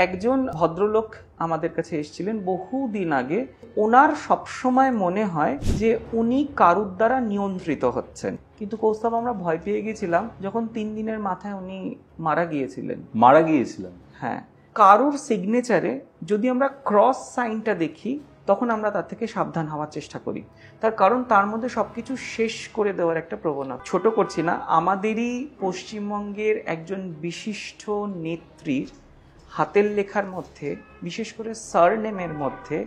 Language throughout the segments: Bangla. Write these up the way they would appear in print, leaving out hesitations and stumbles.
একজন ভদ্রলোক আমাদের কাছে এসেছিলেন বহুদিন আগে। ওনার সবসময় মনে হয় যে উনি কারুর দ্বারা নিয়ন্ত্রিত হচ্ছেন, কিন্তু কৌস্তব আমরা ভয় পেয়ে গেছিলাম যখন 3 দিনের মাথায় উনি মারা গিয়েছিলেন। হ্যাঁ, কারুর সিগনেচারে যদি আমরা ক্রস সাইনটা দেখি তখন আমরা তার থেকে সাবধান হওয়ার চেষ্টা করি, তার কারণ তার মধ্যে সবকিছু শেষ করে দেওয়ার একটা প্রবণতা। ছোট করছি না, আমাদেরই পশ্চিমবঙ্গের একজন বিশিষ্ট নেত্রীর হাতের লেখার মধ্যে, বিশেষ করে সারনেমের মধ্যে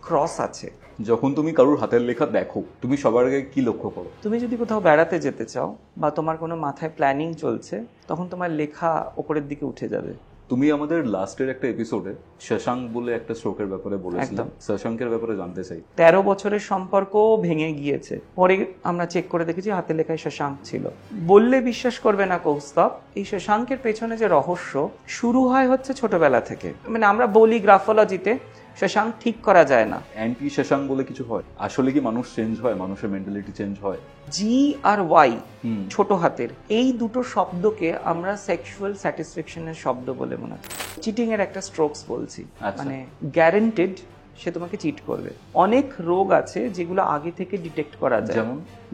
ক্রস আছে। যখন তুমি কারুর হাতের লেখা দেখো, তুমি সবার আগে কি লক্ষ্য করো? তুমি যদি কোথাও বেড়াতে যেতে চাও বা তোমার কোনো মাথায় প্ল্যানিং চলছে, তখন তোমার লেখা ওপরের দিকে উঠে যাবে। তুমি আমাদের লাস্টের একটা এপিসোডে শশাঙ্ক বলে একটা স্ট্রোকের ব্যাপারে বলেছিলে, শশাঙ্কের ব্যাপারে জানতে চাই। 13 বছরের সম্পর্ক ভেঙে গিয়েছে, পরে আমরা চেক করে দেখেছি হাতের লেখায় শশাঙ্ক ছিল। বললে বিশ্বাস করবে না কৌস্তব, এই শশাঙ্কের পেছনে যে রহস্য শুরু হচ্ছে ছোটবেলা থেকে। মানে আমরা বলি গ্রাফোলজিতে শশাঙ্ক ঠিক করা যায় না। অ্যান্টি শশাঙ্ক বলে কিছু হয়? আসলে কি মানুষ চেঞ্জ হয়, মানুষের মেন্টালিটি চেঞ্জ হয়? জি আর ওয়াই, ছোট হাতের, এই দুটো শব্দকে আমরা সেক্সুয়াল স্যাটিসফ্যাকশনের শব্দ বলে মনে হয়। চিটিং এর একটা স্ট্রোকস বলছি, মানে গ্যারান্টেড সে তোমাকে চিট করবে। অনেক রোগ আছে যেগুলো আগে থেকে ডিটেক্ট করা যায়,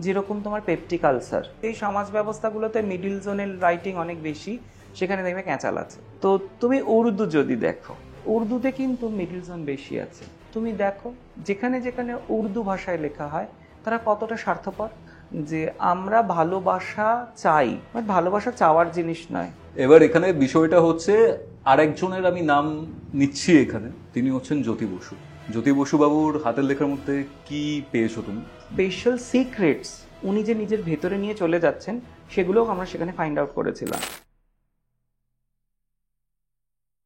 যেরকম তোমার পেপটিক আলসার। এই সমাজ ব্যবস্থাগুলোতে মিডিল জোনের রাইটিং অনেক বেশি, সেখানে দেখবে ক্যাঁচাল আছে। তো তুমি উর্দু যদি দেখো, উর্দুতে কিন্তু মিডিল জোন বেশি আছে। তুমি দেখো যেখানে যেখানে উর্দু ভাষায় লেখা হয় তারা কতটা স্বার্থপর, যে আমরা ভালোবাসা চাই, ভালোবাসা চাওয়ার জিনিস নয়। এবার এখানে বিষয়টা হচ্ছে, আরেকজনের আমি নাম নিচ্ছি এখানে, তিনি হচ্ছেন জ্যোতি বসু। জ্যোতি বসু বাবুর হাতের লেখার মধ্যে কি পেয়েছো তুমি? স্পেশাল সিক্রেটস উনি যে নিজের ভেতরে নিয়ে চলে যাচ্ছেন, সেগুলোও আমরা সেখানে ফাইন্ড আউট করেছিলাম।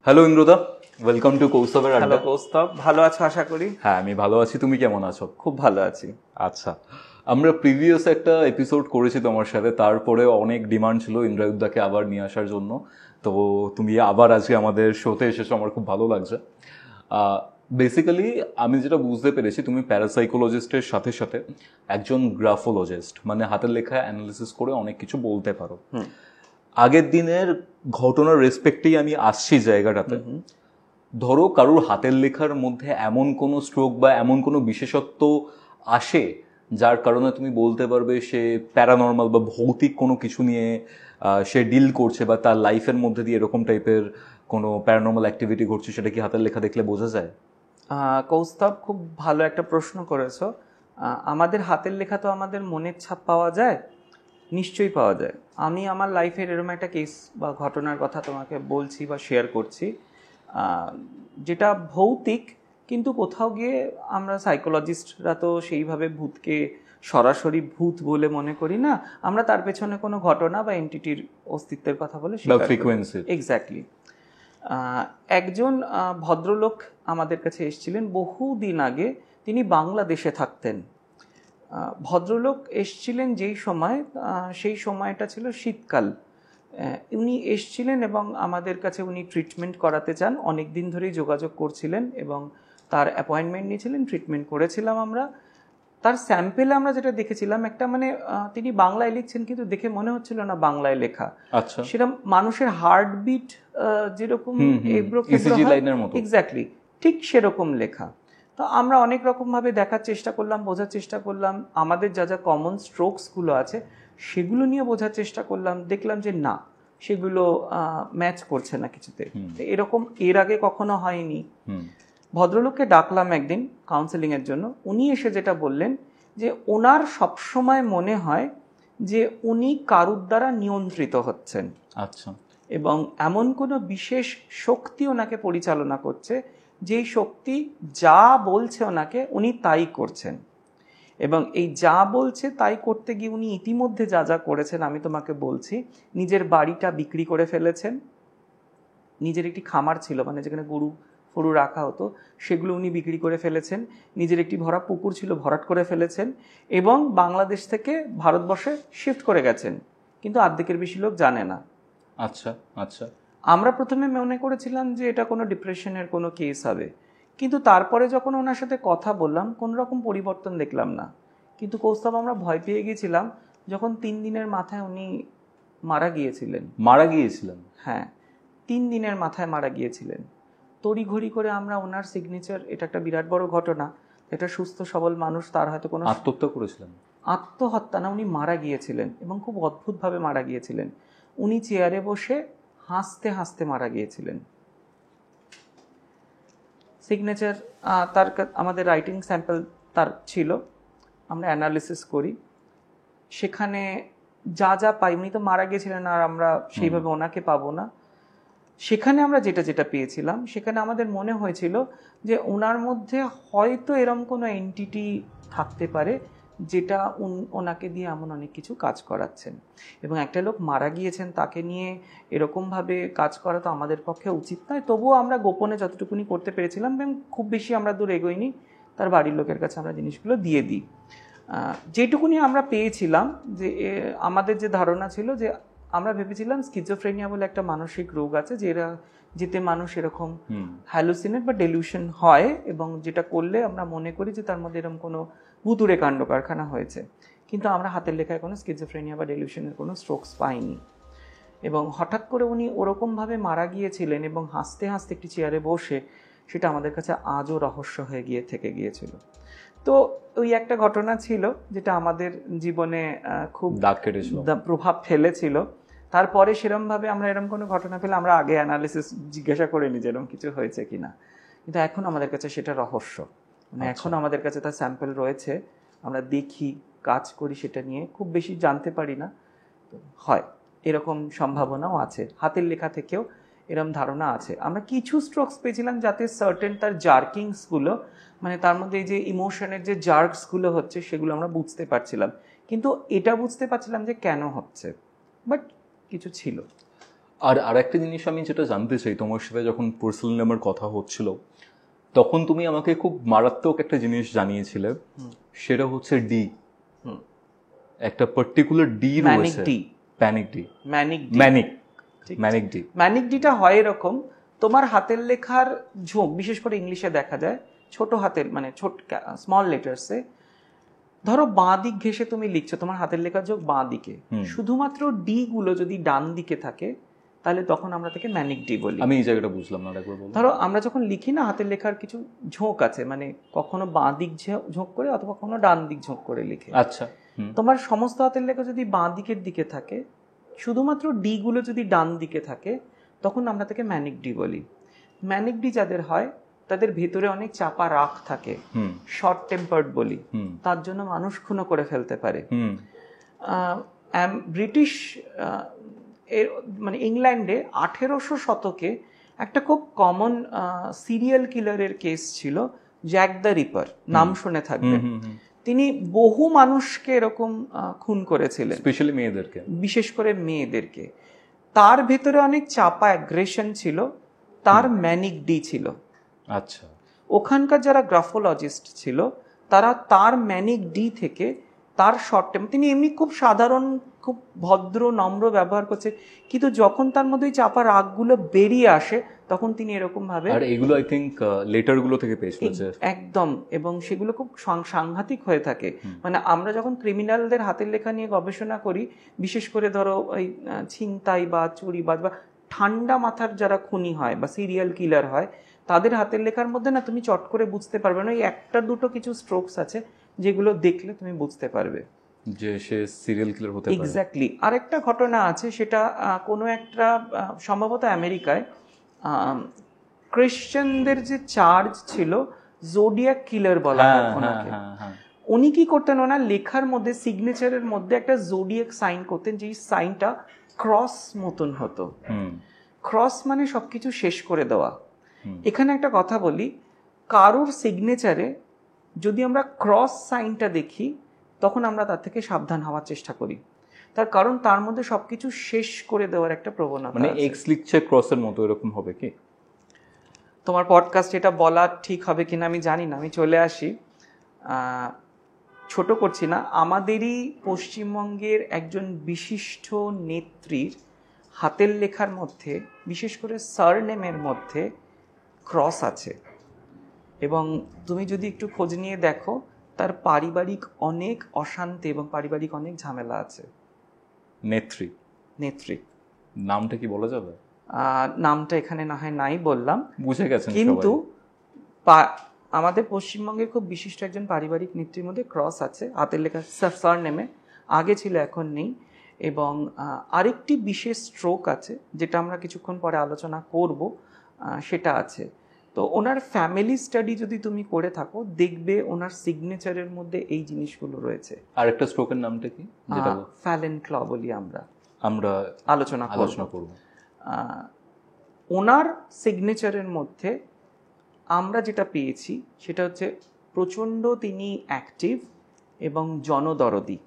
হ্যালো ইন্দ্রদা, ওয়েলকাম টু কৌস্তবের আড্ডা। হ্যালো কৌস্তব, ভালো আছো আশা করি? হ্যাঁ, আমি ভালো আছি, তুমি কেমন আছো? খুব ভালো আছি। আচ্ছা, আমরা প্রিভিয়াস একটা এপিসোড করেছি তোমার সাথে, তারপরে অনেক ডিমান্ড ছিল ইন্দ্রায়ুদ্দাকে আবার নিয়ে আসার জন্য। তো তুমি আবার আজকে আমাদের শোতে এসেছো, আমার খুব ভালো লাগছে। বেসিক্যালি আমি যেটা বুঝতে পেরেছি, তুমি প্যারাসাইকোলজিস্টের সাথে সাথে একজন গ্রাফোলজিস্ট, মানে হাতের লেখা অ্যানালিসিস করে অনেক কিছু বলতে পারো। আগের দিনের ঘটনার রেসপেক্টেই আমি আসছি জায়গাটাতে। ধরো কারুর হাতের লেখার মধ্যে এমন কোনো স্ট্রোক বা এমন কোনো বিশেষত্ব আসে যার কারণে তুমি বলতে পারবে সে প্যারানর্মাল বা ভৌতিক কোনো কিছু নিয়ে সে ডিল করছে, বা তার লাইফের মধ্যে দিয়ে এরকম টাইপের কোনো প্যারানর্মাল অ্যাক্টিভিটি ঘটছে, সেটা কি হাতের লেখা দেখলে বোঝা যায়? কৌস্তব, খুব ভালো একটা প্রশ্ন করেছো। আমাদের হাতের লেখা তো আমাদের মনের ছাপ পাওয়া যায়, নিশ্চয়ই পাওয়া যায়। আমি আমার লাইফের এরকম একটা কেস বা ঘটনার কথা তোমাকে বলছি বা শেয়ার করছি, যেটা ভৌতিক, কিন্তু কোথাও গিয়ে আমরা সাইকোলজিস্টরা তো সেইভাবে ভূতকে সরাসরি ভূত বলে মনে করি না, আমরা তার পেছনে কোনো ঘটনা বা এন্টিটির অস্তিত্বের কথা বলে এক্স্যাক্টলি। একজন ভদ্রলোক আমাদের কাছে এসেছিলেন বহুদিন আগে, তিনি বাংলাদেশে থাকতেন। ভদ্রলোক এসছিলেন যেই সময়, সেই সময়টা ছিল শীতকাল। উনি এসছিলেন এবং আমাদের কাছে উনি ট্রিটমেন্ট করাতে চান, অনেক দিন ধরেই যোগাযোগ করছিলেন এবং তার অ্যাপয়েন্টমেন্ট নিয়েছিলেন, ট্রিটমেন্ট করেছিলাম আমরা। তার স্যাম্পেলে আমরা যেটা দেখেছিলাম, একটা মানে তিনি বাংলায় লিখছেন কিন্তু দেখে মনে হচ্ছিল না বাংলায় লেখা। আচ্ছা, সেটা মানুষের হার্টবিট যেরকম এক্স্যাক্টলি ঠিক সেরকম লেখা। তো আমরা অনেক রকমভাবে দেখার চেষ্টা করলাম, বোঝার চেষ্টা করলাম, আমাদের যা যা কমন স্ট্রোকসগুলো আছে সেগুলো নিয়ে বোঝার চেষ্টা করলাম, দেখলাম যে না, সেগুলো ম্যাচ করছে না কিছুতে। এরকম এর আগে কখনো হয়নি। ভদ্রলোককে ডাকলাম একদিন কাউন্সেলিংয়ের জন্য। উনি এসে যেটা বললেন যে ওনার সবসময় মনে হয় যে উনি কারুর দ্বারা নিয়ন্ত্রিত হচ্ছেন। আচ্ছা, এবং এমন কোনো বিশেষ শক্তি ওনাকে পরিচালনা করছে, যেই শক্তি যা বলছে ওনাকে উনি তাই করছেন। এবং এই যা বলছে তাই করতে গিয়ে উনি ইতিমধ্যে যা যা করেছেন আমি তোমাকে বলছি। নিজের বাড়িটা বিক্রি করে ফেলেছেন, নিজের একটি খামার ছিল মানে যেখানে গরু ফরু রাখা হতো সেগুলো উনি বিক্রি করে ফেলেছেন, নিজের একটি ভরা পুকুর ছিল ভরাট করে ফেলেছেন, এবং বাংলাদেশ থেকে ভারতবর্ষে শিফট করে গেছেন, কিন্তু অর্ধেকের বেশি লোক জানে না। আচ্ছা আচ্ছা, আমরা প্রথমে মনে করেছিলাম যে এটা কোনো ডিপ্রেশনের কোনো কেস হবে, কিন্তু তারপরে যখন ওনার সাথে কথা বললাম কোনো রকম পরিবর্তন দেখলাম না। কিন্তু কৌস্তব, আমরা ভয় পেয়ে গেছিলাম যখন 3 দিনের মাথায় উনি মারা গিয়েছিলেন। মারা গিয়েছিলেন? হ্যাঁ, 3 দিনের মাথায় মারা গিয়েছিলেন। তড়িঘড়ি করে আমরা ওনার সিগনেচার, এটা একটা বিরাট বড় ঘটনা, এটা সুস্থ সবল মানুষ, তার হয়তো কোনো আত্মহত্যা করেছিলেন? আত্মহত্যা না, উনি মারা গিয়েছিলেন এবং খুব অদ্ভুতভাবে মারা গিয়েছিলেন। উনি চেয়ারে বসে হাসতে হাসতে মারা গিয়েছিলেন। সিগনেচার তার আমাদের রাইটিং স্যাম্পল তার ছিল, আমরা অ্যানালিসিস করি, সেখানে যা যা পাই, উনি তো মারা গিয়েছিলেন আর আমরা সেইভাবে ওনাকে পাবো না, সেখানে আমরা যেটা যেটা পেয়েছিলাম সেখানে আমাদের মনে হয়েছিল যে ওনার মধ্যে হয়তো এরম কোনো এন্টিটি থাকতে পারে যেটা ওনাকে দিয়ে এমন অনেক কিছু কাজ করাচ্ছেন। এবং একটা লোক মারা গিয়েছেন, তাকে নিয়ে এরকমভাবে কাজ করা তো আমাদের পক্ষে উচিত নয়। তবুও আমরা গোপনে যতটুকুনি করতে পেরেছিলাম, এবং খুব বেশি আমরা দূর এগোইনি, তার বাড়ির লোকের কাছে আমরা জিনিসগুলো দিয়ে দিই। যেটুকুনি আমরা পেয়েছিলাম, যে আমাদের যে ধারণা ছিল, যে আমরা ভেবেছিলাম স্কিজোফ্রেনিয়া বলে একটা মানসিক রোগ আছে, যেতে মানুষ এরকম হ্যালুসিনেট বা ডেলিউশন হয়, এবং যেটা করলে আমরা মনে করি যে তার মধ্যে এরকম কোনো ভুতুড়ে কাণ্ড কারখানা হয়েছে। কিন্তু আমরা হাতের লেখায় কোনো স্কিজোফ্রেনিয়া বা ডেলিউশনের কোনো স্ট্রোকস পাইনি। এবং হঠাৎ করে উনি ওরকমভাবে মারা গিয়েছিলেন এবং হাসতে হাসতে একটি চেয়ারে বসে, সেটা আমাদের কাছে আজও রহস্য হয়ে থেকে গিয়েছিল। তো ওই একটা ঘটনা ছিল যেটা আমাদের জীবনে খুব দাগ কেটেছিল, প্রভাব ফেলেছিল। তারপরে সেরমভাবে আমরা এরকম কোনো ঘটনা পেলে আমরা আগে অ্যানালিসিস জিজ্ঞাসা করে নিই যে এরকম কিছু হয়েছে কিনা। কিন্তু এখন আমাদের কাছে সেটা রহস্য, মানে এখন আমাদের কাছে তার স্যাম্পল রয়েছে, আমরা দেখি, কাজ করি সেটা নিয়ে, খুব বেশি জানতে পারি না। তো হয় এরকম সম্ভাবনাও আছে, হাতের লেখা থেকেও এরকম ধারণা আছে। আমরা কিছু স্ট্রোকস পেয়েছিলাম যাতে সার্টেন তার জার্কিংসগুলো, মানে তার মধ্যে এই যে ইমোশনের যে জার্কসগুলো হচ্ছে, সেগুলো আমরা বুঝতে পারছিলাম, কিন্তু এটা বুঝতে পারছিলাম যে কেন হচ্ছে, বাট কিছু ছিল। আর একটা জিনিস আমি যেটা জানতে চাই, তোমার সাথে যখন পার্সোনালি আমার কথা হচ্ছিল, তখন তুমি আমাকে খুব মারাত্মক একটা জিনিস জানিয়েছিলে, সেটা হচ্ছে ডি, একটা পার্টিকুলার ডি রয়েছে, প্যানিক ডি, ম্যানিক ডিটা হয় এরকম, তোমার হাতের লেখার ঝোঁক, বিশেষ করে ইংলিশে দেখা যায় ছোট হাতের, মানে ছোট স্মল লেটার্সে, ধরো বাঁ দিক ঘেঁষে তুমি লিখছো, তোমার হাতের লেখার ঝোঁক বাঁ দিকে, শুধুমাত্র ডি গুলো যদি ডান দিকে থাকে, তাহলে তখন আমরা তাকে ম্যানিক ডি বলি। আমি এই জায়গাটা বুঝলাম না, একবার বলো। ধরো আমরা যখন লিখি না, হাতের লেখার কিছু ঝোঁক আছে, মানে কখনো বাঁ দিক ঝোঁক করে অথবা কখনো ডান দিক ঝোঁক করে লিখে। আচ্ছা, তোমার সমস্ত হাতের লেখা যদি বাঁ দিকের দিকে থাকে, শুধুমাত্র ডি গুলো যদি ডান দিকে থাকে, তখন আমরা তাকে ম্যানিক ডি বলি। ম্যানিক ডি যাদের হয়, তাদের ভেতরে অনেক চাপা রাগ থাকে, শর্ট টেম্পার্ড বলি, তার জন্য মানুষ খুনও করে ফেলতে পারে। ব্রিটিশ মানে ইংল্যান্ডে 1800 শতকে একটা খুব কমন সিরিয়াল কিলারের কেস ছিল, জ্যাক দ্য রিপার, নাম শুনে থাকবে। তিনি বহু মানুষকে এরকম খুন করেছিলেন, স্পেশালি মেয়েদেরকে, বিশেষ করে মেয়েদেরকে। তার ভেতরে অনেক চাপা অ্যাগ্রেশন ছিল, তার ম্যানিক ডি ছিল। আচ্ছা, ওখানকার যারা গ্রাফোলজিস্ট ছিল, তারা তার ম্যানিক ডি থেকে তার শর্ট টাইম, তিনি এমনি খুব সাধারণ, খুব ভদ্র নম্র ব্যবহার করছে, কিন্তু যখন তার মধ্যে ওই চাপা রাগগুলো বেরিয়ে আসে, তখন তিনি এরকম ভাবে, আর এগুলো আই থিংক লেটার গুলো থেকে পেয়েছিল একদম, এবং সেগুলো খুব সাংঘাতিক হয়ে থাকে। মানে আমরা যখন ক্রিমিনালদের হাতের লেখা নিয়ে গবেষণা করি, বিশেষ করে ধরো ওই ছিনতাই বা চুরিবাজ বা ঠান্ডা মাথার যারা খুনি হয় বা সিরিয়াল কিলার হয়, তাদের হাতের লেখার মধ্যে না তুমি চট করে বুঝতে পারবে না, ওই একটা দুটো কিছু স্ট্রোকস আছে যেগুলো দেখলে তুমি বুঝতে পারবে যে সে সিরিয়াল কিলার হতে পারে। এক্স্যাক্টলি। আরেকটা ঘটনা আছে, সেটা কোনো একটা সম্ভবত আমেরিকায় ক্রিশ্চিয়ানদের যে চার্জ ছিল, জোডিয়াক কিলার বলা হয় ওনাকে। উনি কি করতেন, ওনার লেখার মধ্যে, সিগনেচারের মধ্যে একটা জোডিয়াক সাইন করতেন, যেই সাইনটা ক্রস মতন হতো। ক্রস মানে সবকিছু শেষ করে দেওয়া। এখানে একটা কথা বলি, কারোর সিগনেচারে যদি আমরা ক্রস সাইনটা দেখি, তখন আমরা তার থেকে সাবধান হওয়ার চেষ্টা করি, তার কারণ তার মধ্যে সবকিছু শেষ করে দেওয়ার একটা প্রবণতা। মানে এক্স লিখছে ক্রসের মতো, এরকম হবে কি? তোমার পডকাস্ট এটা বলা ঠিক হবে কিনা আমি জানি না, আমি চলে আসি, ছোট করছি না। আমাদেরই পশ্চিমবঙ্গের একজন বিশিষ্ট নেত্রীর হাতের লেখার মধ্যে, বিশেষ করে সারনেমের মধ্যে ক্রস আছে, এবং তুমি যদি একটু খোঁজ নিয়ে দেখো, তার পারিবারিক অনেক অশান্তি এবং পারিবারিক অনেক ঝামেলা আছে। নেত্রী নেত্রী নামটা কি বলা যাবে? নামটা এখানে না হয় নাই বললাম, বুঝে গেছেন কিন্তু আমাদের পশ্চিমবঙ্গের খুব বিশিষ্ট একজন পারিবারিক নেত্রীর মধ্যে ক্রস আছে, হাতের লেখা সার নেমে, আগে ছিল এখন নেই। এবং আরেকটি বিশেষ স্ট্রোক আছে যেটা আমরা কিছুক্ষণ পরে আলোচনা করব, সেটা আছে। তো ওনার ফ্যামিলি স্টাডি যদি তুমি করে থাকো দেখবে ওনার সিগনেচারের মধ্যে এই জিনিসগুলো রয়েছে। আরেকটা স্ট্রোকের নামটা কি? যেটা ফ্যালেন ক্ল বলি আমরা আলোচনা করব। ওনার সিগনেচারের মধ্যে আমরা যেটা পেয়েছি সেটা হচ্ছে প্রচণ্ড তিনি অ্যাক্টিভ এবং জনদরদি,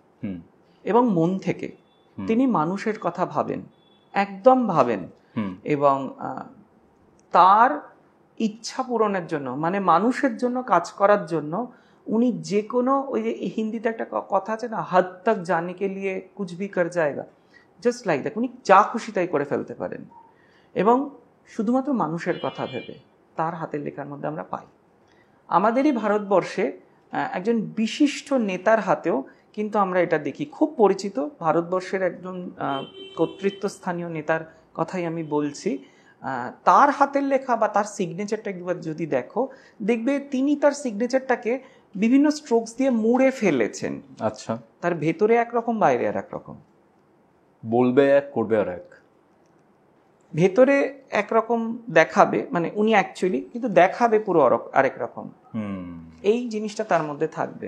এবং মন থেকে তিনি মানুষের কথা ভাবেন, একদম ভাবেন, এবং তার ইচ্ছা পূরণের জন্য, মানে মানুষের জন্য কাজ করার জন্য উনি যে কোনো, ওই যে হিন্দিতে একটা কথা আছে না, হদ তক জানে কে লিয়ে কুছ ভি কর জায়েগা, জাস্ট লাইক দ্যাট, উনি যা খুশি তাই করে ফেলতে পারেন, এবং শুধুমাত্র মানুষের কথা ভেবে তার হাতের লেখার মধ্যে আমরা পাই। আমাদেরই ভারতবর্ষে একজন বিশিষ্ট নেতার হাতেও কিন্তু আমরা এটা দেখি, খুব পরিচিত ভারতবর্ষের একজন কর্তৃত্বস্থানীয় নেতার কথাই আমি বলছি। তার হাতের লেখা বা তার সিগনেচারটা একবার যদি দেখো, দেখবে তিনি তার সিগনেচারটাকে বিভিন্ন স্ট্রোকস দিয়ে মুড়ে ফেলেছেন। আচ্ছা, তার ভেতরে একরকম, বাইরে আর একরকম, বলবে এক, করবে আর এক। ভেতরে একরকম দেখাবে, মানে উনি অ্যাকচুয়ালি, কিন্তু দেখাবে পুরো আরেক রকম। এই জিনিসটা তার মধ্যে থাকবে,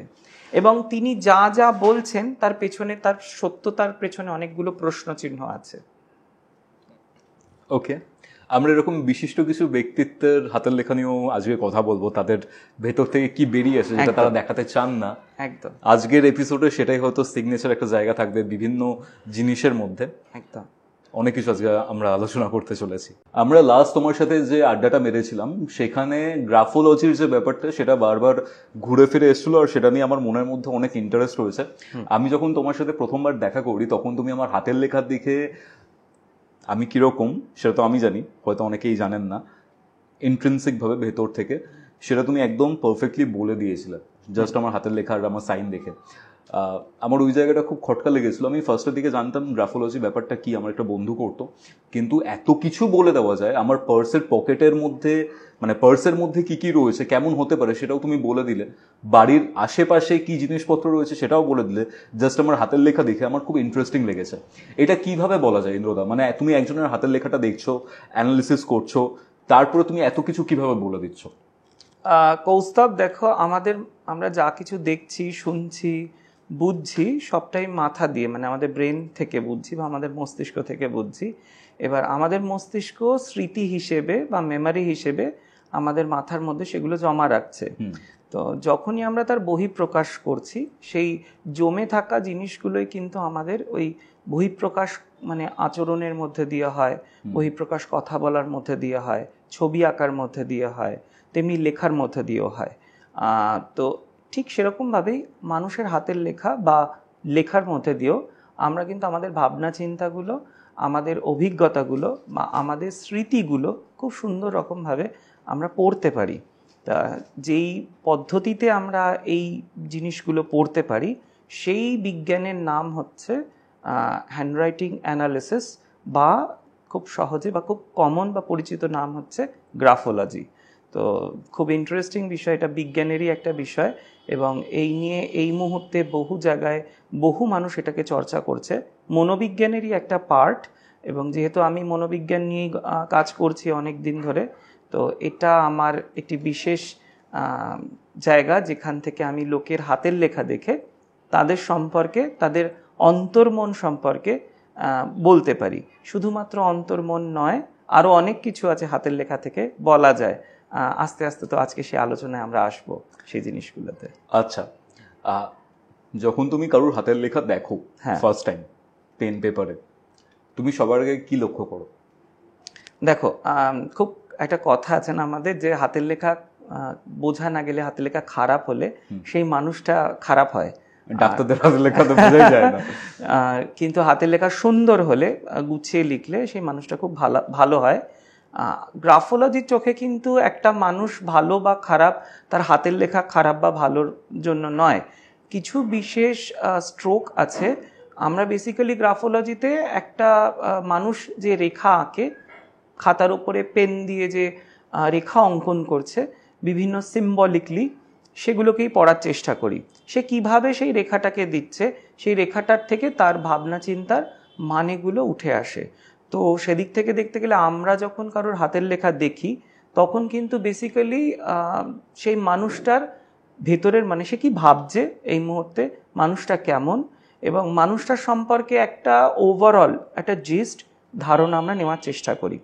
এবং তিনি যা যা বলছেন তার পেছনে, তার সত্যতার পেছনে অনেকগুলো প্রশ্ন চিহ্ন আছে। ওকে, আমরা এরকম বিশিষ্ট কিছু ব্যক্তিত্বের হাতের লেখা নিয়েও আজকে কথা বলবো, তাদের ভেতর থেকে কি বেরিয়ে আসে যেটা তারা দেখাতে চান না। একদম, আজকের এপিসোডে সেটাই হয়তো সিগনেচার একটা জায়গা থাকবে বিভিন্ন জিনিসের মধ্যে। একদম, অনেক কিছু আজকে আমরা আলোচনা করতে চলেছি। আমরা লাস্ট তোমার সাথে যে আড্ডাটা মেরেছিলাম সেখানে গ্রাফোলজির যে ব্যাপারটা সেটা বারবার ঘুরে ফিরে এসেছিল, আর সেটা নিয়ে আমার মনের মধ্যে অনেক ইন্টারেস্ট রয়েছে। আমি যখন তোমার সাথে প্রথমবার দেখা করি তখন তুমি আমার হাতের লেখার দিকে আমি কিরকম সেটা তো আমি জানি, হয়তো অনেকেই জানেন না, ইন্ট্রিনসিক ভাবে ভেতর থেকে সেটা তুমি একদম পারফেক্টলি বলে দিয়েছিলে জাস্ট আমার হাতের লেখা আর আমার সাইন দেখে। আমার ওই জায়গাটা খুব খটকা লেগেছিল। আমি ফার্স্টের দিকে জানতাম গ্রাফোলজি ব্যাপারটা কি, আমার একটা বন্ধু করতো, কিন্তু এত কিছু বলে দেওয়া যায় আমার পার্সের পকেটের মধ্যে, মানে পার্সের মধ্যে কি কি রয়েছে, কেমন হতে পারে সেটাও তুমি বলে দিলে, বাড়ির আশেপাশে কি জিনিসপত্র রয়েছে সেটাও বলে দিলে, জাস্ট আমার হাতের লেখা দেখে আমার খুব ইন্টারেস্টিং লেগেছে। এটা কিভাবে বলা যায় ইন্দ্রদা, মানে তুমি একজনের হাতের লেখাটা দেখছো, অ্যানালিসিস করছো, তারপরে তুমি এত কিছু কিভাবে বলে দিচ্ছ? কৌস্তব, দেখো আমরা যা কিছু দেখছি, শুনছি, বুঝছি সবটাই মাথা দিয়ে, মানে আমাদের ব্রেন থেকে বুঝছি বা আমাদের মস্তিষ্ক থেকে বুঝছি। এবার আমাদের মস্তিষ্ক স্মৃতি হিসেবে বা মেমারি হিসেবে আমাদের মাথার মধ্যে সেগুলো জমা রাখছে। তো যখনই আমরা তার বহিঃপ্রকাশ করছি, সেই জমে থাকা জিনিসগুলোই কিন্তু আমাদের ওই বহিঃপ্রকাশ, মানে আচরণের মধ্যে দিয়ে হয়, বহিঃপ্রকাশ কথা বলার মধ্যে দিয়ে হয়, ছবি আঁকার মধ্যে দিয়ে হয়, তেমনি লেখার মধ্যে দিয়েও হয়। তো ঠিক সেরকমভাবেই মানুষের হাতের লেখা বা লেখার মধ্যে দিয়েও আমরা কিন্তু আমাদের ভাবনা চিন্তাগুলো, আমাদের অভিজ্ঞতাগুলো বা আমাদের স্মৃতিগুলো খুব সুন্দর রকমভাবে আমরা পড়তে পারি। তা যেই পদ্ধতিতে আমরা এই জিনিসগুলো পড়তে পারি সেই বিজ্ঞানের নাম হচ্ছে হ্যান্ডরাইটিং অ্যানালিসিস, বা খুব সহজে বা খুব কমন বা পরিচিত নাম হচ্ছে গ্রাফোলজি। তো খুব ইন্টারেস্টিং বিষয়, এটা বিজ্ঞানেরই একটা বিষয়, এবং এই নিয়ে এই মুহূর্তে বহু জায়গায় বহু মানুষ এটাকে চর্চা করছে। মনোবিজ্ঞানেরই একটা পার্ট, এবং যেহেতু আমি মনোবিজ্ঞান নিয়ে কাজ করছি অনেক দিন ধরে, তো এটা আমার একটি বিশেষ জায়গা যেখান থেকে আমি লোকের হাতের লেখা দেখে তাদের সম্পর্কে, তাদের অন্তর্মন সম্পর্কে বলতে পারি। শুধুমাত্র অন্তর্মন নয়, আরও অনেক কিছু আছে হাতের লেখা থেকে বলা যায়। আস্তে আস্তে তো আজকে সেই আলোচনায় আমরা আসবো সেই জিনিসগুলোতে। আচ্ছা, যখন তুমি কারোর হাতের লেখা দেখো ফার্স্ট টাইম পেন পেপারে, তুমি সবার আগে কি লক্ষ্য করো? দেখো, খুব একটা কথা আছে না আমাদের, যে হাতের লেখা বোঝা না গেলে, হাতের লেখা খারাপ হলে সেই মানুষটা খারাপ হয়। ডাক্তারদের হাতের লেখা তো বোঝাই যায় না, কিন্তু হাতের লেখা সুন্দর হলে, গুছিয়ে লিখলে সেই মানুষটা খুব ভালো হয়। গ্রাফোলজির চোখে কিন্তু একটা মানুষ ভালো বা খারাপ তার হাতের লেখা খারাপ বা ভালোর জন্য নয়। কিছু বিশেষ স্ট্রোক আছে। আমরা বেসিক্যালি গ্রাফোলজিতে একটা মানুষ যে রেখা আঁকে খাতার উপরে পেন দিয়ে যে রেখা অঙ্কন করছে বিভিন্ন সিম্বলিকলি, সেগুলোকেই পড়ার চেষ্টা করি। সে কিভাবে সেই রেখাটাকে দিচ্ছে, সেই রেখাটার থেকে তার ভাবনা চিন্তার মানেগুলো উঠে আসে। তো সেদিক থেকে দেখতে গেলে আমরা যখন কারোর হাতের লেখা দেখি তখন কিন্তু বেসিক্যালি সেই মানুষটার ভেতরের মানে সে কি ভাবছে এই মুহূর্তে, মানুষটা কেমন, এবং মানুষটার সম্পর্কে একটা ওভারঅল একটা জিস্ট ধারণা আমরা নেওয়ার চেষ্টা করি।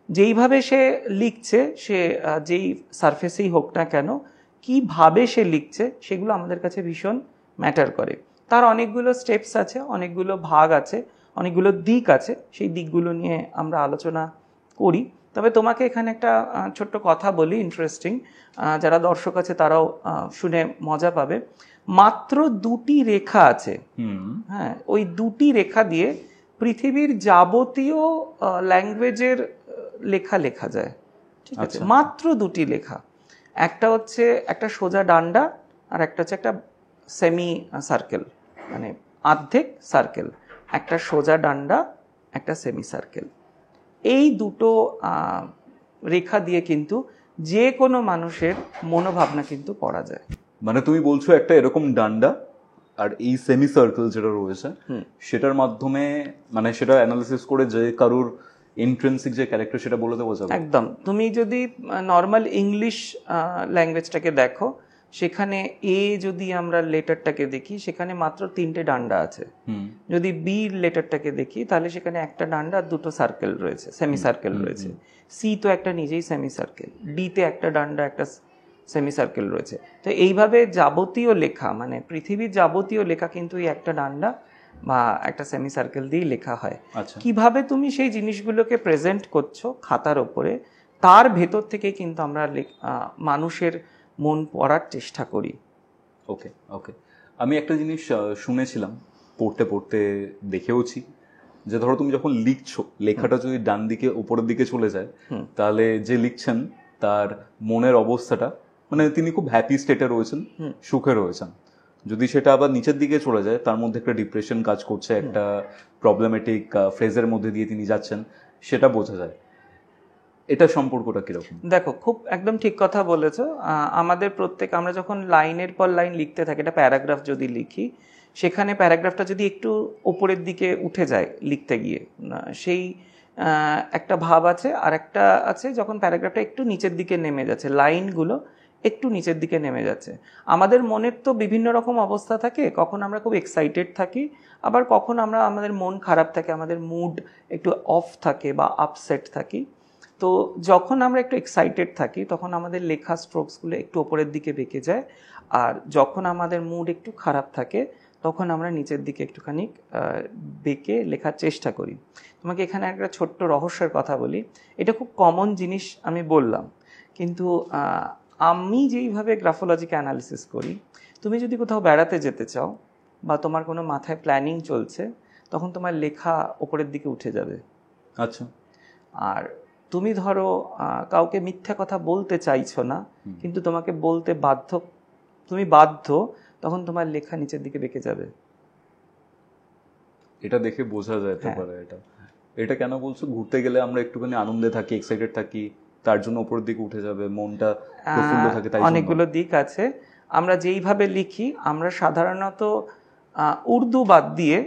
যেইভাবে সে লিখছে, সে যেই সারফেসেই হোক না কেন, কীভাবে সে লিখছে সেগুলো আমাদের কাছে ভীষণ ম্যাটার করে। তার অনেকগুলো স্টেপস আছে, অনেকগুলো ভাগ আছে, অনেকগুলো দিক আছে, সেই দিকগুলো নিয়ে আমরা আলোচনা করি। তবে তোমাকে এখানে একটা ছোট্ট কথা বলি, ইন্টারেস্টিং, যারা দর্শক আছে তারাও শুনে মজা পাবে। মাত্র 2টি রেখা আছে, হ্যাঁ, ওই 2টি রেখা দিয়ে পৃথিবীর যাবতীয় ল্যাঙ্গুয়েজের লেখা লেখা যায়, ঠিক আছে? মাত্র 2টি লেখা, একটা হচ্ছে একটা সোজা ডান্ডা, আর একটা হচ্ছে একটা সেমি সার্কেল, মানে অর্ধেক সার্কেল। একটা সোজা ডান্ডা, একটা সেমি সার্কেল, এই দুটো রেখা দিয়ে কিন্তু যে কোনো মানুষের মনোভাবনা কিন্তু পড়া যায়। মানে তুমি বলছো একটা এরকম ডান্ডা আর এই সেমি সার্কেল যেটা রয়েছে সেটার মাধ্যমে মানে সেটা অ্যানালিসিস করে যে কারুর ইন্ট্রিনসিক যে ক্যারেক্টার সেটা বলে দেওয়া যাবে? একদম। তুমি যদি নর্মাল ইংলিশ ল্যাঙ্গুয়েজটাকে দেখো, সেখানে এ যদি আমরা লেটারটাকে দেখি সেখানে মাত্র 3টে ডান্ডা আছে। যদি বি লেটারটাকে দেখি তাহলে সেখানে একটা ডান্ডা আর 2টো সার্কেল রয়েছে, সেমি সার্কেল রয়েছে। সি তো একটা নিজেই সেমি সার্কেল, ডিতে একটা ডান্ডা একটা সেমি সার্কেল রয়েছে। তো এইভাবে যাবতীয় লেখা মানে পৃথিবীর যাবতীয় লেখা কিন্তু এই একটা ডান্ডা বা একটা সেমি সার্কেল দিয়েই লেখা হয়। কিভাবে তুমি সেই জিনিসগুলোকে প্রেজেন্ট করছো খাতার ওপরে, তার ভেতর থেকে কিন্তু আমরা মানুষের মন পড়ার চেষ্টা করি। ওকে ওকে, আমি একটা জিনিস শুনেছিলাম, পড়তে পড়তে দেখেওছি, যে ধরো তুমি যখন লিখছো, লেখাটা যদি ডান দিকে উপরের দিকে চলে যায় তাহলে যে লিখছেন তার মনের অবস্থাটা মানে তিনি খুব হ্যাপি স্টেটে রয়েছেন, সুখে রয়েছেন। যদি সেটা আবার নিচের দিকে চলে যায় তার মধ্যে একটা ডিপ্রেশন কাজ করছে, একটা প্রবলেমেটিক ফেজের মধ্যে দিয়ে তিনি যাচ্ছেন, সেটা বোঝা যায়। এটা সম্পর্কটা কিরকম? দেখো, খুব একদম ঠিক কথা বলেছো। আমাদের আমরা যখন লাইনের পর লাইন লিখতে থাকি, এটা প্যারাগ্রাফ যদি লিখি, সেখানে প্যারাগ্রাফটা যদি একটু উপরের দিকে উঠে যায় লিখতে গিয়ে, সেই একটা ভাব আছে। আর একটা আছে যখন প্যারাগ্রাফটা একটু নিচের দিকে নেমে যাচ্ছে, লাইনগুলো একটু নিচের দিকে নেমে যাচ্ছে। আমাদের মনের তো বিভিন্ন রকম অবস্থা থাকে, কখন আমরা খুব এক্সাইটেড থাকি, আবার কখন আমাদের মন খারাপ থাকে, আমাদের মুড একটু অফ থাকে বা আপসেট থাকি। তো যখন আমরা একটু এক্সাইটেড থাকি তখন আমাদের লেখা স্ট্রোকসগুলো একটু ওপরের দিকে বেঁকে যায়, আর যখন আমাদের মুড একটু খারাপ থাকে তখন আমরা নিচের দিকে একটুখানি বেঁকে লেখার চেষ্টা করি। তোমাকে এখানে একটা ছোট্ট রহস্যের কথা বলি, এটা খুব কমন জিনিস আমি বললাম, কিন্তু আমি যেইভাবে গ্রাফোলজিকে অ্যানালিসিস করি, তুমি যদি কোথাও বেড়াতে যেতে চাও বা তোমার কোনো মাথায় প্ল্যানিং চলছে, তখন তোমার লেখা ওপরের দিকে উঠে যাবে। আচ্ছা। আর তুমি ধরো কাউকে মিথ্যা কথা বলতে চাইছো না, কিন্তু তোমাকে বলতে তুমি বাধ্য, তখন তোমার লেখা নিচের দিকে বেঁকে যাবে। এটা দেখে বোঝা যেতে পারে। এটা কেন বলছো? ঘুরতে গেলে আমরা একটুখানি আনন্দে থাকি, এক্সাইটেড থাকি, তার জন্য উপরের দিকে উঠে যাবে, মনটা প্রফুল্ল থাকে, তাই অনেকগুলো দিক আছে। আমরা যেইভাবে লিখি, আমরা সাধারণত উর্দু বাদ দিয়ে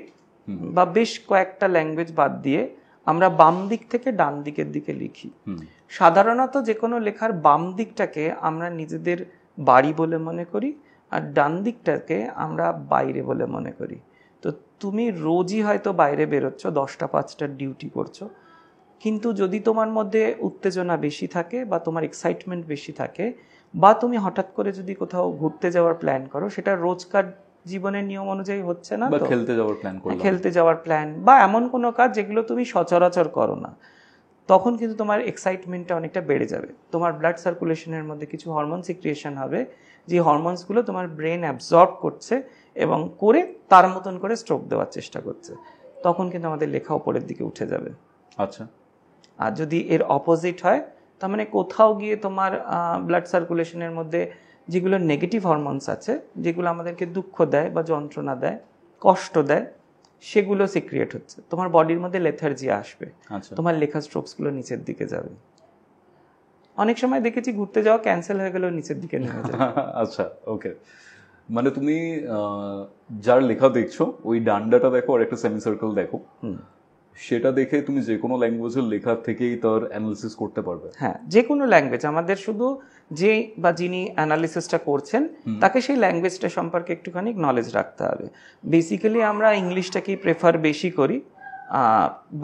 বা বেশ কয়েকটা ল্যাঙ্গুয়েজ বাদ দিয়ে আমরা বাম দিক থেকে ডান দিকের দিকে লিখি। সাধারণত যে কোনো লেখার বাম দিকটাকে আমরা নিজেদের বাড়ি বলে মনে করি, আর ডান দিকটাকে আমরা বাইরে বলে মনে করি। তো তুমি রোজই হয়তো বাইরে বেরোচ্ছ, 10টা 5টার ডিউটি করছো, কিন্তু যদি তোমার মধ্যে উত্তেজনা বেশি থাকে বা তোমার এক্সাইটমেন্ট বেশি থাকে, বা তুমি হঠাৎ করে যদি কোথাও ঘুরতে যাওয়ার প্ল্যান করো, সেটা রোজকার জীবনের নিয়ম অনুযায়ী হচ্ছে না, খেলতে যাওয়ার প্ল্যান বা এমন কোনো কাজ যেগুলো তুমি সচরাচর করো না, তখন কিন্তু তোমার এক্সাইটমেন্টটা অনেকটা বেড়ে যাবে। তোমার ব্লাড সার্কুলেশনের মধ্যে কিছু হরমোন সিক্রিয়েশন হবে, যে হরমোনসগুলো তোমার ব্রেন অ্যাবজর্ব করছে এবং করে তার মতন করে স্ট্রোক দেওয়ার চেষ্টা করছে, তখন কিন্তু আমাদের লেখা উপরের দিকে উঠে যাবে। আচ্ছা। আর যদি এর অপোজিট হয়, তার মানে কোথাও গিয়ে তোমার ব্লাড সার্কুলেশনের মধ্যে যেগুলো নেগেটিভ হরমোনস আছে, যেগুলো আমাদেরকে দুঃখ দেয় বা যন্ত্রণা দেয়, কষ্ট দেয়, সেগুলো সিক্রিয়েট হচ্ছে, তোমার বডির মধ্যে লেথার্জি আসবে, আচ্ছা তোমার লেখা স্ট্রোকসগুলো নিচের দিকে যাবে। অনেক সময় দেখেছি ঘুরতে যাওয়া ক্যান্সেল হয়ে গেলেও নিচের দিকে নেমে যায়। আচ্ছা ওকে, মানে তুমি যার লেখা দেখছো ওই ডান্ডাটা দেখো আর একটা সেমি সার্কেল দেখো, সেটা দেখে তুমি যে কোনো ল্যাঙ্গুয়েজের লেখা থেকেই তার অ্যানালিসিস করতে পারবে। হ্যাঁ, যে কোনো ল্যাঙ্গুয়েজ, আমাদের শুধু যে বা যিনি অ্যানালিসিসটা করছেন তাকে সেই ল্যাঙ্গুয়েজটা সম্পর্কে একটুখানি নলেজ রাখতে হবে। বেসিক্যালি আমরা ইংলিশটাকেই প্রেফার বেশি করি,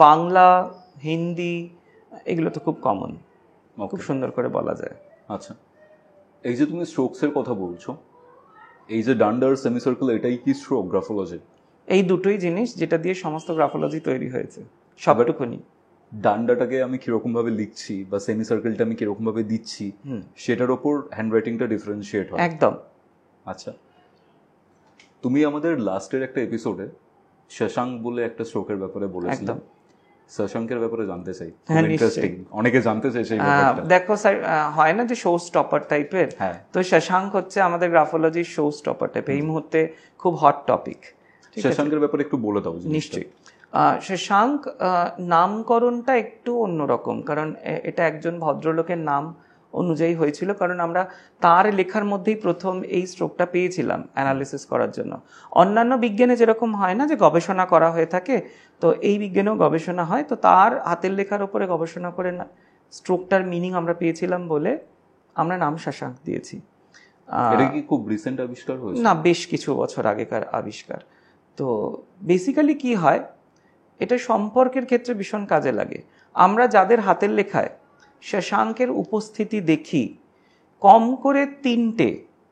বাংলা হিন্দি এগুলো তো খুব কমন, খুব সুন্দর করে বলা যায়। আচ্ছা, এই যে তুমি স্ট্রোকসের কথা বলছো, এই যে ডান্ডার সেমি সার্কেল এটাই কি স্ট্রোক গ্রাফোলজি? এই দুটোই জিনিস যেটা দিয়ে সমস্ত গ্রাফোলজি তৈরি হয়েছে, সবটুকুনি। ডান্ডাটাকে আমি কিরকম ভাবে লিখছি বা সেমি সার্কেলটা আমি কিরকম ভাবে দিচ্ছি সেটার ওপর হ্যান্ডরাইটিংটা ডিফারেন্সিয়েট হয়। একদম। আচ্ছা, তুমি আমাদের লাস্টের একটা এপিসোডে শশাঙ্ক বলে একটা স্ট্রোকের ব্যাপারে বলেছিলে, শশাঙ্কের ব্যাপারে জানতে চাই, ইন্টারেস্টিং, অনেকে জানতে চাইছে এই ব্যাপারটা। দেখো স্যার, হয় না যে শো স্টপার টাইপের, তো শশাঙ্ক হচ্ছে আমাদের গ্রাফোলজির শো স্টপার টাইপ, এই মুহূর্তে খুব হট টপিক। শশাঙ্কের ব্যাপারে একটু বলে দাও। নিশ্চয়ই। শশাঙ্ক নামকরণটা একটু অন্যরকম, কারণ এটা একজন ভদ্রলোকের নাম অনুযায়ী হয়েছিল, কারণ আমরা তার লেখার মধ্যেই প্রথম এই স্ট্রোকটা পেয়েছিলাম অ্যানালিসিস করার জন্য। অন্যান্য বিজ্ঞানে যেরকম হয় না যে গবেষণা করা হয়ে থাকে, তো এই বিজ্ঞানেও গবেষণা হয়, তো তার হাতের লেখার উপরে গবেষণা করে স্ট্রোকটার মিনিং আমরা পেয়েছিলাম বলে আমরা নাম শশাঙ্ক দিয়েছি। এটা কি খুব রিসেন্ট আবিষ্কার হয়েছে? না, বেশ কিছু বছর আগেকার আবিষ্কার। তো বেসিক্যালি কি হয়, এটা সম্পর্কের ক্ষেত্রে ভীষণ কাজে লাগে। আমরা যাদের হাতের লেখায় শশাঙ্কের উপস্থিতি দেখি, কম করে 3টে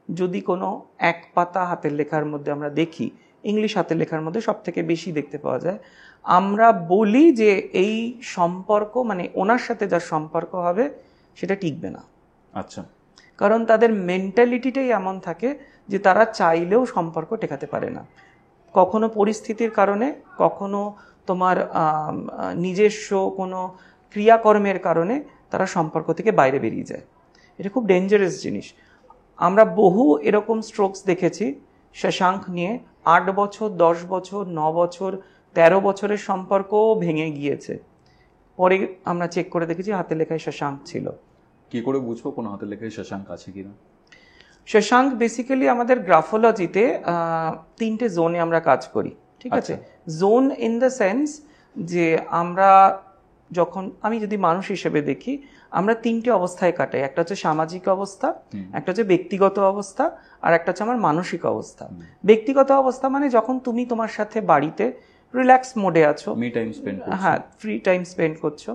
যদি কোনো এক পাতা হাতের লেখার মধ্যে আমরা দেখি, ইংলিশ হাতের লেখার মধ্যে সব থেকে বেশি দেখতে পাওয়া যায়, আমরা বলি যে এই সম্পর্ক, মানে ওনার সাথে যার সম্পর্ক হবে সেটা টিকবে না। আচ্ছা, কারণ তাদের মেন্টালিটিটাই এমন থাকে যে তারা চাইলেও সম্পর্ক টেকাতে পারে না, কখনো পরিস্থিতির কারণে, কখনো তোমার নিজস্ব কোনো ক্রিয়াকর্মের কারণে তারা সম্পর্ক থেকে বাইরে বেরিয়ে যায়। এটা খুব ডেঞ্জারাস জিনিস। আমরা বহু এরকম স্ট্রোকস দেখেছি শশাঙ্ক নিয়ে, 8 বছর 10 বছর 9 বছর 13 বছরের সম্পর্কও ভেঙে গিয়েছে, পরে আমরা চেক করে দেখেছি হাতে লেখায় শশাঙ্ক ছিল। কি করে বুঝবো কোন হাতের লেখায় শশাঙ্ক আছে কিনা? শশাঙ্ক বেসিক্যালি আমাদের গ্রাফোলজিতে 3টে জোনে আমরা কাজ করি, ঠিক আছে? জোন ইন দ্য সেন্স যে আমরা যখন, আমি যদি মানুষ হিসেবে দেখি, আমরা 3টে অবস্থায় কাটাই। একটা হচ্ছে সামাজিক অবস্থা, একটা হচ্ছে ব্যক্তিগত অবস্থা, আর একটা হচ্ছে আমার মানসিক অবস্থা। ব্যক্তিগত অবস্থা মানে যখন তুমি তোমার সাথে বাড়িতে রিল্যাক্স মোডে আছো, হ্যাঁ, ফ্রি টাইম স্পেন্ড করছো,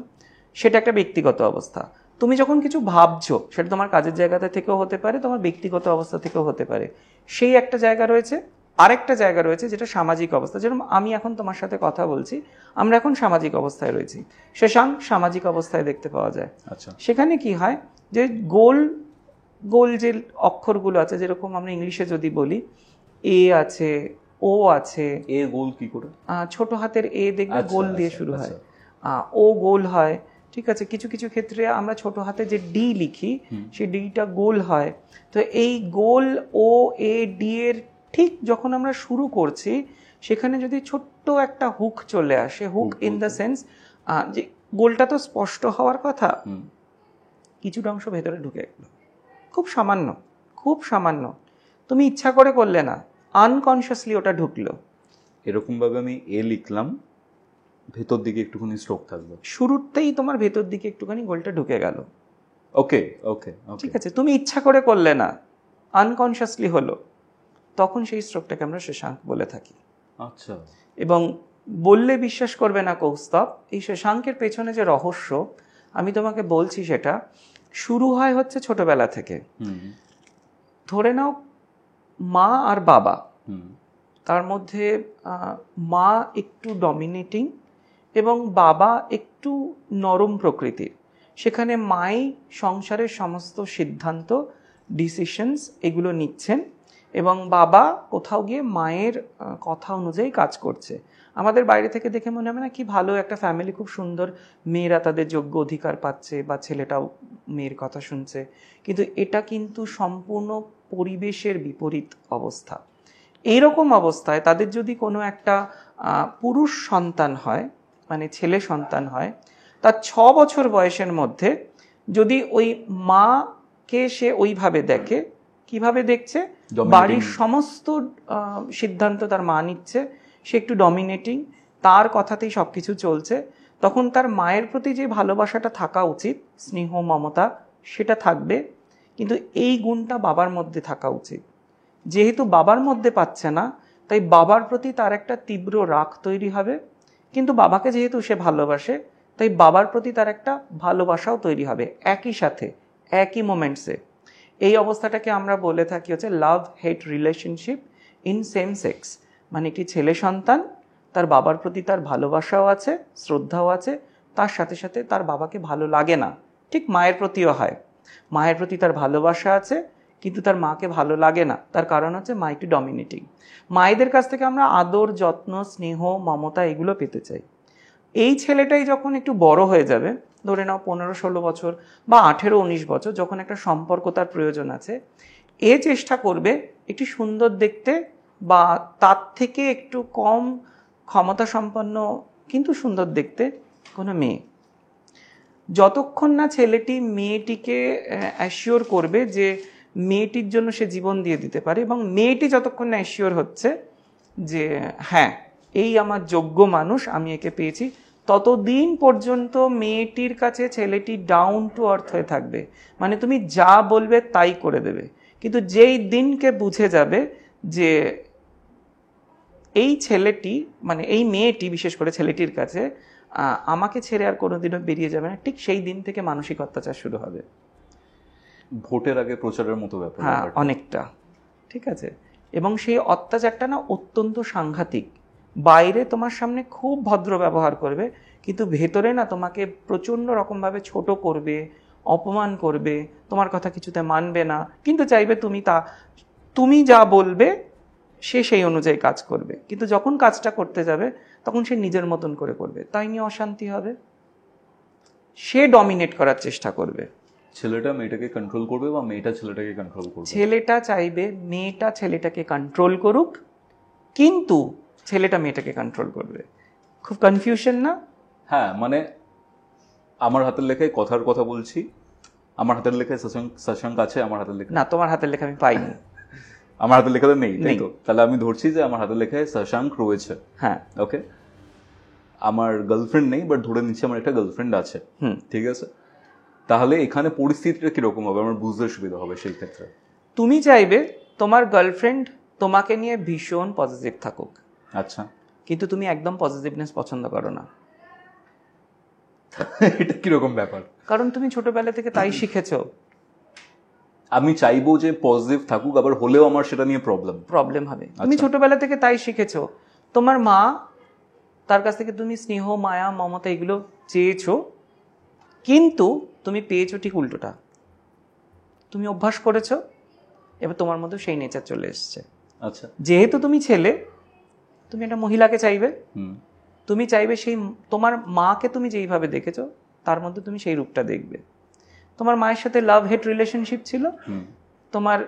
সেটা একটা ব্যক্তিগত অবস্থা। তুমি যখন কিছু ভাবছো, সেটা তোমার কাজের জায়গাতে থেকেও হতে পারে, তোমার ব্যক্তিগত অবস্থা থেকেও হতে পারে, সেই একটা জায়গা রয়েছে। আরেকটা জায়গা রয়েছে যেটা সামাজিক অবস্থা, যেরকম আমি এখন তোমার সাথে কথা বলছি, আমরা এখন সামাজিক অবস্থায় রয়েছি। শশাঙ্ক সামাজিক অবস্থায় দেখতে পাওয়া যায়। আচ্ছা, সেখানে কি হয় যে গোল গোল যে অক্ষরগুলো আছে, যেরকম আমরা ইংলিশে যদি বলি এ আছে, ও আছে। এ গোল কি করে? ছোট হাতের এ দেখবে গোল দিয়ে শুরু হয়, ও গোল হয়, ঠিক আছে? কিছু কিছু ক্ষেত্রে আমরা ছোট হাতে যে ডি লিখি, সেই ডিটা গোল হয়। তো এই গোল ও এ ডি এর ঠিক যখন আমরা শুরু করছি, সেখানে যদি ছোট্ট একটা হুক চলে আসে, হুক ইন দ্য সেন্স যে গোলটা তো স্পষ্ট হওয়ার কথা, কিছুটা অংশ ভেতরে ঢুকে গেল, খুব সামান্য, খুব সামান্য, তুমি ইচ্ছা করে করলে না, আনকনসিয়াসলি ওটা ঢুকলো। এরকম ভাবে আমি এ লিখলাম, ভেতর দিকে একটুখানি স্ট্রোক থাকবে, শুরুতেই তোমার ভেতর দিকে একটুখানি গোলটা ঢুকে গেল। ওকে ওকে, ঠিক আছে, তুমি ইচ্ছা করে করলে না, আনকনসিয়াসলি হলো, তখন সেই স্ট্রোকটাকে আমরা শশাঙ্ক বলে থাকি। আচ্ছা, এবং বললে বিশ্বাস করবে না কৌস্তব, এই শশাঙ্কের পেছনে যে রহস্য আমি তোমাকে বলছি, সেটা শুরু হয় হচ্ছে ছোটবেলা থেকে। ধরে নাও মা আর বাবা, তার মধ্যে মা একটু ডমিনেটিং এবং বাবা একটু নরম প্রকৃতির। সেখানে মাই সংসারের সমস্ত সিদ্ধান্ত, ডিসিশনস এগুলো নিচ্ছেন, এবং বাবা কোথাও গিয়ে মায়ের কথা অনুযায়ী কাজ করছে। আমাদের বাইরে থেকে দেখে মনে হয় না কি ভালো একটা ফ্যামিলি, খুব সুন্দর, মেয়েরা তাদের যোগ্য অধিকার পাচ্ছে বা ছেলেটাও মেয়ের কথা শুনছে, কিন্তু এটা কিন্তু সম্পূর্ণ পরিবেশের বিপরীত অবস্থা। এইরকম অবস্থায় তাদের যদি কোনো একটা পুরুষ সন্তান হয়, মানে ছেলে সন্তান হয়, তার 6 বছর বয়সের মধ্যে যদি ওই মাকে সে ওইভাবে দেখে, কিভাবে দেখছে, বাড়ির সমস্ত সিদ্ধান্ত তার মা নিচ্ছে, সে একটু ডমিনেটিং, তার কথাতেই সব কিছু চলছে, তখন তার মায়ের প্রতি যে ভালোবাসাটা থাকা উচিত, স্নেহ মমতা, সেটা থাকবে, কিন্তু এই গুণটা বাবার মধ্যে থাকা উচিত। যেহেতু বাবার মধ্যে পাচ্ছে না, তাই বাবার প্রতি তার একটা তীব্র রাগ তৈরি হবে, কিন্তু বাবাকে যেহেতু সে ভালোবাসে, তাই বাবার প্রতি তার একটা ভালোবাসাও তৈরি হবে একই সাথে, একই মোমেন্টসে। এই অবস্থাটাকে আমরা বলে থাকি হচ্ছে লাভ হেট রিলেশনশিপ ইন সেম সেক্স। মানে একটি ছেলে সন্তান, তার বাবার প্রতি তার ভালোবাসাও আছে, শ্রদ্ধাও আছে, তার সাথে সাথে তার বাবাকে ভালো লাগে না। ঠিক মায়ের প্রতিও হয়, মায়ের প্রতি তার ভালোবাসা আছে, কিন্তু তার মাকে ভালো লাগে না। তার কারণ হচ্ছে মা একটু ডমিনেটিং। মায়েদের কাছ থেকে আমরা আদর, যত্ন, স্নেহ, মমতা এগুলো পেতে চাই। এই ছেলেটাই যখন একটু বড় হয়ে যাবে, ধরে নাও 15-16 বছর বা 18-19 বছর, যখন একটা সম্পর্ক তার প্রয়োজন আছে, এ চেষ্টা করবে একটি সুন্দর দেখতে বা তার থেকে একটু কম ক্ষমতা সম্পন্ন কিন্তু সুন্দর দেখতে কোনো মেয়ে। যতক্ষণ না ছেলেটি মেয়েটিকে অ্যাসিওর করবে যে মেয়েটির জন্য সে জীবন দিয়ে দিতে পারে, এবং মেয়েটি যতক্ষণ না অ্যাসিওর হচ্ছে যে হ্যাঁ এই আমার যোগ্য মানুষ, আমি একে পেয়েছি, ততদিন পর্যন্ত মেয়েটির কাছে ছেলেটি ডাউন টু আর্থ হয়ে থাকবে। মানে তুমি যা বলবে তাই করে দেবে। কিন্তু যেই দিনকে বুঝে যাবে যে এই ছেলেটি, মানে এই মেয়েটি, বিশেষ করে ছেলেটির কাছে আমাকে ছেড়ে আর কোনোদিনও বেরিয়ে যাবে না, ঠিক সেই দিন থেকে মানসিক অত্যাচার শুরু হবে। ভোটের আগে প্রচারের মতো ব্যাপার। হ্যাঁ, অনেকটা। ঠিক আছে। এবং সেই অত্যাচারটা না অত্যন্ত সাংঘাতিক। বাইরে তোমার সামনে খুব ভদ্র ব্যবহার করবে, কিন্তু ভেতরে না তোমাকে প্রচণ্ড রকমভাবে ছোট করবে, অপমান করবে, তোমার কথা কিছুতে মানবে না, কিন্তু চাইবে তুমি যা বলবে সে সেই অনুযায়ী কাজ করবে। কিন্তু যখন কাজটা করতে যাবে তখন সে নিজের মতন করে করবে, তাই নিয়ে অশান্তি হবে, সে ডমিনেট করার চেষ্টা করবে। ছেলেটা মেয়েটাকে কন্ট্রোল করবে বা মেয়েটা ছেলেটাকে কন্ট্রোল করবে? ছেলেটা চাইবে মেয়েটা ছেলেটাকে কন্ট্রোল করুক, কিন্তু ছেলেটা মেয়েটাকে কন্ট্রোল করবে। খুব কনফিউশন না? হ্যাঁ, মানে আমার হাতের লেখায় কথার কথা বলছি, আমার হাতের লেখায় শশাঙ্ক আছে, আমার হাতের লেখা না, তোমার হাতের লেখা আমি পাইনি। আমার হাতের লেখাতে নেই, তাই তো? তাহলে আমি ধরছি যে আমার হাতের লেখায় শশাঙ্ক রয়েছে। হ্যাঁ, ওকে। আমার গার্লফ্রেন্ড নেই, বাট ধরে নিচ্ছি আমার একটা গার্লফ্রেন্ড আছে। ঠিক আছে, তাহলে এখানে পরিস্থিতিটা কিরকম হবে আমার বুঝতে সুবিধা হবে সেই ক্ষেত্রে? তুমি চাইবে তোমার গার্লফ্রেন্ড তোমাকে নিয়ে ভীষণ পজিটিভ থাকুক। আচ্ছা, কিন্তু তুমি একদম পজিটিভনেস পছন্দ করো না। এটা কিরকম ব্যাপার? কারণ তুমি ছোটবেলা থেকে তাই শিখেছো। আমি চাইবো যে পজিটিভ থাকুক, আবার হলেও আমার সেটা নিয়ে প্রবলেম হবে। তুমি ছোটবেলা থেকে তাই শিখেছো। তোমার মা, তার কাছ থেকে তুমি স্নেহ, মায়া, মমতা এগুলো চেয়েছো, কিন্তু তুমি পেয়েছো ঠিক উল্টোটা। তুমি অভ্যাস করেছো, এবার তোমার মধ্যে সেই নেচার চলে এসছে। আচ্ছা, যেহেতু তুমি ছেলে, তুমি একটা মহিলাকে চাইবে, তুমি চাইবে সেই তোমার মাকে তুমি যেইভাবে দেখেছো তার মধ্যে তুমি সেই রূপটা দেখবে। তোমার মায়ের সাথে লাভ হেট রিলেশনশিপ ছিল, তোমার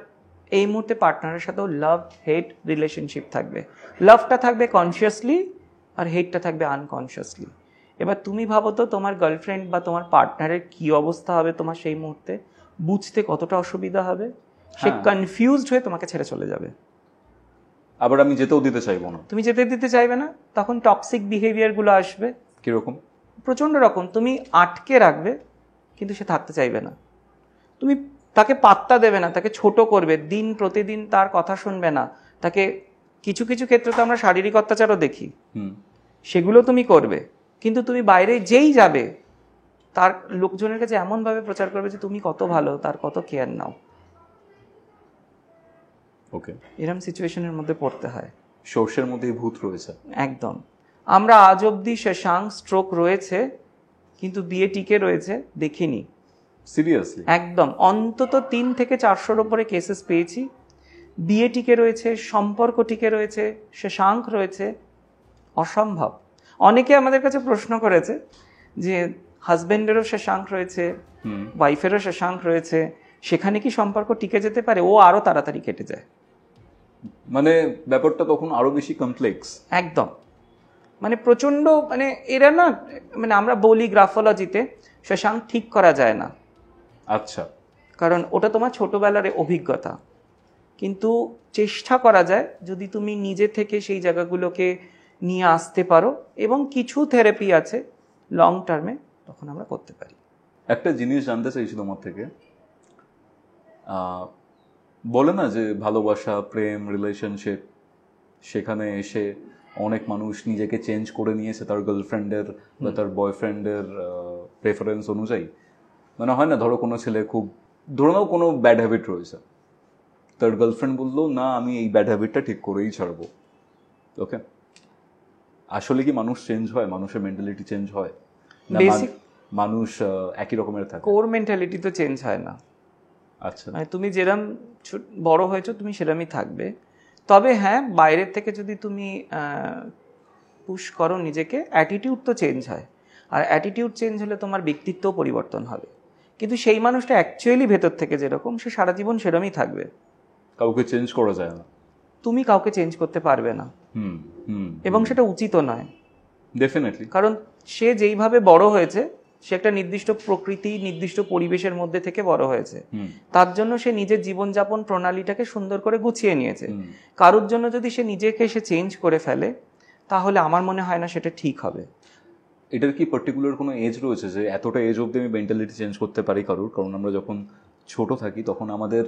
এই মুহূর্তে পার্টনারের সাথেও লাভ হেট রিলেশনশিপ থাকবে। লাভটা থাকবে কনসিয়াসলি আর হেটটা থাকবে আনকনসিয়াসলি। এবার তুমি ভাবো তো তোমার গার্লফ্রেন্ড বা তোমার পার্টনারের কি অবস্থা হবে তোমার সেই মুহূর্তে, বুঝতে কতটা অসুবিধা হবে। সে কনফিউজড হয়ে তোমাকে ছেড়ে চলে যাবে। আবার আমি যেতেও দিতে চাইবো না। তুমি যেতে দিতে চাইবে না, তখন টক্সিক বিহেভিয়ারগুলো আসবে। কিরকম? প্রচণ্ড রকম। তুমি আটকে রাখবে, কিন্তু সে থাকতে চাইবে না। তুমি তাকে পাত্তা দেবে না, তাকে ছোট করবে, দিন প্রতিদিন তার কথা শুনবে না, তাকে কিছু কিছু ক্ষেত্রে তো আমরা শারীরিক অত্যাচারও দেখি, সেগুলো তুমি করবে। কিন্তু তুমি বাইরে যেই যাবে তার লোকজনের কাছে এমনভাবে প্রচার করবে যে তুমি কত ভালো, তার কত কেয়ার নাও। ওকে, এরকম সিচুয়েশনের মধ্যে পড়তে হয়। সর্ষের মধ্যে ভূত রয়েছে। একদম। আমরা আজ অব্দি শশাঙ্ক স্ট্রোক রয়েছে কিন্তু বিয়ে টিকে রয়েছে দেখিনি। সিরিয়াসলি? একদম। অন্তত 3 থেকে 400-র উপরে কেসেস পেয়েছি। বিয়ে টিকে রয়েছে, সম্পর্ক টিকে রয়েছে, শশাঙ্ক রয়েছে। অসম্ভব। অনেকে আমাদের কাছে প্রশ্ন করেছে যে হাজবেন্ডেরও শশাঙ্ক রয়েছে, ওয়াইফেরও শশাঙ্ক রয়েছে, সেখানে কি সম্পর্ক টিকে যেতে পারে? ও আরো তাড়াতাড়ি কেটে যায়। মানে ব্যাপারটা তখন আরো বেশি কমপ্লেক্স। একদম। মানে প্রচণ্ড, মানে এরা না, মানে আমরা বলি গ্রাফোলজিতে শশাঙ্ক ঠিক করা যায় না। আচ্ছা, কারণ ওটা তোমার ছোটবেলার অভিজ্ঞতা, কিন্তু চেষ্টা করা যায় যদি তুমি নিজে থেকে সেই জায়গাগুলোকে নিয়ে আসতে পারো, এবং কিছু থেরাপি আছে লং টার্মে, তখন আমরা করতে পারি। একটা জিনিস জানতে চাইছি তোমার থেকে। বলে না যে ভালোবাসা, প্রেম, রিলেশনশিপ, সেখানে এসে অনেক মানুষ নিজেকে চেঞ্জ করে নিয়েছে তার গার্লফ্রেন্ডের বা তার বয়ফ্রেন্ডের প্রেফারেন্স অনুযায়ী। মানে হয় না, ধরো কোনো ছেলে খুব, ধরো নাও কোনো ব্যাড হ্যাবিট রয়েছে, তার গার্লফ্রেন্ড বললো না আমি এই ব্যাড হ্যাবিটটা ঠিক করেই ছাড়বো। ওকে, আসলে কি মানুষ চেঞ্জ হয়? মানুষের মেন্টালিটি চেঞ্জ হয় না বেসিক মানুষ একই রকমের থাকে? কোর মেন্টালিটি তো চেঞ্জ হয় না। আচ্ছা, মানে তুমি যেরম বড় হয়েছো তুমি সেরমই থাকবে। তবে হ্যাঁ, বাইরের থেকে যদি তুমি পুশ করো নিজেকে, অ্যাটিটিউড তো চেঞ্জ হয়, আর অ্যাটিটিউড চেঞ্জ হলে তোমার ব্যক্তিত্বও পরিবর্তন হবে। কিন্তু সেই মানুষটা অ্যাকচুয়ালি ভেতর থেকে যেরকম, সে সারা জীবন সেরমই থাকবে। কাউকে চেঞ্জ করা যায় না, তুমি কাউকে চেঞ্জ করতে পারবে না, এবং সেটা উচিতও নয়। ডেফিনেটলি। কারণ সে যেইভাবে বড় হয়েছে, সে একটা নির্দিষ্ট প্রকৃতি, নির্দিষ্ট পরিবেশের মধ্যে থেকে বড় হয়েছে, তার জন্য সে নিজের জীবনযাপন প্রণালীটাকে সুন্দর করে গুছিয়ে নিয়েছে। কারোর জন্য যদি সে নিজেকে সে চেঞ্জ করে ফেলে, তাহলে আমার মনে হয় না সেটা ঠিক হবে। এটার কি পার্টিকুলার কোনো এজ রয়েছে যে এতটা এজ অবধি আমি মেন্টালিটি চেঞ্জ করতে পারি কারোর? কারণ আমরা যখন ছোট থাকি তখন আমাদের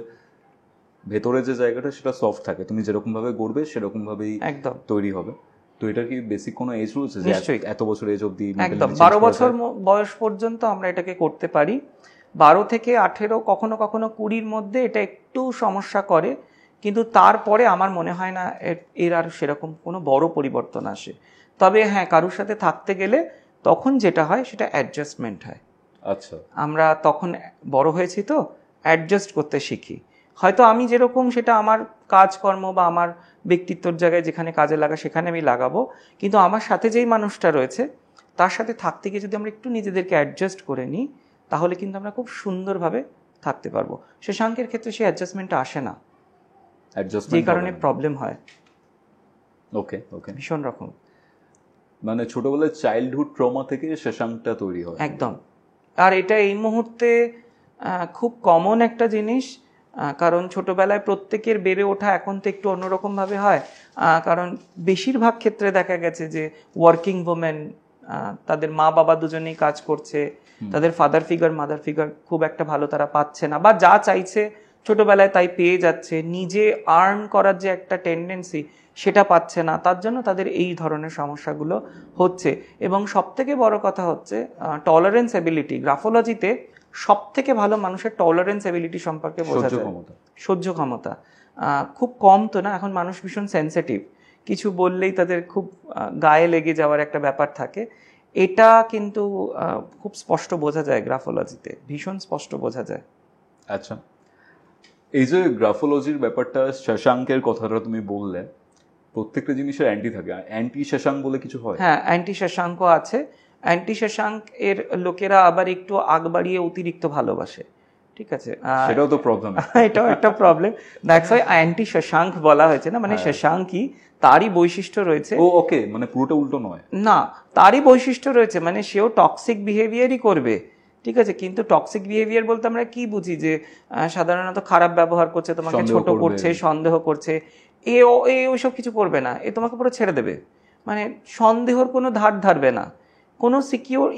ভেতরে যে জায়গাটা সেটা সফট থাকে, তুমি যেরকম ভাবে গড়বে সেরকম ভাবেই একদম তৈরি হবে। তো এটার কি বেসিক কোনো এজ রয়েছে যে এত বছর এজ অবধি? একদম 12 বছর বয়স পর্যন্ত আমরা এটাকে করতে পারি। 12 থেকে 18, কখনো কখনো 20-র মধ্যে এটা একটু সমস্যা করে, কিন্তু তারপরে আমার মনে হয় না এর আর সেরকম কোনো বড় পরিবর্তন আসে। তবে হ্যাঁ, কারোর সাথে থাকতে গেলে তখন যেটা হয় সেটা অ্যাডজাস্টমেন্ট হয়। আচ্ছা, আমরা তখন বড় হয়েছি তো অ্যাডজাস্ট করতে শিখি। হয়তো আমি যেরকম সেটা আমার কাজকর্ম বা আমার ব্যক্তিত্বর জায়গায় যেখানে কাজে লাগা সেখানে আমি লাগাবো, কিন্তু আমার সাথে যেই মানুষটা রয়েছে তার সাথে থাকতে গিয়ে যদি আমরা একটু নিজেদেরকে অ্যাডজাস্ট করে নিই, তাহলে কিন্তু আমরা খুব সুন্দরভাবে থাকতে পারবো। শশাঙ্কের ক্ষেত্রে সেই অ্যাডজাস্টমেন্টটা আসে না, যেই কারণে প্রবলেম হয়। ওকে ওকে, ভীষণ রকম, মানে ছোটবেলায় চাইল্ডহুড ট্রমা থেকে শশাঙ্কটা তৈরি হয়। একদম। আর এটা এই মুহূর্তে খুব কমন একটা জিনিস, কারণ ছোটবেলায় প্রত্যেকের বেড়ে ওঠা এখন তো একটু অন্যরকমভাবে হয়। কারণ বেশিরভাগ ক্ষেত্রে দেখা গেছে যে ওয়ার্কিং ওমেন, তাদের মা বাবা দুজনেই কাজ করছে, তাদের ফাদার ফিগার মাদার ফিগার খুব একটা ভালো তারা পাচ্ছে না, বা যা চাইছে ছোটবেলায় তাই পেয়ে যাচ্ছে, নিজে আর্ন করার যে একটা টেন্ডেন্সি সেটা পাচ্ছে না, তার জন্য তাদের এই ধরনের সমস্যাগুলো হচ্ছে। এবং সবথেকে বড় কথা হচ্ছে টলারেন্স এবিলিটি। গ্রাফোলজিতে সব থেকে ভালো মানুষের টলারেন্স এবিলিটি সম্পর্কে বোঝা যায়। সহ্য ক্ষমতা খুব কম তো না, এখন মানুষ ভীষণ সেন্সিটিভ, কিছু বললেই তাদের খুব গায়ে লেগে যাওয়ার একটা ব্যাপার থাকে। এটা কিন্তু খুব স্পষ্ট বোঝা যায় গ্রাফোলজিতে, ভীষণ স্পষ্ট বোঝা যায়। আচ্ছা, এই যে গ্রাফোলজির ব্যাপারটা, শশাঙ্কের কথাটা তুমি বললে, প্রত্যেকটা জিনিসের অ্যান্টি থাকে, অ্যান্টি শশাঙ্ক বলে কিছু হয়? হ্যাঁ, অ্যান্টি শশাঙ্ক আছে। অ্যান্টি শশাঙ্ক এর লোকেরা আবার একটু আগ বাড়িয়ে অতিরিক্ত ভালোবাসে, ঠিক আছে, সেটাও তো প্রবলেম। এটাও একটা problem. That's why anti Shashank বলা হয়েছে না, মানে শশাঙ্কই তারই বৈশিষ্ট্য রয়েছে। ও ওকে, মানে পুরোটা উল্টো নয় না, তারই বৈশিষ্ট্য রয়েছে, মানে সেও টক্সিক বিহেভিয়ারই করবে, ঠিক আছে। কিন্তু টক্সিক বিহেভিয়ার বলতে আমরা কি বুঝি? যে সাধারণত খারাপ ব্যবহার করছে, তোমাকে ছোট করছে, সন্দেহ করছে, ওইসব কিছু করবে না, এ তোমাকে পুরো ছেড়ে দেবে, মানে সন্দেহর কোনো ধার ধারবে না, কোনো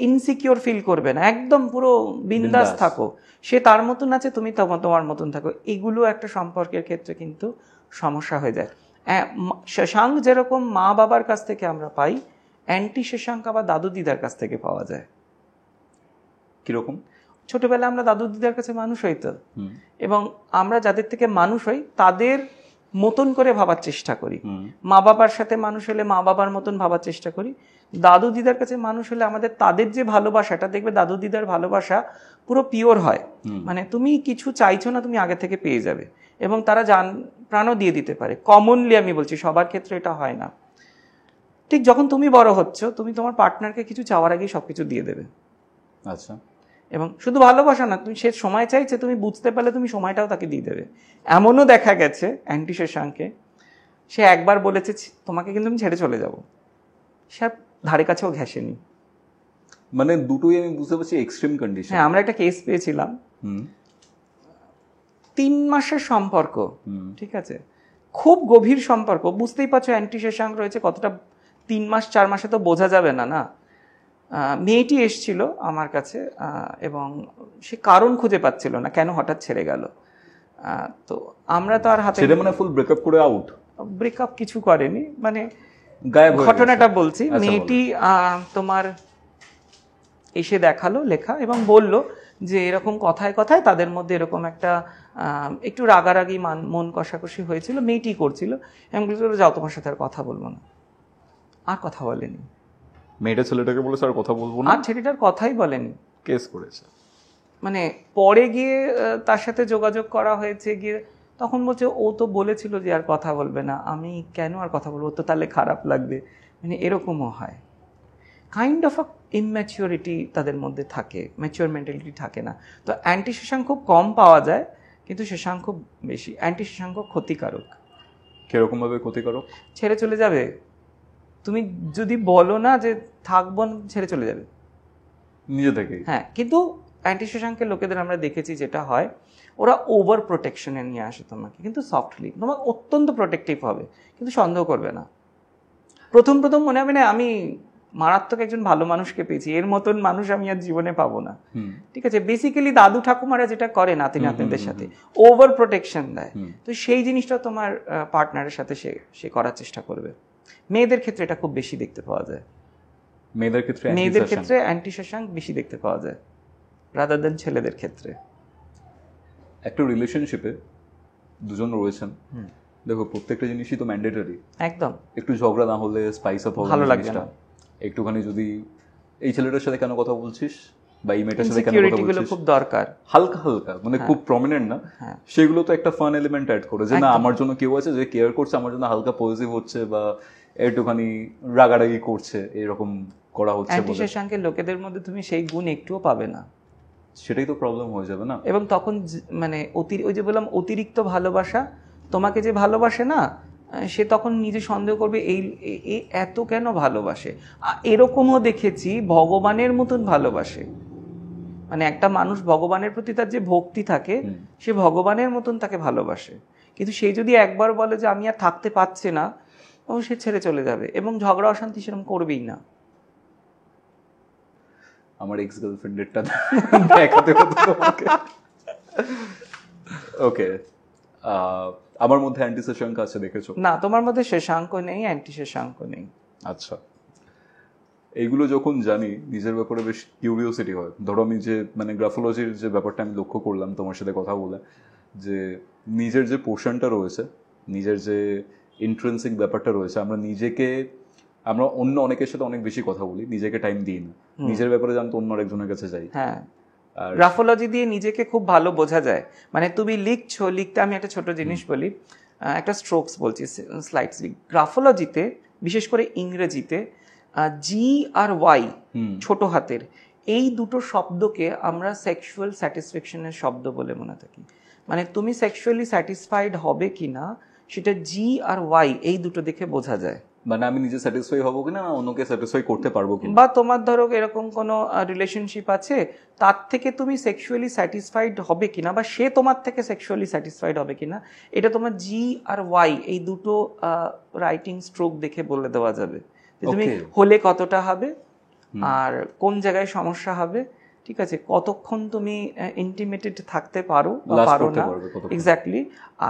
ইনসিকিওর ফিল করবে না, একদম পুরো বিন্দাস থাকো, সে তার মতন আছে, তুমি তোমার মতন থাকো। এগুলো একটা সম্পর্কের ক্ষেত্রে কিন্তু সমস্যা হয়ে যায়। শশাঙ্ক যেরকম মা বাবার কাছ থেকে আমরা পাই, অ্যান্টি শশাঙ্ক আবার দাদু দিদার কাছ থেকে পাওয়া যায়। কিরকম? ছোটবেলায় আমরা দাদু দিদার কাছে মানুষ হইতো, এবং আমরা যাদের থেকে মানুষ হই তাদের মতন করে ভাবার চেষ্টা করি। মা বাবার সাথে মানুষ হলে মা বাবার মতন ভাবার চেষ্টা করি, দাদু দিদার কাছে মানুষ হলে আমাদের তাদের যে ভালোবাসাটা, দেখবে দাদু দিদার ভালোবাসা পুরো পিওর হয়, মানে তুমি কিছু চাইছো না, তুমি আগে থেকে পেয়ে যাবে, এবং তারা প্রাণও দিয়ে দিতে পারে। কমনলি আমি বলছি, সবার ক্ষেত্রে এটা হয় না। ঠিক যখন তুমি বড় হচ্ছ, তুমি তোমার পার্টনারকে কিছু চাওয়ার আগেই সবকিছু দিয়ে দেবে। আচ্ছা, এবং শুধু ভালোবাসা না, তুমি সে সময় চাইছে, তুমি বুঝতে পারলে তুমি সময়টাও তাকে দিয়ে দেবে। এমনও দেখা গেছে অ্যান্টি শশাঙ্কে, সে একবার বলেছে তোমাকে কিন্তু আমি ছেড়ে চলে যাব, সে আর ধারে কাছেও ঘেঁষেনি। মানে দুটোই আমি বুঝতে পারছি এক্সট্রিম কন্ডিশন। হ্যাঁ, আমরা একটা কেস পেয়েছিলাম, 3 মাসের সম্পর্ক, ঠিক আছে, খুব গভীর সম্পর্ক, বুঝতেই পারছো অ্যান্টি শশাঙ্ক রয়েছে কতটা, 3 মাস 4 মাসে তো বোঝা যাবে না। না, মেয়েটি এসছিল আমার কাছে এবং সে কারণ খুঁজে পাচ্ছিল না কেন হঠাৎ ছেড়ে গেল। তো আমরা তো আর হাতে, মানে ফুল ব্রেকআপ করে আউট? ব্রেকআপ কিছু করেনি, মানে গায়েব ঘটনাটা বলছি। মেয়েটি তোমার এসে দেখালো লেখা এবং বলল যে এরকম কথায় কথায় তাদের মধ্যে এরকম একটা একটু রাগারাগি মন কষাকষি হয়েছিল, মেয়েটি করছিল। আমি বলছিল যাও, তোমার সাথে আর কথা বলবো না। আর কথা বলেনি। মেয়েটা ছেলেটাকে বলেছে আর কথা বলবো না, আর ছেলেটার কথাই বলেনি, কেস করেছে। মানে পরে গিয়ে তার সাথে যোগাযোগ করা হয়েছে, গিয়ে তখন বলছে ও তো বলেছিল যে আর কথা বলবে না। আমি কেন আর কথা বলবো, তো তাহলে খারাপ লাগবে, মানে এরকমও হয়। কাইন্ড অফ আ ইম্যাচিওরিটি তাদের মধ্যে থাকে, ম্যাচিওর মেন্টালিটি থাকে না। তো অ্যান্টি শশাঙ্ক খুব কম পাওয়া যায়, কিন্তু শশাঙ্ক খুব বেশি। অ্যান্টি শশাঙ্ক ক্ষতিকারক। কিরকম ভাবে ক্ষতিকারক? ছেড়ে চলে যাবে, তুমি যদি বলো না যে থাকবো, ছেড়ে চলে যাবে নিজে থেকে। হ্যাঁ, কিন্তু অ্যান্টি শশাঙ্কের লোকেদের আমরা দেখেছি যেটা হয়, ওরা ওভার প্রোটেকশনে নিয়ে আসে তোমাকে, কিন্তু সফটলি তোমার অত্যন্ত প্রোটেক্টিভ হবে, কিন্তু সন্দেহ করবে না। প্রথম মনে হবে না আমি মারাত্মক একজন ভালো মানুষকে পেয়েছি, এর মতন মানুষ আমি আর জীবনে পাবো না। ঠিক আছে, বেসিক্যালি দাদু ঠাকুমারা যেটা করে নাতি নাতনিদের সাথে, ওভার প্রোটেকশন দেয়। তো সেই জিনিসটা তোমার পার্টনারের সাথে সে করার চেষ্টা করবে। মেয়েদের ক্ষেত্রে এটা খুব বেশি দেখতে পাওয়া যায়। মেয়েদের ক্ষেত্রে অ্যান্টি শশাঙ্ক বেশি দেখতে পাওয়া যায় রাদার দেন ছেলেদের ক্ষেত্রে। একটা রিলেশনশিপে দুজন রয়েছেন, দেখো প্রত্যেকটা জিনিসই তো ম্যান্ডেটরি। একদম। একটু ঝগড়া না হলে স্পাইস আপ ভালো লাগবে না। একটুখানি যদি এই ছেলেটার সাথে কেন কথা বলছিস বা এই মেয়েটার সাথে কেন কথা বলছিস, খুব দরকার। হালকা হালকা, মানে খুব প্রমিনেন্ট না, সেগুলো তো একটা ফান এলিমেন্ট অ্যাড করে, যে না আমার জন্য কেউ আছে যে কেয়ার করছে, আমার জন্য হালকা পজিটিভ হচ্ছে বা একটুখানি রাগারাগি করছে, এরকম করা হচ্ছে। অ্যান্টি শশাঙ্কের লোকেদের মধ্যে তুমি সেই গুণ একটুও পাবে না। সেটাই তো প্রবলেম হয়ে যাবে না। এবং তখন মানে ওই যে বললাম অতিরিক্ত ভালোবাসা, তোমাকে যে ভালোবাসে না সে তখন নিজে সন্দেহ করবে এই এত কেন ভালোবাসে। এরকমও দেখেছি ভগবানের মতন ভালোবাসে, মানে একটা মানুষ ভগবানের প্রতি তার যে ভক্তি থাকে, সে ভগবানের মতন তাকে ভালোবাসে, কিন্তু সে যদি একবার বলে যে আমি আর থাকতে পারছি না, ও সে ছেড়ে চলে যাবে এবং ঝগড়া অশান্তি সেরকম করবেই না। আমার এক্স গার্লফ্রেন্ডেরটা দেখাতে হতো তোমাকে। ওকে, আমার মধ্যে অ্যান্টি শশাঙ্ক আছে দেখেছো? না, তোমার মধ্যে শশাঙ্ক নেই, অ্যান্টি শশাঙ্ক নেই। আচ্ছা, এইগুলো যখন জানি নিজের ব্যাপারে বেশ কিউরিওসিটি হয়। ধরো আমি যে মানে গ্রাফোলজির যে ব্যাপারটা আমি লক্ষ্য করলাম তোমার সাথে কথা বলে, যে নিজের যে পোর্শনটা রয়েছে, নিজের যে ইন্ট্রেন্সিক ব্যাপারটা রয়েছে, আমরা অন্য অনেকের সাথে অনেক বেশি কথা বলি, নিজেকে টাইম দিই না, নিজের ব্যাপারে জানতে অন্য আরেকজনের কাছে যাই। হ্যাঁ, গ্রাফোলজি দিয়ে নিজেকে খুব ভালো বোঝা যায়। মানে তুমি লিখতে, আমি একটা ছোট জিনিস বলি, একটা স্ট্রোকস বলছি স্লাইডসলি। গ্রাফোলজিতে বিশেষ করে ইংরেজিতে জি আর ওয়াই ছোট হাতের এই দুটো শব্দকে আমরা সেক্সুয়াল স্যাটিসফ্যাকশনের শব্দ বলে মনে থাকি। মানে তুমি সেক্সুয়ালি স্যাটিসফাইড হবে কিনা সেটা জি আর ওয়াই এই দুটো দেখে বোঝা যায়। মানে আমি নিজে স্যাটিসফাই হব কিনা, না অন্যকে স্যাটিসফাই করতে পারবো কিনা, বা তোমার ধরো এরকম কোনো রিলেশনশিপ আছে, তার থেকে তুমি সেক্সুয়ালি স্যাটিসফাইড হবে কিনা, বা সে তোমার থেকে সেক্সুয়ালি স্যাটিসফাইড হবে কিনা, এটা তোমার জি আর ওয়াই এই দুটো রাইটিং স্ট্রোক দেখে বলে দেওয়া যাবে। তুমি হলে কতটা হবে আর কোন জায়গায় সমস্যা হবে, ঠিক আছে, কতক্ষণ তুমি ইন্টিমেটেড থাকতে পারো বা পারো না, এক্স্যাক্টলি,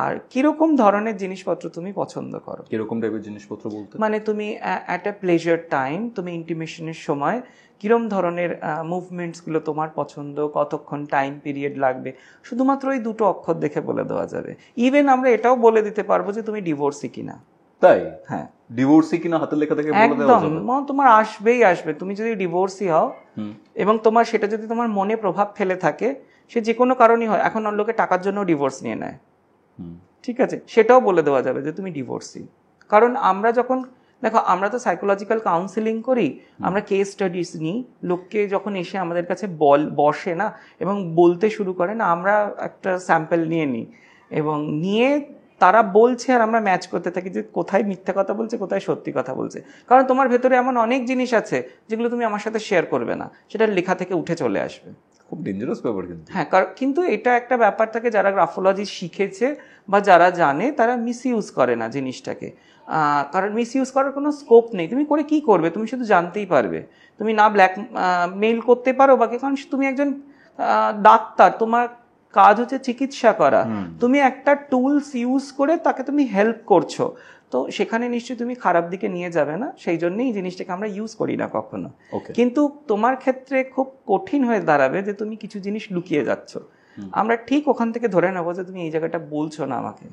আর কিরকম ধরনের জিনিসপত্র তুমি পছন্দ করো। কিরকম টাইপের জিনিসপত্র বলতে মানে তুমি অ্যাট আ প্লেজার টাইম, তুমি ইন্টিমেশনের সময় কিরম ধরনের মুভমেন্টসগুলো তোমার পছন্দ, কতক্ষণ টাইম পিরিয়ড লাগবে, শুধুমাত্র এই দুটো অক্ষর দেখে বলে দেওয়া যাবে। ইভেন আমরা এটাও বলে দিতে পারবো যে তুমি ডিভোর্সি কিনা। তাই? হ্যাঁ, ডিভোর্সি কিনা হাতের লেখা থেকে বলে দেওয়া যাবে। একদম, তোমার আসবে। তুমি যদি ডিভোর্সি হও এবং তোমার সেটা যদি তোমার মনে প্রভাব ফেলে থাকে, সে যে কোনো কারণই হয়, এখন অন্য লোকে টাকার জন্য ডিভোর্স নিয়ে নেয়, ঠিক আছে, সেটাও বলে দেওয়া যাবে যে তুমি ডিভোর্সি। কারণ আমরা যখন দেখো, আমরা তো সাইকোলজিক্যাল কাউন্সিলিং করি, আমরা কেস স্টাডিজ নিই, লোককে যখন এসে আমাদের কাছে বসে না এবং বলতে শুরু করে না, আমরা একটা স্যাম্পল নিয়ে নিই এবং নিয়ে তারা বলছে আর আমরা ম্যাচ করতে থাকি যে কোথায় মিথ্যা কথা বলছে, কোথায় সত্যি কথা বলছে। কারণ তোমার ভেতরে এমন অনেক জিনিস আছে যেগুলো তুমি আমার সাথে শেয়ার করবে না, সেটা লেখা থেকে উঠে চলে আসবে। খুব ডেঞ্জারাস ব্যাপার কিন্তু। হ্যাঁ, কিন্তু এটা একটা ব্যাপার থাকে, যারা গ্রাফোলজি শিখেছে বা যারা জানে তারা মিসইউজ করে না জিনিসটাকে। কারণ মিসইউজ করার কোনো স্কোপ নেই। তুমি করে কি করবে? তুমি শুধু জানতেই পারবে। তুমি না ব্ল্যাক মেইল করতে পারো বাকি, কারণ তুমি একজন ডাক্তার, তোমার কাজ হচ্ছে চিকিৎসা করা। তুমি একটা টুলস ইউজ করে তাকে তুমি হেল্প করছো, তো সেখানে নিশ্চয়ই তুমি খারাপ দিকে নিয়ে যাবে না। সেই জন্যই এই জিনিসটাকে আমরা ইউজ করি না কখনো। কিন্তু তোমার ক্ষেত্রে খুব কঠিন হয়ে দাঁড়াবে যে তুমি কিছু জিনিস লুকিয়ে যাচ্ছ। আমরা ঠিক ওখান থেকে ধরে নেবো যে তুমি এই জায়গাটা বলছো না আমাকে।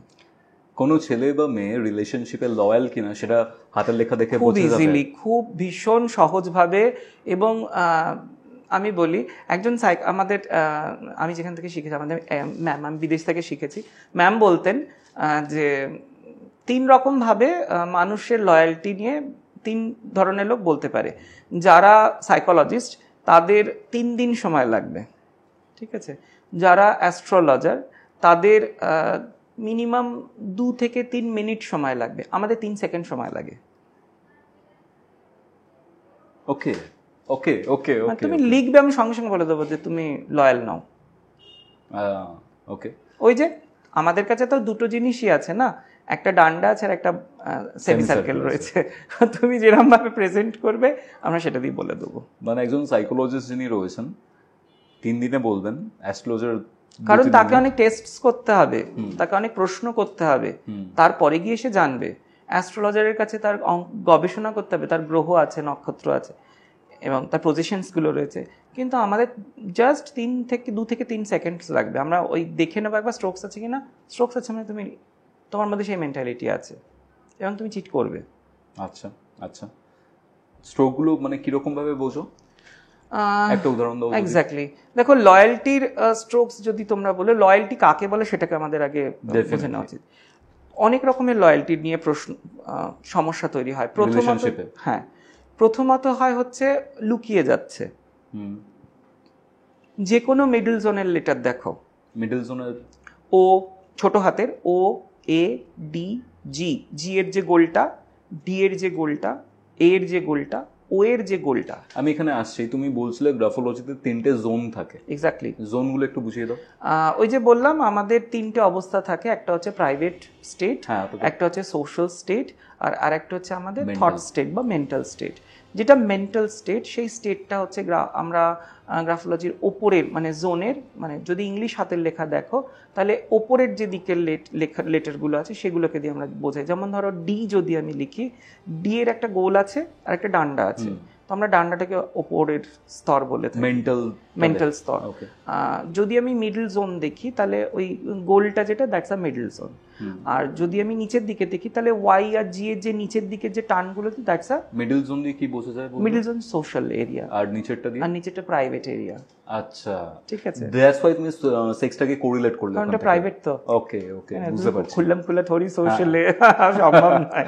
কোনো ছেলে বা মেয়ে রিলেশনশিপে লয়াল কিনা সেটা হাতের লেখা দেখে খুব বোঝা যাবে। ইজিলি, খুব ভীষণ সহজভাবে। এবং আমি বলি, একজন আমাদের আমি যেখান থেকে শিখেছি, আমাদের ম্যাম, আমি বিদেশ থেকে শিখেছি, ম্যাম বলতেন যে 3 রকমভাবে মানুষের লয়্যালটি নিয়ে 3 ধরনের লোক বলতে পারে। যারা সাইকোলজিস্ট তাদের 3 দিন সময় লাগবে, ঠিক আছে। যারা অ্যাস্ট্রোলজার তাদের মিনিমাম 2 থেকে 3 মিনিট সময় লাগবে, আমাদের 3 সেকেন্ড সময় লাগে। ওকে ওকে ওকে ওকে, তুমি লিখবে, আমি সঙ্গে সঙ্গে বলে দেবো যে তুমি লয়াল নাও। ওকে। ওই যে আমাদের কাছে তো দুটো জিনিসই আছে না, একটা ডান্ডা আছে আর একটা সেমি সার্কেল রয়েছে। তুমি যেরকম ভাবে প্রেজেন্ট করবে আমরা সেটা দিয়ে বলে দেবো। মানে একজন সাইকোলজিস্ট যিনি রয়েছেন 3 দিনে বলবেন, অ্যাস্ট্রোলজার কারণ তাকে অনেক টেস্ট করতে হবে, তাকে অনেক প্রশ্ন করতে হবে, তারপরে গিয়ে সে জানবে। অ্যাস্ট্রোলজারের কাছে তার গবেষণা করতে হবে, তার গ্রহ আছে, নক্ষত্র আছে এবং তার পজিশনসগুলো রয়েছে। কিন্তু আমাদের জাস্ট 2 থেকে 3 সেকেন্ডস লাগবে। আমরা ওই দেখে নেবো একবার স্ট্রোকস আছে কিনা, স্ট্রোকস আছে মানে তুমি, তোমার মধ্যে সেই মেন্টালিটি আছে এবং তুমি চিট করবে। আচ্ছা আচ্ছা, স্ট্রোকগুলো মানে কিরকম ভাবে বোঝো? একটা উদাহরণ দাও। এক্স্যাক্টলি, দেখো লয়্যালটির স্ট্রোকস যদি তোমরা বলো, লয়্যালটি কাকে বলে সেটাকে আমাদের আগে বুঝে নেওয়া উচিত। অনেক রকমের লয়্যালটি নিয়ে প্রশ্ন, সমস্যা তৈরি হয়। প্রথমত হয় হচ্ছে লুকিয়ে যাচ্ছে। যে কোনো মিডল জোনের লেটার দেখো, মিডল জোনের ও, ছোট হাতের ও, এ, ডি, জি, জি এর যে গোলটা, ডি এর যে গোলটা, এ এর যে গোলটা, ও এর যে গোলটা। আমি এখানে আসছি, তুমি বলছিলে গ্রাফোলজিতে 3টে জোন থাকে। এক্স্যাক্টলি, জোনগুলো একটু বুঝিয়ে দাও। ওই যে বললাম আমাদের 3টে অবস্থা থাকে, একটা হচ্ছে প্রাইভেট স্টেট, একটা হচ্ছে সোশ্যাল স্টেট, আর আরেকটা হচ্ছে আমাদের থট স্টেট বা মেন্টাল স্টেট। যেটা মেন্টাল স্টেট, সেই স্টেটটা হচ্ছে আমরা গ্রাফোলজির ওপরের মানে জোনের, মানে যদি ইংলিশ হাতের লেখা দেখো তাহলে ওপরের যে দিকের লেটারগুলো আছে সেগুলোকে দিয়ে আমরা বোঝাই। যেমন ধরো ডি যদি আমি লিখি, ডি এর একটা গোল আছে আর একটা ডান্ডা আছে, তো আমরা ডান্ডাটাকে ওপরের স্তর বলে থাকি, মেন্টাল স্তর। যদি আমি মিডল জোন দেখি তাহলে ওই গোলটা যেটা, দ্যাটস আ মিডল জোন। আর যদি আমি নিচের দিকে দেখি তাহলে ওয়াই আর জি এর যে নিচের দিকে যে টানগুলো, দ্যাটস আ মিডল জোন। দিয়ে কি বোঝা যায়? মিডল জোন সোশ্যাল এরিয়া, আর নিচেরটা দিয়ে, আর নিচেরটা প্রাইভেট এরিয়া। আচ্ছা, ঠিক আছে। দ্যাটস হোয়াই তুমি সেক্সটাকে কোরিলেট করলে, কারণ এটা প্রাইভেট তো। ওকে ওকে, বুঝতে পারছি। খুললা থোড়ি সোশ্যালে সম্ভব নয়।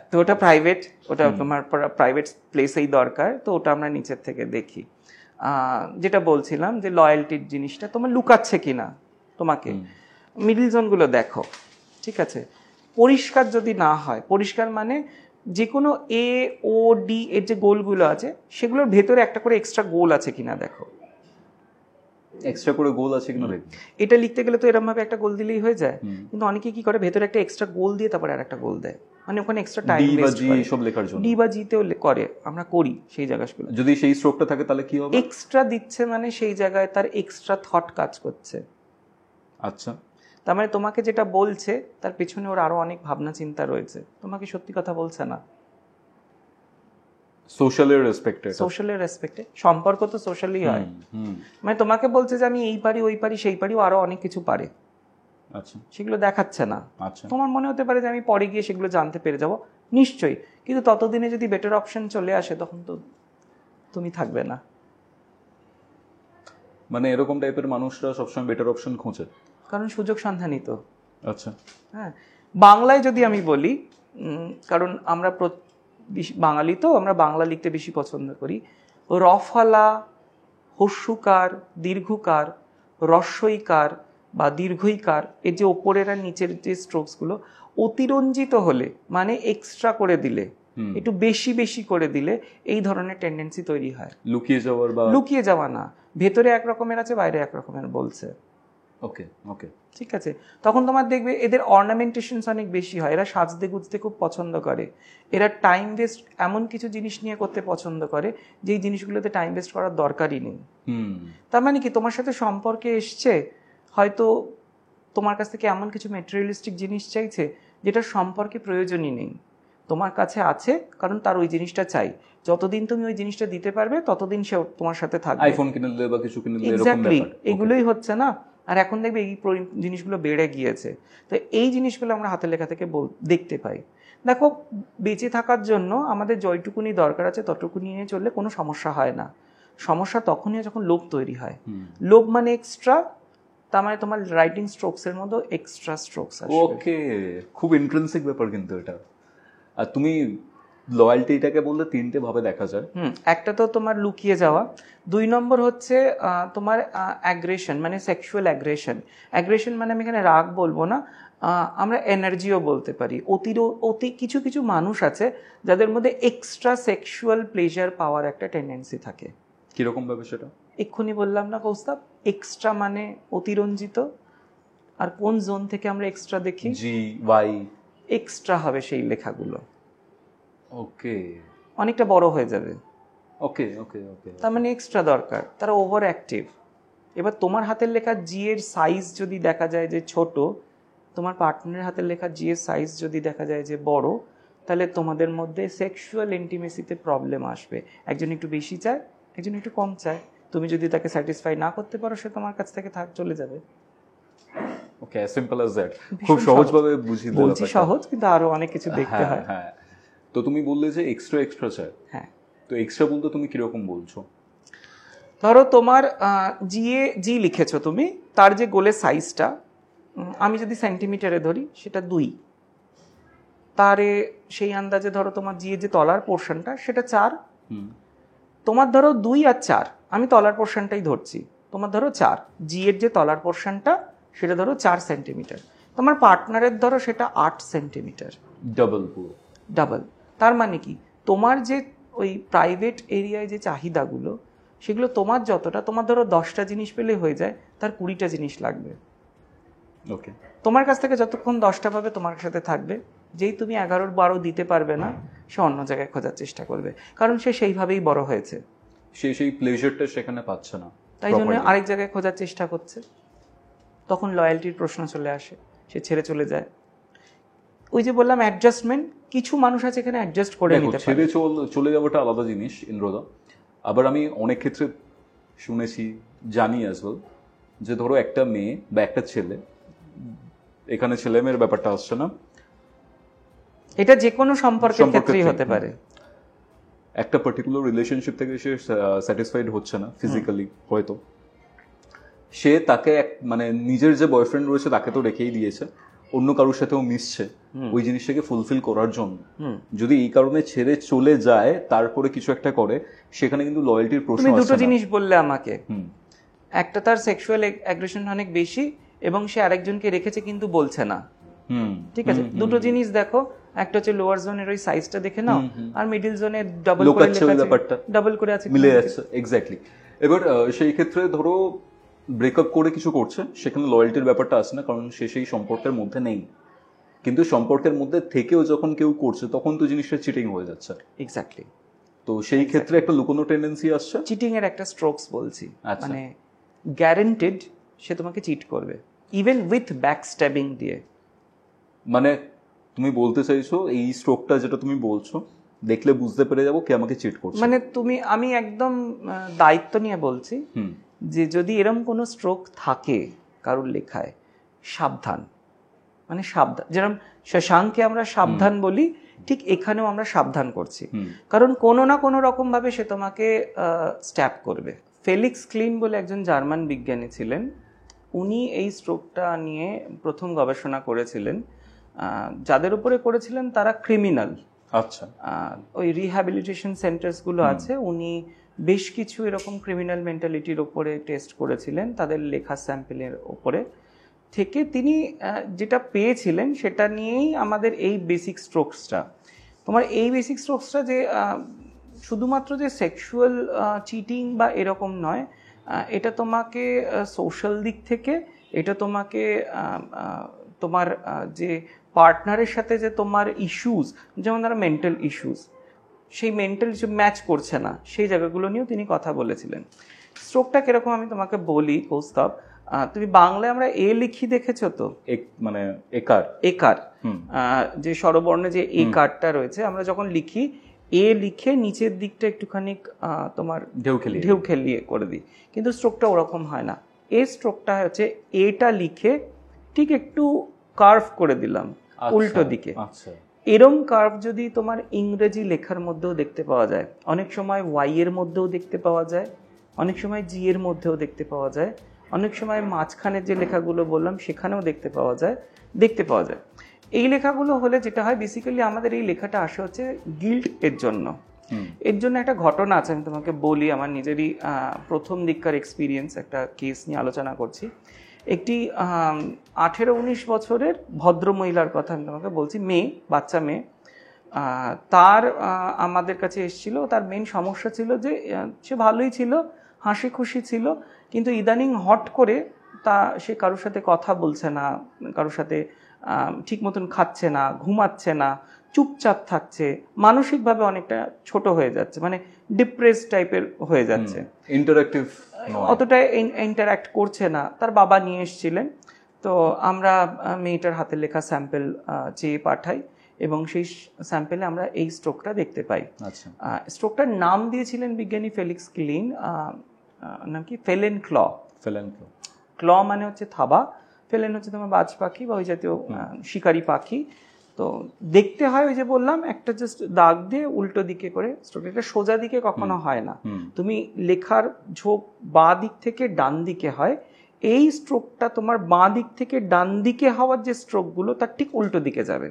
তো ওটা প্রাইভেট, ওটা তোমার প্রাইভেট প্লেসেই দরকার, তো ওটা আমরা নিচের থেকে দেখি। যেটা বলছিলাম যে লয়্যালটির জিনিসটা তোমার লুকাচ্ছে কিনা তোমাকে, মিডল জোনগুলো দেখো, ঠিক আছে। পরিষ্কার যদি না হয়, পরিষ্কার মানে যে কোনো এ, ও, ডি এর যে গোলগুলো আছে সেগুলোর ভেতরে একটা করে এক্সট্রা গোল আছে কিনা দেখো, এক্সট্রা করে গোল আছে কিনা দেখো। এটা লিখতে গেলে তো এরকম ভাবে একটা গোল দিলেই হয়ে যায়, কিন্তু অনেকে কি করে ভেতরে একটা এক্সট্রা গোল দিয়ে তারপরে আর একটা গোল দেয়, মানে ওখানে এক্সট্রা টাইম ওয়েস্ট করে সব লেখার জন্য। ডি বা জি তেও করে, আমরা করি সেই জায়গাগুলো। যদি সেই স্ট্রোকটা থাকে তাহলে কি হবে? এক্সট্রা দিচ্ছে মানে সেই জায়গায় তার এক্সট্রা থট কাজ করছে। আচ্ছা, তার মানে তোমাকে যেটা বলছে তার পিছনে ওর আরো অনেক ভাবনা চিন্তা রয়েছে, তোমাকে সত্যি কথা বলছে না। সোশ্যালের রেসপেক্টে সম্পর্ক তো সোশ্যালি হয়, মানে তোমাকে বলছে যে আমি এই পারি, ওই পারি, সেই পারি, ও আরো অনেক কিছু পারে। আচ্ছা, সেগুলো দেখাচ্ছে না। আচ্ছা, তোমার মনে হতে পারে যে আমি পরে গিয়ে সেগুলো জানতে পেরে যাব, নিশ্চয়ই, কিন্তু ততদিনে যদি বেটার অপশন চলে আসে তখন তো তুমি থাকবে না। মানে এরকম টাইপের মানুষরা সবসময় বেটার অপশন খোঁজে, কারণ সুযোগ সন্ধানী তো। আচ্ছা, হ্যাঁ, বাংলায় যদি আমি বলি, কারণ আমরা বাঙালি তো, আমরা বাংলা লিখতে বেশি পছন্দ করি। রফলা, হস্যকার, দীর্ঘকার, রস্বইকার বা দীর্ঘইকার, এর যে ওপরের আর নিচের যে স্ট্রোকসগুলো অতিরঞ্জিত হলে, মানে এক্সট্রা করে দিলে, একটু বেশি বেশি করে দিলে এই ধরনের টেন্ডেন্সি তৈরি হয়। লুকিয়ে যাওয়া না, ভেতরে এক রকমের আছে, বাইরে এক রকমের বলছে। ওকে ওকে, ঠিক আছে। তখন তোমার দেখবে এদের অর্নামেন্টেশনস অনেক বেশি হয়, এরা সাজতে গুজতে খুব পছন্দ করে, এরা টাইম ওয়েস্ট এমন কিছু জিনিস নিয়ে করতে পছন্দ করে যেই জিনিসগুলোতে টাইম ওয়েস্ট করার দরকারই নেই। তার মানে কি, তোমার সাথে সম্পর্কে এসছে, হয়তো তোমার কাছ থেকে এমন কিছু ম্যাটেরিয়ালিস্টিক জিনিস চাইছে যেটা সম্পর্কে প্রয়োজনই নেই, তোমার কাছে আছে কারণ তার ওই জিনিসটা চাই, যতদিন তুমি ওই জিনিসটা দিতে পারবে ততদিন সে তোমার সাথে থাকবে। আইফোন কিনে দিলে বা কিছু কিনে দিলে, এক্স্যাক্টলি, এগুলোই হচ্ছে না। আর এখন দেখবে এই জিনিসগুলো বেড়ে গিয়েছে। তো এই জিনিসগুলো আমরা হাতের লেখা থেকে দেখতে পাই। দেখো, বেঁচে থাকার জন্য আমাদের যতটুকুনি দরকার আছে ততটুকুনি নিয়ে চললে কোনো সমস্যা হয় না। সমস্যা তখনই যখন লোভ তৈরি হয়। লোভ মানে এক্সট্রা, তার মানে তোমার রাইটিং স্ট্রোকসের মধ্যে এক্সট্রা স্ট্রোকস আসবে। ওকে, খুব ইন্ট্রিনসিক ব্যাপার কিন্তু এটা। আর তুমি লয়্যালটিটাকে বললে তিনটে ভাবে দেখা যায়। একটা তো তোমার লুকিয়ে যাওয়া, 2 নম্বর হচ্ছে তোমার অ্যাগ্রেশন, মানে সেক্সুয়াল অ্যাগ্রেশন মানে আমি এখানে রাগ বলবো না, আমরা এনার্জিও বলতে পারি। কিছু কিছু মানুষ আছে যাদের মধ্যে এক্সট্রা সেক্সুয়াল প্লেজার পাওয়ার একটা টেন্ডেন্সি থাকে। কিরকম ভাবে সেটা? এক্ষুনি বললাম না কৌস্তব, এক্সট্রা মানে অতিরঞ্জিত। আর কোন জোন থেকে আমরা এক্সট্রা দেখি? জি ওয়াই, এক্সট্রা হবে সেই লেখাগুলো। ওকে, অনেকটা বড় হয়ে যাবে। ওকে ওকে ওকে, তার মানে এক্সট্রা দরকার, তারা ওভার অ্যাক্টিভ। এবার তোমার হাতের লেখা জি এর সাইজ যদি দেখা যায় যে ছোট, তোমার পার্টনারের হাতের লেখা জি এর সাইজ যদি দেখা যায় যে বড়, তাহলে তোমাদের মধ্যে সেক্সুয়াল ইন্টিমেসিতে প্রবলেম আসবে। একজন একটু বেশি চায়, একজন একটু কম চায়। তুমি যদি তাকে স্যাটিসফাই না করতে পারো, সে তোমার কাছ থেকে চলে যাবে। ওকে, সিম্পল অ্যাজ দ্যাট। খুব সহজভাবে বুঝিয়ে দিলাম। বলছি সহজ, কিন্তু আরো অনেক কিছু দেখতে হয়। হ্যাঁ, তো তুমি বললে যে এক্সট্রা চাই। হ্যাঁ, তো এক্সট্রা বলতে তুমি কিরকম বলছো? ধরো তোমার জি লিখেছো তুমি, তার যে গোলের সাইজটা আমি যদি সেন্টিমিটারে ধরি সেটা 2, তারে সেই আন্দাজে ধরো তোমার জি এর যে তলার পোর্শনটা সেটা 4। তোমার ধরো 2 আর 4, আমি তলার পোর্শনটাই ধরছি, তোমার ধরো 4, জি এর যে তলার পোর্শনটা সেটা ধরো 4 সেন্টিমিটার, তোমার পার্টনারের ধরো সেটা 8 সেন্টিমিটার। ডাবল। তার মানে কি, তোমার যে ওই প্রাইভেট এরিয়ায় যে চাহিদাগুলো, সেগুলো তোমার যতটা, তোমার ধরো 10টা জিনিস পেলে হয়ে যায়, তার 20টা জিনিস লাগবে। ওকে, তোমার কাছ থেকে যতক্ষণ 10টা পাবে তোমার সাথে থাকবে, যেই তুমি 11-12 দিতে পারবে না, সে অন্য জায়গায় খোঁজার চেষ্টা করবে, কারণ সে সেইভাবেই বড় হয়েছে, সেই প্লেজারটা সেখানে পাচ্ছে না, তাই জন্য আরেক জায়গায় খোঁজার চেষ্টা করছে। তখন লয়্যালটির প্রশ্ন চলে আসে, সে ছেড়ে চলে যায়। ওই যে বললাম অ্যাডজাস্টমেন্ট, কিছু মানুষ আছে এখানে অ্যাডজাস্ট করে নিতে পারে। ছেড়ে চলে যাওয়াটা আলাদা জিনিস ইন্দ্রদা। আবার আমি অনেক ক্ষেত্রে শুনেছি, জানি অ্যাজ ওয়েল, যে ধরো একটা মেয়ে বা একটা ছেলে, এখানে ছেলে মেয়ের ব্যাপারটা আসছে না, এটা যে কোনো সম্পর্কের ক্ষেত্রেই হতে পারে। একটা পার্টিকুলার রিলেশনশিপ থেকে সে স্যাটিসফাইড হচ্ছে না ফিজিক্যালি, হয়তো সে তাকে মানে নিজের যে বয়ফ্রেন্ড রয়েছে তাকে তো রেখেই দিয়েছে, অন্য কারোর সাথেও মিশছে ওই জিনিসটাকে ফুলফিল করার জন্য। যদি এই কারণে ছেড়ে চলে যায়, তারপরে কিছু একটা করে, সেখানে কিন্তু লয়্যালটির প্রশ্ন আসছে না। তুমি দুটো জিনিস বললে আমাকে, একটা তার সেক্সুয়াল অ্যাগ্রেশন অনেক বেশি এবং সে আরেকজনকে রেখেছে কিন্তু বলছে না। ঠিক আছে, দুটো জিনিস দেখো, একটা হচ্ছে লোয়ার জোনের ওই সাইজটা দেখে নাও, আর মিডল জোনে ডাবল করে লেখা আছে, ডাবল করে আছে, মিলে যাচ্ছে। এক্স্যাক্টলি। এবার সেই ক্ষেত্রে ধরো ব্রেকআপ করে কিছু করছে, সেখানে লয়্যালটির ব্যাপারটা আসে না, কারণ সে সেই সম্পর্কের মধ্যে নেই। কিন্তু সম্পর্কের মধ্যে থেকেও যখন কেউ করছে, তখন তো জিনিসটা চিটিং হয়ে যাচ্ছে। এক্স্যাক্টলি। তো সেই ক্ষেত্রে একটা লুকোনো টেন্ডেন্সি আসছে। চিটিং এর একটা স্ট্রোকস বলছি, মানে গ্যারান্টেড সে তোমাকে চিট করবে, ইভেন উইথ ব্যাকস্ট্যাবিং দিয়ে। মানে তুমি বলতে চাইছো এই স্ট্রোকটা যেটা তুমি বলছো, দেখলে বুঝতে পেরে যাবো কে আমাকে চিট করছে। মানে আমি একদম দায়িত্ব নিয়ে বলছি যে যদি এরকম কোনো স্ট্রোক থাকে কারোর লেখায়, সাবধান, মানে সাবধান। যেরকম শশাঙ্ককে আমরা সাবধান বলি, ঠিক এখানেও আমরা সাবধান করছি, কারণ কোনো না কোনো রকম ভাবে সে তোমাকে স্ট্যাপ করবে। ফেলিক্স ক্লিন বলে একজন জার্মান বিজ্ঞানী ছিলেন, উনি এই স্ট্রোকটা নিয়ে প্রথম গবেষণা করেছিলেন। যাদের উপরে করেছিলেন তারা ক্রিমিনাল। আচ্ছা। ওই রিহ্যাবিলিটেশন সেন্টার্সগুলো আছে, উনি বেশ কিছু এরকম ক্রিমিনাল মেন্টালিটির ওপরে টেস্ট করেছিলেন, তাদের লেখা স্যাম্পেলের ওপরে। থেকে তিনি যেটা পেয়েছিলেন সেটা নিয়েই আমাদের এই বেসিক স্ট্রোকসটা। তোমার এই বেসিক স্ট্রোকসটা যে শুধুমাত্র যে সেক্সুয়াল চিটিং বা এরকম নয়, এটা তোমাকে সোশ্যাল দিক থেকে, এটা তোমাকে তোমার যে পার্টনারের সাথে যে তোমার ইস্যুস, যেমন ধরো মেন্টাল ইস্যুস, সেই মেন্টাল ইস্যু ম্যাচ করছে না, সেই জায়গাগুলো নিয়েও তিনি কথা বলেছিলেন। স্ট্রোকটা কিরকম আমি তোমাকে বলি কৌস্তব। তুমি বাংলায় আমরা এ লিখি দেখেছো তো, মানে একার একার, যে স্বরবর্ণে যে এ কারটা রয়েছে, আমরা যখন লিখি এ লিখে নিচের দিকটা একটুখানি তোমার ঢেউ খেলিয়ে করে দিই, কিন্তু স্ট্রোকটা ওরকম হয় না। এই স্ট্রোকটা হচ্ছে এটা লিখে ঠিক একটু কার্ভ করে দিলাম উল্টো দিকে। এরম কার্ভ যদি তোমার ইংরেজি লেখার মধ্যেও দেখতে পাওয়া যায়, অনেক সময় ওয়াই এর মধ্যেও দেখতে পাওয়া যায়, অনেক সময় জি এর মধ্যেও দেখতে পাওয়া যায়, অনেক সময় মাঝখানের যে লেখাগুলো বললাম সেখানেও দেখতে পাওয়া যায়। এই লেখাগুলো হলে যেটা হয়, বেসিক্যালি আমাদের এই লেখাটা আসে হচ্ছে গিল্ট এর জন্য। এর জন্য একটা ঘটনা আছে, আমি তোমাকে বলি। আমার নিজেরই প্রথম দিককার এক্সপিরিয়েন্স, একটা কেস নিয়ে আলোচনা করছি। একটি 18-19 বছরের ভদ্র মহিলার কথা আমি তোমাকে বলছি, বাচ্চা মেয়ে। তার আমাদের কাছে এসেছিল। তার মেন সমস্যা ছিল যে সে ভালোই ছিল, হাসি খুশি ছিল, কিন্তু ইদানিং হট করে সে কারোর সাথে কথা বলছে না, কারোর সাথে ঠিক মতন খাচ্ছে না, ঘুমাচ্ছে না, চুপচাপ থাকছে, মানসিকভাবে অনেকটা ছোট হয়ে যাচ্ছে, মানে ডিপ্রেস টাইপের হয়ে যাচ্ছে, অতটা ইন্টারাক্ট করছে না। তার বাবা নিয়ে এসেছিলেন, তো আমরা মেয়েটার হাতের লেখা স্যাম্পল চেয়ে পাঠাই এবং সেই স্যাম্পেলে আমরা এই স্ট্রোকটা দেখতে পাই। স্ট্রোকটার নাম দিয়েছিলেন বিজ্ঞানী ফেলিক্স ক্লিন, নাম কি ফেলেন ক্ল। ক্ল মানে হচ্ছে থাবা, ফেলেন হচ্ছে তোমার বাজ পাখি বা ওই জাতীয় শিকারি পাখি। তো দেখতে হয় ওই যে বললাম, একটা জাস্ট দাগ দিয়ে উল্টো দিকে করে স্ট্রোকটা, এটা সোজা দিকে কখনো হয় না, তুমি লেখার ঝোঁক বাঁ দিক থেকে ডান দিকে হয়। এই স্ট্রোকটা তোমার বাঁ দিক থেকে ডান দিকে হওয়ার যে স্ট্রোকগুলো তার ঠিক উল্টো দিকে যাবে,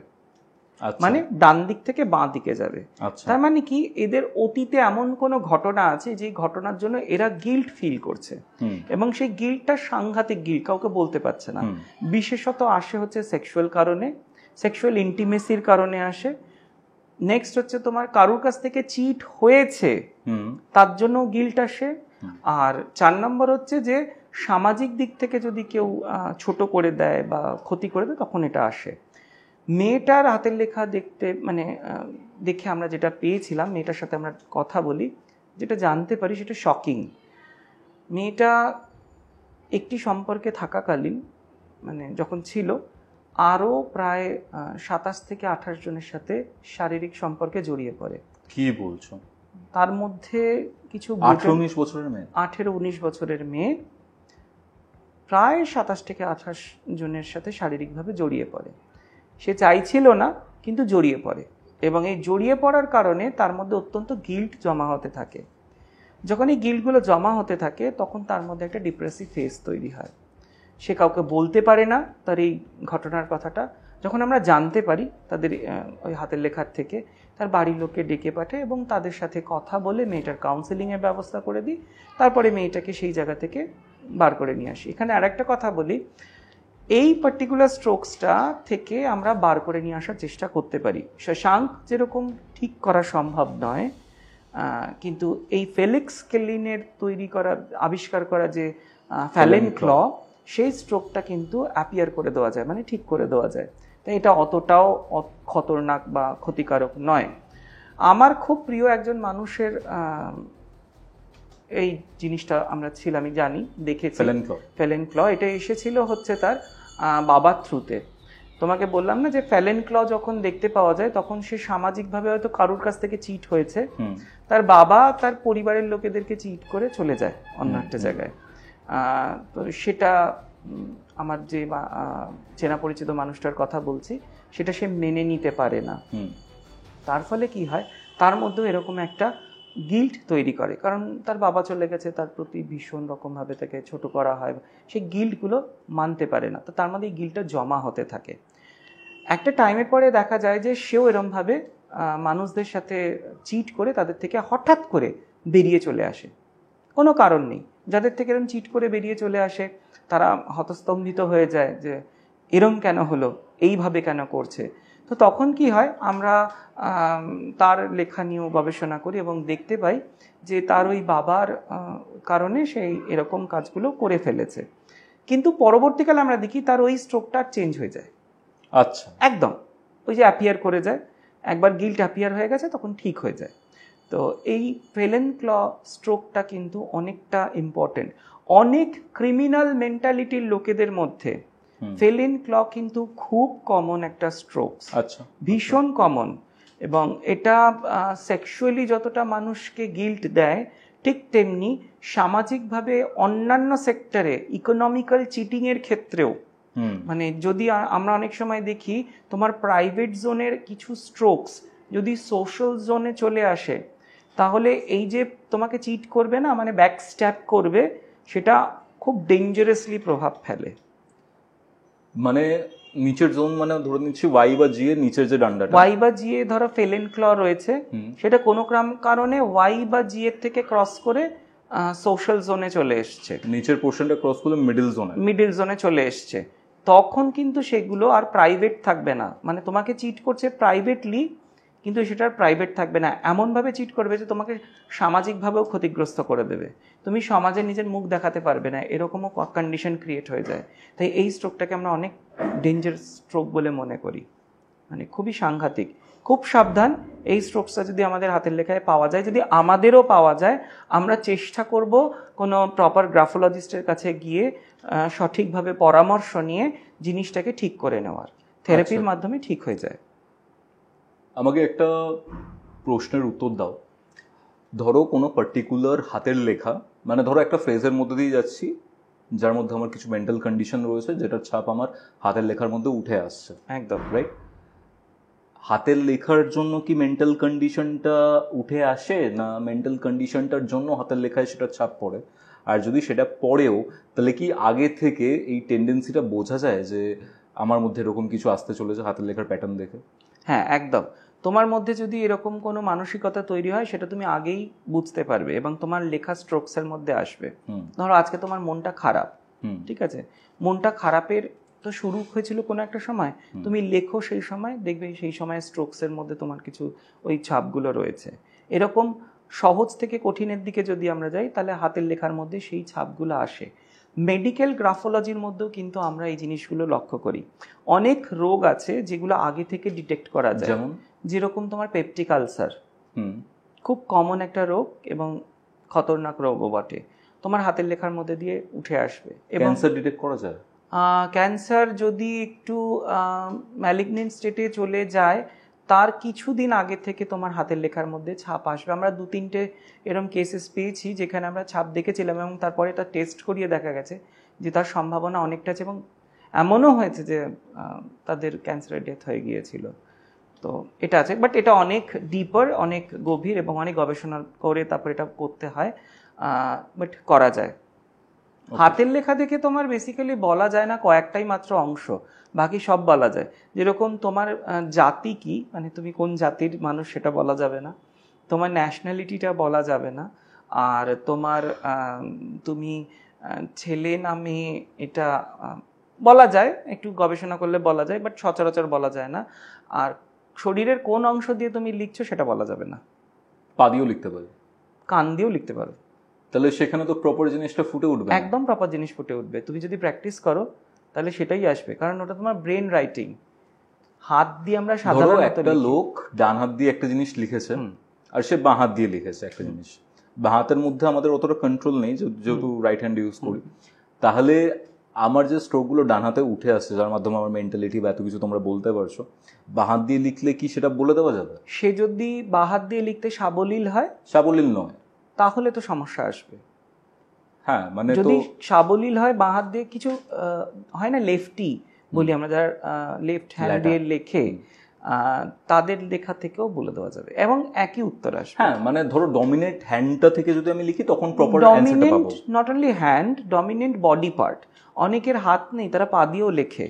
মানে ডান দিক থেকে বাঁ দিকে যাবে। তার মানে কি, এদের অতীতে এমন কোনো ঘটনা আছে যে ঘটনার জন্য এরা গিল্ট ফিল করছে, এবং সেই গিল্টটা সাংঘাতিক গিল্ট, কাউকে বলতে পারছে না। বিশেষত আসে হচ্ছে সেক্সুয়াল কারণে, সেক্সুয়াল ইন্টিমেসির কারণে আসে। নেক্সট হচ্ছে তোমার কারোর কাছ থেকে চিট হয়েছে তার জন্য গিল্ট আসে। আর 4 নম্বর হচ্ছে যে সামাজিক দিক থেকে যদি কেউ ছোট করে দেয় বা ক্ষতি করে দেয়, তখন এটা আসে। মেয়েটার হাতের লেখা দেখে আমরা যেটা পেয়েছিলাম, মেয়েটার সাথে আমরা কথা বলি, যেটা জানতে পারি সেটা শকিং। মেয়েটা একটি সম্পর্কে থাকাকালীন, যখন ছিল, আরও প্রায় 27 থেকে 28 জনের সাথে শারীরিক সম্পর্কে জড়িয়ে পড়ে। কি বলছো? তার মধ্যে কিছু 18-19 বছরের মেয়ে প্রায় 27 থেকে 28 জনের সাথে শারীরিকভাবে জড়িয়ে পড়ে। সে চাইছিল না, কিন্তু জড়িয়ে পড়ে, এবং এই জড়িয়ে পড়ার কারণে তার মধ্যে অত্যন্ত গিল্ট জমা হতে থাকে। যখন এই গিল্টগুলো জমা হতে থাকে, তখন তার মধ্যে একটা ডিপ্রেসিভ ফেজ তৈরি হয়। সে কাউকে বলতে পারে না তার এই ঘটনার কথাটা। যখন আমরা জানতে পারি তাদের ওই হাতের লেখার থেকে, তার বাড়ির লোককে ডেকে পাঠায় এবং তাদের সাথে কথা বলে মেয়েটার কাউন্সেলিংয়ের ব্যবস্থা করে দিই। তারপরে মেয়েটাকে সেই জায়গা থেকে বার করে নিয়ে আসি। এখানে আরেকটা কথা বলি, এই পার্টিকুলার স্ট্রোকসটা থেকে আমরা বার করে নিয়ে আসার চেষ্টা করতে পারি। শশাঙ্ক যেরকম ঠিক করা সম্ভব নয়, কিন্তু এই ফেলিক্স ক্লিনের আবিষ্কার করা যে ফ্যালেন ক্ল, সেই স্ট্রোকটা কিন্তু অ্যাপিয়ার করে দেওয়া যায়, মানে ঠিক করে দেওয়া যায়। তাই এটা অতটাও খতরনাক বা ক্ষতিকারক নয়। আমার খুব প্রিয় একজন মানুষের এই জিনিসটা আমরা আমি জানি, দেখেছি, ফ্যালেন ক্ল। এটা এসেছিল হচ্ছে তার বাবার থ্রুতে। তোমাকে বললাম না যে ফ্যালেন ক্ল যখন দেখতে পাওয়া যায়, তখন সে সামাজিকভাবে হয়তো কারোর কাছ থেকে চিট হয়েছে, তার বাবা তার পরিবারের লোকেদেরকে চিট করে চলে যায় অন্য একটা জায়গায়। তো সেটা আমার যে চেনা পরিচিত মানুষটার কথা বলছি, সেটা সে মেনে নিতে পারে না। তার ফলে কি হয়, তার মধ্যে এরকম একটা গিল্ট তৈরি করে, কারণ তার বাবা চলে গেছে, তার প্রতি ভীষণ রকমভাবে তাকে ছোট করা হয়, সেই গিল্টগুলো মানতে পারে না। তো তার মধ্যে এই গিল্টটা জমা হতে থাকে। একটা টাইমের পরে দেখা যায় যে সেও এরমভাবে মানুষদের সাথে চিট করে তাদের থেকে হঠাৎ করে বেরিয়ে চলে আসে, কোনো কারণ নেই, যাদের থেকে এরকম চিট করে বেরিয়ে চলে আসে তারা হতস্তম্ভিত হয়ে যায় যে এরম কেন হলো, এইভাবে কেন করছে। তো তখন কি হয়, আমরা তার লেখা নিয়েও গবেষণা করি এবং দেখতে পাই যে তার ওই বাবার কারণে সেই এরকম কাজগুলো করে ফেলেছে। কিন্তু পরবর্তীকালে আমরা দেখি তার ওই স্ট্রোকটা চেঞ্জ হয়ে যায়। আচ্ছা, একদম ওই যে অ্যাপিয়ার করে যায়, একবার গিল্ট অ্যাপিয়ার হয়ে গেছে তখন ঠিক হয়ে যায়। তো এই ফেলেন ক্ল স্ট্রোকটা কিন্তু অনেকটা ইম্পর্টেন্ট। অনেক ক্রিমিনাল মেন্টালিটির লোকেদের মধ্যে ফেলেন ক্ল কিন্তু খুব কমন একটা স্ট্রোক। আচ্ছা, ভীষণ কমন। এবং এটা সেক্সুয়ালি যতটা মানুষকে গিল্ট দেয়, ঠিক তেমনি সামাজিকভাবে অন্যান্য সেক্টরে ইকোনমিক্যাল চিটিংয়ের ক্ষেত্রেও, মানে যদি আমরা অনেক সময় দেখি তোমার প্রাইভেট জোনের কিছু স্ট্রোকস যদি সোশ্যাল জোনে চলে আসে, তাহলে এই যে তোমাকে চিট করবে না, মানে ব্যাক স্ট্যাপ করবে, সেটা খুব ডেঞ্জারাসলি প্রভাব ফেলে। মানে নিচের জোন, মানে ধরে নিচ্ছি ওয়াই বা জি এর নিচের যে ডান্ডাটা, ওয়াই বা জি এ ধরো ফেলেন ক্ল রয়েছে, সেটা কোনো কারণে ওয়াই বা জি এর থেকে ক্রস করে সোশ্যাল জোনে চলে এসছে, নিচের পোর্শনটা ক্রস করলে মিডল জোনে চলে এসছে, তখন কিন্তু সেগুলো আর প্রাইভেট থাকবে না। মানে তোমাকে চিট করছে প্রাইভেটলি, কিন্তু সেটার প্রাইভেট থাকবে না, এমনভাবে চিট করবে যে তোমাকে সামাজিকভাবেও ক্ষতিগ্রস্ত করে দেবে, তুমি সমাজে নিজের মুখ দেখাতে পারবে না, এরকমও কন্ডিশন ক্রিয়েট হয়ে যায়। তাই এই স্ট্রোকটাকে আমরা অনেক ডেঞ্জারাস স্ট্রোক বলে মনে করি, মানে খুবই সাংঘাতিক। খুব সাবধান, এই স্ট্রোকসটা যদি আমাদের হাতের লেখায় পাওয়া যায়, যদি আমাদেরও পাওয়া যায়, আমরা চেষ্টা করব কোনো প্রপার গ্রাফোলজিস্টের কাছে গিয়ে সঠিকভাবে পরামর্শ নিয়ে জিনিসটাকে ঠিক করে নেওয়ার, থেরাপির মাধ্যমে ঠিক হয়ে যায়। আমাকে একটা প্রশ্নের উত্তর দাও। ধরো কোনো পার্টিকুলার হাতের লেখা, মানে ধরো একটা ফ্রেজের মধ্যে দিয়ে যাচ্ছি যার মধ্যে আমার কিছু মেন্টাল কন্ডিশন রয়েছে, যেটার ছাপ আমার হাতের লেখার মধ্যে উঠে আসছে, একদম রাইট? হাতের লেখার জন্য কি মেন্টাল কন্ডিশনটা উঠে আসে, না মেন্টাল কন্ডিশনটার জন্য হাতের লেখায় সেটা ছাপ পড়ে? আর যদি সেটা পড়েও, তাহলে কি আগে থেকে এই টেন্ডেন্সিটা বোঝা যায় যে আমার মধ্যে এরকম কিছু আসতে চলেছে হাতের লেখার প্যাটার্ন দেখে? হ্যাঁ, একদম। তোমার মধ্যে যদি এরকম কোনো মানসিকতা তৈরি হয়, সেটা তুমি আগেই বুঝতে পারবে এবং তোমার লেখা স্ট্রোকসের মধ্যে আসবে। ধরো আজকে তোমার মনটা খারাপ, ঠিক আছে, মনটা খারাপের তো শুরু হয়েছিল কোনো একটা সময়, তুমি লেখো সেই সময়, দেখবে সেই সময় স্ট্রোকসের মধ্যে তোমার কিছু ওই ছাপগুলো রয়েছে। এরকম সহজ থেকে কঠিনের দিকে যদি আমরা যাই, তাহলে হাতের লেখার মধ্যে সেই ছাপগুলো আসে। মেডিকেল গ্রাফোলজির মধ্যেও কিন্তু আমরা এই জিনিসগুলো লক্ষ্য করি। অনেক রোগ আছে যেগুলো আগে থেকে ডিটেক্ট করা যায়, যেরকম তোমার পেপটিক আলসার, খুব কমন একটা রোগ এবং খতরনাক রোগও বটে, তোমার হাতের লেখার মধ্যে দিয়ে উঠে আসবে। এবং ক্যান্সার ডিটেক্ট করা যায়? ক্যান্সার যদি একটু ম্যালিগনেন্ট স্টেটে চলে যায়, তার কিছুদিন আগে থেকে তোমার হাতের লেখার মধ্যে ছাপ আসবে। আমরা 2-3টে এরকম কেসেস পেয়েছি যেখানে আমরা ছাপ দেখেছিলাম এবং তারপরে এটা টেস্ট করিয়ে দেখা গেছে যে তার সম্ভাবনা অনেকটা আছে, এবং এমনও হয়েছে যে তাদের ক্যান্সারের ডেথ হয়ে গিয়েছিল। তো এটা আছে, বাট এটা অনেক ডিপার, অনেক গভীর এবং অনেক গবেষণা করে তারপর এটা করতে হয়, বাট করা যায়। হাতের লেখা দেখে তোমার বেসিক্যালি বলা যায় না কয়েকটাই মাত্র অংশ, বাকি সব বলা যায়। যেরকম তোমার জাতি কি, মানে তুমি কোন জাতির মানুষ সেটা বলা যাবে না, তোমার ন্যাশনালিটিটা বলা যাবে না, আর তোমার তুমি ছেলে না মেয়ে এটা বলা যায়, একটু গবেষণা করলে বলা যায়, বাট সচরাচর বলা যায় না। আর শরীরের কোন অংশ দিয়ে তুমি লিখছো সেটা বলা যাবে না। পা দিয়েও লিখতে পারো, কান দিয়েও লিখতে পারো। তাহলে সেখানে তো প্রপার জিনিসটা ফুটে উঠবে, একদম প্রপার জিনিস ফুটে উঠবে। তুমি যদি প্র্যাকটিস করো তাহলে সেটাই আসবে, কারণ ওটা তোমার ব্রেন রাইটিং। হাত দিয়ে আমরা সাধারণত একটা লোক ডান হাত দিয়ে একটা জিনিস লিখেছে আর সে বাঁ হাত দিয়ে লিখেছে একটা জিনিস, বাঁ হাতের মধ্যে আমাদের অতটা কন্ট্রোল নেই যেহেতু রাইট হ্যান্ড ইউজ করি, তাহলে আমার যে স্ট্রোকগুলো ডান হাতে উঠে আসছে, যার মাধ্যমে আমার মেন্টালিটি বা এত কিছু তোমরা বলতে পারছো, বাঁ হাত দিয়ে লিখলে কি সেটা বলে দেওয়া যাবে? সে যদি বাঁ হাত দিয়ে লিখতে সাবলীল হয়, সাবলীল নয়, তাহলে তো সমস্যা আসবে। হ্যাঁ, মানে যদি সাবলীল হয়, বাঁ হাত দিয়ে কিছু হয় না, লেফটি বলি আমরা, যারা লেফট হ্যান্ড দিয়ে লেখে, তাদের লেখা থেকেও বলে দেওয়া যাবে এবং একই উত্তর আসবে। হ্যাঁ, মানে ধরো ডমিনেন্ট হ্যান্ডটা থেকে যদি আমি লিখি তখন প্রপার অ্যানসারটা পাবো। Not only hand, dominant body part. অনেকের হাত নেই, তারা পা দিয়েও লেখে,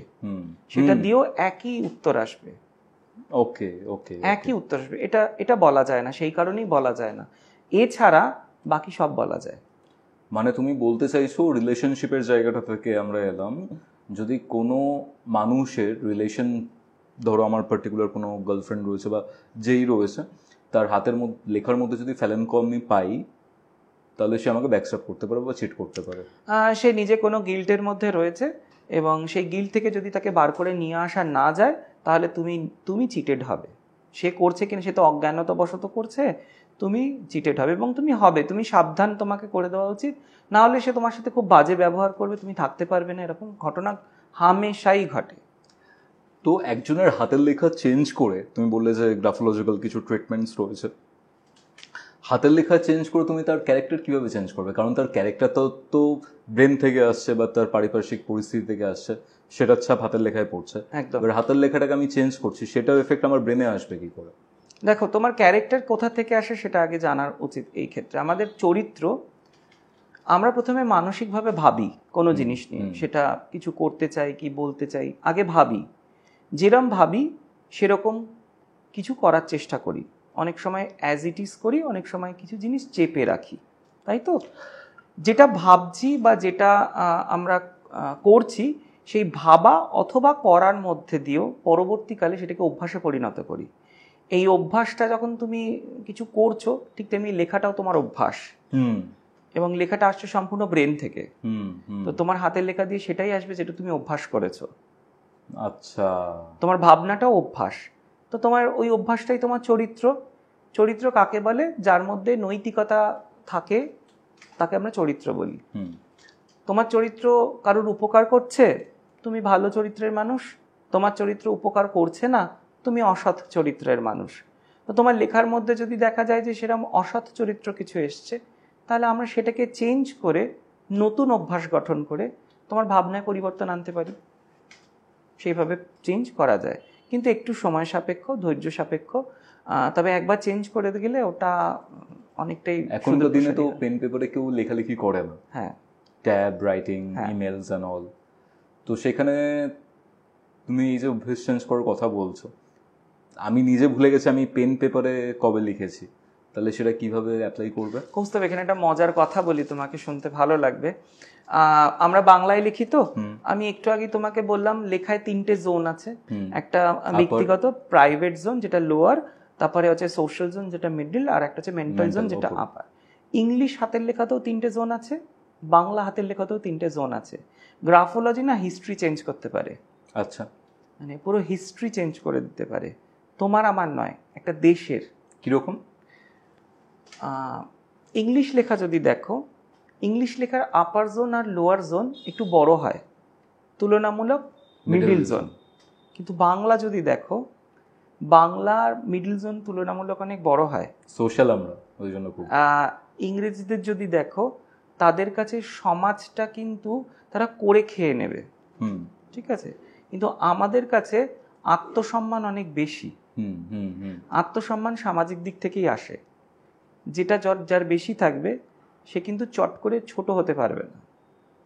সেটা দিয়েও একই উত্তর আসবে। ওকে ওকে, একই উত্তর আসবে। এটা বলা যায় না, সেই কারণেই বলা যায় না। এছাড়া বাকি সব বলা যায়। মানে তুমি বলতে চাইছো রিলেশনশিপের জায়গাটা থেকে আমরা এলাম, যদি কোনো মানুষের রিলেশন, ধরো আমার পার্টিকুলার কোনো গার্লফ্রেন্ড রয়েছে বা যেই রয়েছে, তার হাতের মধ্যে লেখার মধ্যে যদি ফেলেনকো আমি পাই, তাহলে সে আমাকে ব্যাকস্ট্যাপ করতে পারে বা চিট করতে পারে। সে নিজে কোনো গিল্টের মধ্যে রয়েছে এবং সেই গিল্ট থেকে যদি তাকে বার করে নিয়ে আসা না যায় তাহলে তুমি চিটেড হবে। সে করছে কিনা, সে তো অজ্ঞানতাবশত করছে, তুমি চিটেড হবে এবং তুমি সাবধান, তোমাকে করে দেওয়া উচিত। না হলে সে তোমার সাথে খুব বাজে ব্যবহার করবে, তুমি থাকতে পারবে না। এরকম ঘটনা হামেশাই ঘটে। তো একজনের হাতের লেখা চেঞ্জ করে, তুমি বললে যে গ্রাফোলজিক্যাল কিছু ট্রিটমেন্টস রয়েছে, হাতের লেখা চেঞ্জ করে তুমি তার ক্যারেক্টার কিভাবে চেঞ্জ করবে? কারণ তার ক্যারেক্টার তো ব্রেন থেকে আসছে বা তার পারিপার্শ্বিক পরিস্থিতি থেকে আসছে, সেটার ছাপ হাতের লেখায় পড়ছে। একদম। এবার হাতের লেখাটাকে আমি চেঞ্জ করছি, সেটার এফেক্ট আমার ব্রেনে আসবে কি করে? দেখো, তোমার ক্যারেক্টার কোথা থেকে আসে সেটা আগে জানার উচিত। এই ক্ষেত্রে আমাদের চরিত্র, আমরা প্রথমে মানসিকভাবে ভাবি কোনো জিনিস নিয়ে, সেটা কিছু করতে চাই কি বলতে চাই, আগে ভাবি। যেরকম ভাবি সেরকম কিছু করার চেষ্টা করি। অনেক সময় অ্যাজ ইট ইজ করি, অনেক সময় কিছু জিনিস চেপে রাখি, তাই তো? যেটা ভাবছি বা যেটা আমরা করছি, সেই ভাবা অথবা করার মধ্যে দিয়েও পরবর্তীকালে সেটাকে অভ্যাসে পরিণত করি। এই অভ্যাসটা যখন তুমি কিছু করছো, ঠিক তেমনি লেখাটাও তোমার অভ্যাস। এবং লেখাটা আসছে সম্পূর্ণ ব্রেন থেকে। তো তোমার হাতের লেখা দিয়ে সেটাই আসবে যেটা তুমি অভ্যাস করেছো। আচ্ছা, তোমার ভাবনাটাও অভ্যাস। তো তোমার ওই অভ্যাসটাই তোমার চরিত্র। চরিত্র কাকে বলে? যার মধ্যে নৈতিকতা থাকে, তাকে আমরা চরিত্র বলি। তোমার চরিত্র কারোর উপকার করছে, তুমি ভালো চরিত্রের মানুষ। তোমার চরিত্র উপকার করছে না, তুমি অসৎ চরিত্রের মানুষ। তো তোমার লেখার মধ্যে যদি দেখা যায় যে সেরকম অসৎ চরিত্র কিছু এসছে, তাহলে আমরা সেটাকে চেঞ্জ করে নতুন অভ্যাস গঠন করে তোমার ভাবনায় পরিবর্তন আনতে পারি। সেইভাবে চেঞ্জ করা যায়, কিন্তু একটু সময় সাপেক্ষ, ধৈর্য সাপেক্ষ। তবে একবার চেঞ্জ করে গেলে ওটা অনেকটাই। এখনকার দিনে তো পেন পেপারে কেউ লেখালেখি করে না। হ্যাঁ, tab writing, emails and all. তো সেখানে তুমি এই যে অভ্যেস চেঞ্জ করার কথা বলছো, আমি নিজে ভুলে গেছি আমি পেন পেপারে কবে লিখেছি, তাহলে সেটা কিভাবে অ্যাপ্লাই করবে? কৌস্তব, এখানে একটা মজার কথা বলি, তোমাকে শুনতে ভালো লাগবে। আমরা বাংলায় লিখি তো, আমি একটু আগে তোমাকে বললাম লেখায় 3টে জোন আছে। একটা ব্যক্তিগত প্রাইভেট জোন যেটা লোয়ার, তারপরে হচ্ছে সোশ্যাল জোন যেটা মিডল, আর একটা হচ্ছে মেন্টাল জোন যেটা আপার। ইংলিশ হাতের লেখাতেও 3টে জোন আছে, বাংলা হাতের লেখাতেও 3টে জোন আছে। গ্রাফোলজি না হিস্ট্রি চেঞ্জ করতে পারে। আচ্ছা, মানে পুরো হিস্ট্রি চেঞ্জ করে দিতে পারে, তোমার আমার নয়, একটা দেশের। কিরকম? ইংলিশ লেখা যদি দেখো, ইংলিশ লেখার আপার জোন আর লোয়ার জোন একটু বড় হয় তুলনামূলক মিডিল জোন। কিন্তু বাংলা যদি দেখো, বাংলার মিডিল জোন তুলনামূলক অনেক বড় হয়। সোশ্যাল আমরা ওই জন্য খুব। ইংরেজিদের যদি দেখো, তাদের কাছে সমাজটা কিন্তু তারা করে খেয়ে নেবে, ঠিক আছে? কিন্তু আমাদের কাছে আত্মসম্মান অনেক বেশি। আত্মসম্মান সামাজিক দিক থেকেই আসে। যেটা যার বেশি থাকবে সে কিন্তু চট করে ছোট হতে পারবে না।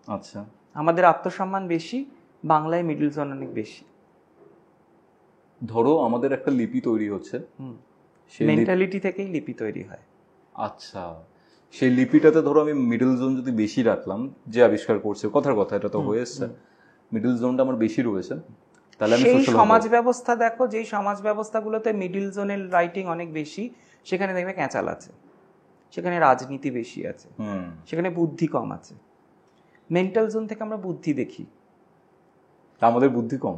আচ্ছা, আমাদের আত্মসম্মান বেশি, বাংলায় মিডল জোন অনেক বেশি। ধরো আমাদের একটা লিপি তৈরি হচ্ছে, মেন্টালিটি থেকেই লিপি তৈরি হয়। আচ্ছা, সেই লিপিটাতে ধরো আমি মিডল জোন যদি বেশি রাখলাম, যে আবিষ্কার করছে, কথার কথা এটা তো হয়ে এসছে, মিডল জোনটা আমার বেশি রয়েছে, তাহলে আমি সেই সমাজ ব্যবস্থা দেখো, যেই সমাজ ব্যবস্থাগুলোতে মিডল জোনের রাইটিং অনেক বেশি, সেখানে দেখবে ক্যাঁচাল আছে, সেখানে রাজনীতি বেশি আছে, সেখানে বুদ্ধি কম আছে। মেন্টাল জোন থেকে আমরা বুদ্ধি দেখি, আমাদের বুদ্ধি কম।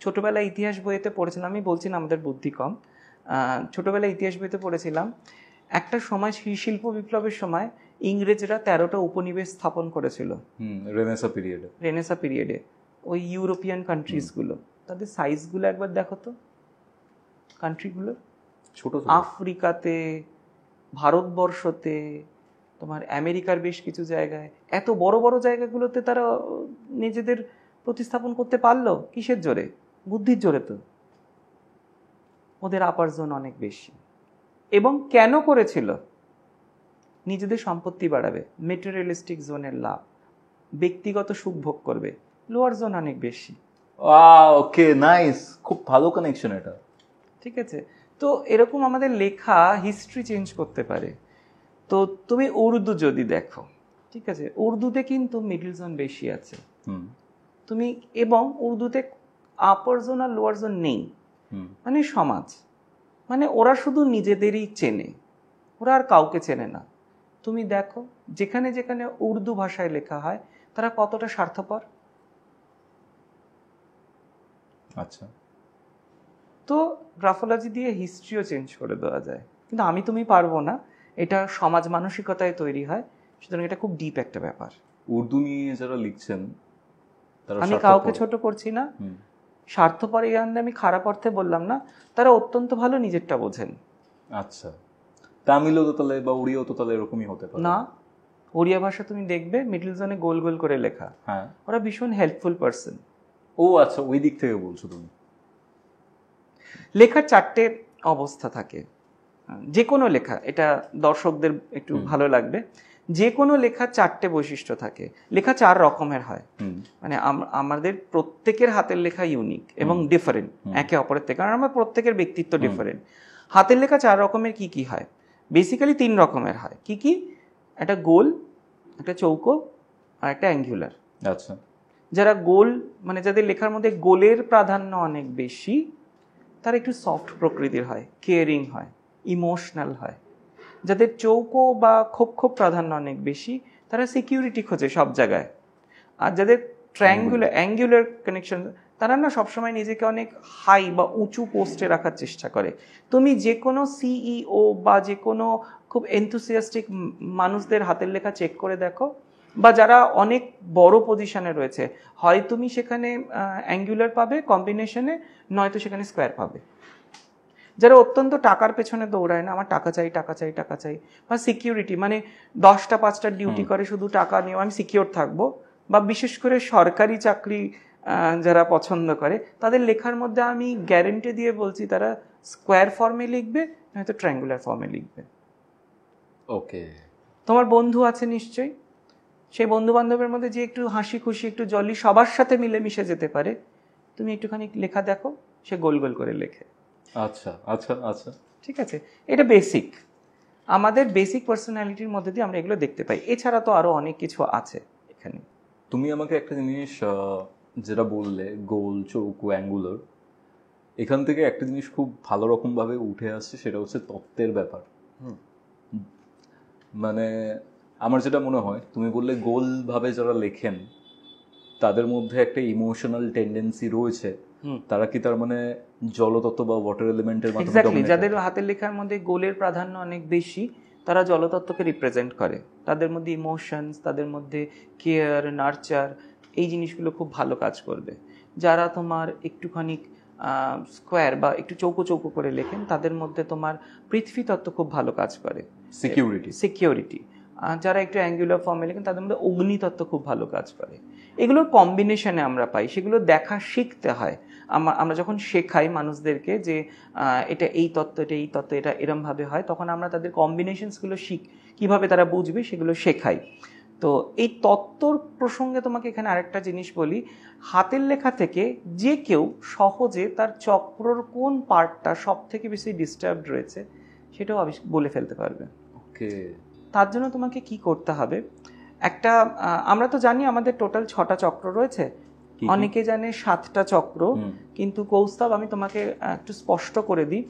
ছোটবেলায় ইতিহাস বইতে পড়েছিলাম, আমি বলছি না আমাদের বুদ্ধি কম, ছোটবেলায় ইতিহাস বইতে পড়েছিলাম একটা সময় শিল্প বিপ্লবের সময় ইংরেজরা 13টা উপনিবেশ স্থাপন করেছিল রেনেসা পিরিয়ডে। ওই ইউরোপিয়ান কান্ট্রিজগুলো, তাদের সাইজগুলো একবার দেখো তো, কান্ট্রিগুলো ছোট। আফ্রিকাতে, ভারতবর্ষতে, তোমার আমেরিকার বেশ কিছু জায়গায়, এত বড় বড় জায়গাগুলোতে তারা নিজেদের প্রতিস্থাপন করতে পারলো কিসের জোরে? বুদ্ধির জোরে। তো ওদের আপার জোন অনেক বেশি। এবং কেন করেছিল? নিজেদের সম্পত্তি বাড়াবে, মেটেরিয়ালিস্টিক জোনের লাভ, ব্যক্তিগত সুখ ভোগ করবে। লোয়ার জোন অনেক বেশি। ওকে, নাইস, খুব ভালো কানেকশন এটা। ঠিক আছে, তো এরকম আমাদের লেখা হিস্ট্রি চেঞ্জ করতে পারে। তো তুমি উর্দু যদি দেখো, ঠিক আছে, উর্দুতে কিন্তু মিডল জোন বেশি আছে। তুমি এবং উর্দুতে আপার জোন আর লোয়ার জোন নেই, মানে সমাজ, মানে ওরা শুধু নিজেদেরই চেনে, ওরা আর কাউকে চেনে না। তুমি দেখো যেখানে যেখানে উর্দু ভাষায় লেখা হয় তারা কতটা স্বার্থপর। আচ্ছা, তো গ্রাফোলজি দিয়ে হিস্ট্রিও চেঞ্জ করে দেওয়া যায়, কিন্তু আমি তুমি পারবো না, এটা সমাজ মানসিকতায় তৈরি হয়, সুতরাং এটা খুব ডিপ একটা ব্যাপার। উর্দু নিয়ে যারা লিখছেন তারা আমি কাউকে ছোট করছি না, স্বার্থপর এই আনন্দে আমি খারাপ অর্থে বললাম না, তারা অত্যন্ত ভালো নিজেরটা বোঝেন। আচ্ছা, তামিলও তো তাহলে বা উড়িয়াও তো তাহলে এরকমই হতে পারে না? ওড়িয়া ভাষা তুমি দেখবে মিডল জোনে গোল গোল করে লেখা, হ্যাঁ, ওরা ভীষণ হেল্পফুল পার্সন। ও আচ্ছা, ওই দিক থেকে বলছো তুমি। লেখার 4টে অবস্থা থাকে, যে কোনো লেখা, এটা দর্শকদের একটু ভালো লাগবে, যে কোনো লেখার 4টে বৈশিষ্ট্য থাকে। লেখা 4 রকমের হয়, মানে আমাদের প্রত্যেকের হাতের লেখা ইউনিক এবং ডিফারেন্ট একে অপরের থেকে, কারণ আমার প্রত্যেকের ব্যক্তিত্ব ডিফারেন্ট। হাতের লেখা 4 রকমের কি কি হয়? বেসিক্যালি 3 রকমের হয়। কি কি? একটা গোল, একটা চৌকো আর একটা অ্যাঙ্গুলার। আচ্ছা, যারা গোল, মানে যাদের লেখার মধ্যে গোলের প্রাধান্য অনেক বেশি, তারা একটু সফট প্রকৃতির হয়, কেয়ারিং হয়, ইমোশনাল হয়। যাদের চৌকো বা খোপ খোপ প্রাধান্য অনেক বেশি, তারা সিকিউরিটি খোঁজে সব জায়গায়। আর যাদের অ্যাঙ্গুলার কানেকশন, তারা না সবসময় নিজেকে অনেক হাই বা উঁচু পোস্টে রাখার চেষ্টা করে। তুমি যে কোনো সিইও বা যে কোনো খুব এনথুসিয়াস্টিক মানুষদের হাতের লেখা চেক করে দেখো, বা যারা অনেক বড় পজিশনে রয়েছে, হয় তুমি সেখানে অ্যাঙ্গুলার পাবে কম্বিনেশনে, নয়তো সেখানে স্কোয়ার পাবে। যারা অত্যন্ত টাকার পেছনে দৌড়ায় না, আমার টাকা চাই টাকা চাই টাকা চাই, বা সিকিউরিটি, মানে 10টা 5টা ডিউটি করে শুধু টাকা নিয়ে আমি সিকিউর থাকবো, বা বিশেষ করে সরকারি চাকরি যারা পছন্দ করে, তাদের লেখার মধ্যে আমি গ্যারেন্টি দিয়ে বলছি তারা স্কোয়ার ফর্মে লিখবে, নয়তো ট্রায়াঙ্গুলার ফর্মে লিখবে। ওকে, তোমার বন্ধু আছে নিশ্চয়ই, সেই বন্ধু বান্ধবের মধ্যে যে একটু হাসি খুশি, একটু জলি, সবার সাথে মিলেমিশে যেতে পারে, তুমি একটুখানি লেখা দেখো, সে গোল গোল করে লেখে। আচ্ছা আচ্ছা আচ্ছা, ঠিক আছে, এটা বেসিক, আমাদের বেসিক পার্সোনালিটির মধ্যে দিয়ে আমরা এগুলো দেখতে পাই। এছাড়া তো আরো অনেক কিছু আছে এখানে। তুমি আমাকে একটা জিনিস যেটা বললে, গোল চৌকো অ্যাঙ্গুলার, এখান থেকে একটা জিনিস খুব ভালো রকম ভাবে উঠে আসছে, সেটা হচ্ছে তত্ত্বের ব্যাপার। মানে আমার যেটা মনে হয়, তুমি বললে গোল ভাবে যারা লেখেন তাদের মধ্যে একটা ইমোশনাল টেন্ডেন্সি রয়েছে, তারা কি তার মানে জলতত্ত্ব বা ওয়াটার এলিমেন্টের মাধ্যমে? এক্স্যাক্টলি, যাদের হাতের লেখার মধ্যে গোলের প্রাধান্য অনেক বেশি, তারা জলতত্ত্বকে রিপ্রেজেন্ট করে। তাদের মধ্যে ইমোশনস, তাদের মধ্যে কেয়ার, নার্চার, এই জিনিসগুলো খুব ভালো কাজ করবে। যারা তোমার একটুখানি স্কোয়ার বা একটু চৌকো চৌকো করে লেখেন, তাদের মধ্যে তোমার পৃথিবীতত্ত্ব খুব ভালো কাজ করে, সিকিউরিটি। যারা একটু অ্যাঙ্গুলার ফর্মে লেখেন, তাদের মধ্যে অগ্নিতত্ত্ব খুব ভালো কাজ করে। এগুলোর কম্বিনেশনে আমরা পাই, সেগুলো দেখা শিখতে হয়। আমরা যখন শেখাই মানুষদেরকে যে এটা এই তত্ত্ব, এটা এই তত্ত্ব, এটা এরমভাবে হয়, তখন আমরা তাদের কম্বিনেশনসগুলো কীভাবে তারা বুঝবে সেগুলো শেখাই। তো এই তত্ত্বর প্রসঙ্গে তোমাকে এখানে আরেকটা জিনিস বলি, হাতের লেখা থেকে যে কেউ সহজে তার চক্রর কোন পার্টটা সব থেকে বেশি ডিস্টার্বড রয়েছে সেটাও বলে ফেলতে পারবে। ওকে, তার জন্য তোমাকে কি করতে হবে, একটা আমরা তো জানি আমাদের টোটাল 6টা চক্র রয়েছে, অনেকে জানে 7টা চক্র, কিন্তু কৌস্তব আমি তোমাকে একটু স্পষ্ট করে দিই।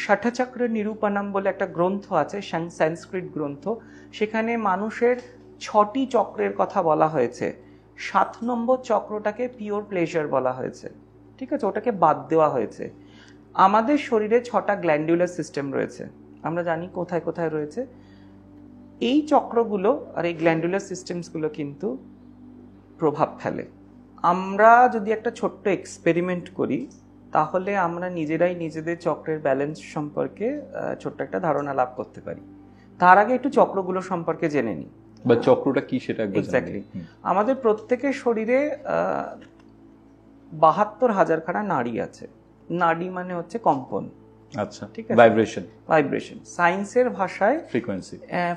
ষঠচক্র নিরূপণম বলে একটা গ্রন্থ আছে, সংস্কৃত গ্রন্থ, সেখানে মানুষের 6টি চক্রের কথা বলা হয়েছে। 7 নম্বর চক্রটাকে পিওর প্লেজার বলা হয়েছে, ঠিক আছে, ওটাকে বাদ দেওয়া হয়েছে। আমাদের শরীরে 6টা গ্ল্যান্ডুলার সিস্টেম রয়েছে, আমরা জানি কোথায় কোথায় রয়েছে। এই চক্রগুলো আর এই গ্ল্যান্ডুলার সিস্টেমসগুলো কিন্তু প্রভাব ফেলে। আমরা যদি একটা ছোট্ট এক্সপেরিমেন্ট করি, তাহলে আমরা নিজেরাই নিজেদের চক্রের ব্যালেন্স সম্পর্কে ছোট্ট একটা ধারণা লাভ করতে পারি। তার আগে একটু চক্রগুলো সম্পর্কে জেনে নিই, বা চক্রটা কি সেটা একবার। এক্স্যাক্টলি, আমাদের প্রত্যেকের শরীরে 72,000খানা নাড়ি আছে। নাড়ি মানে হচ্ছে কম্পন, আচ্ছা, ঠিক আছে, ভাইব্রেশন, সায়েন্সের ভাষায়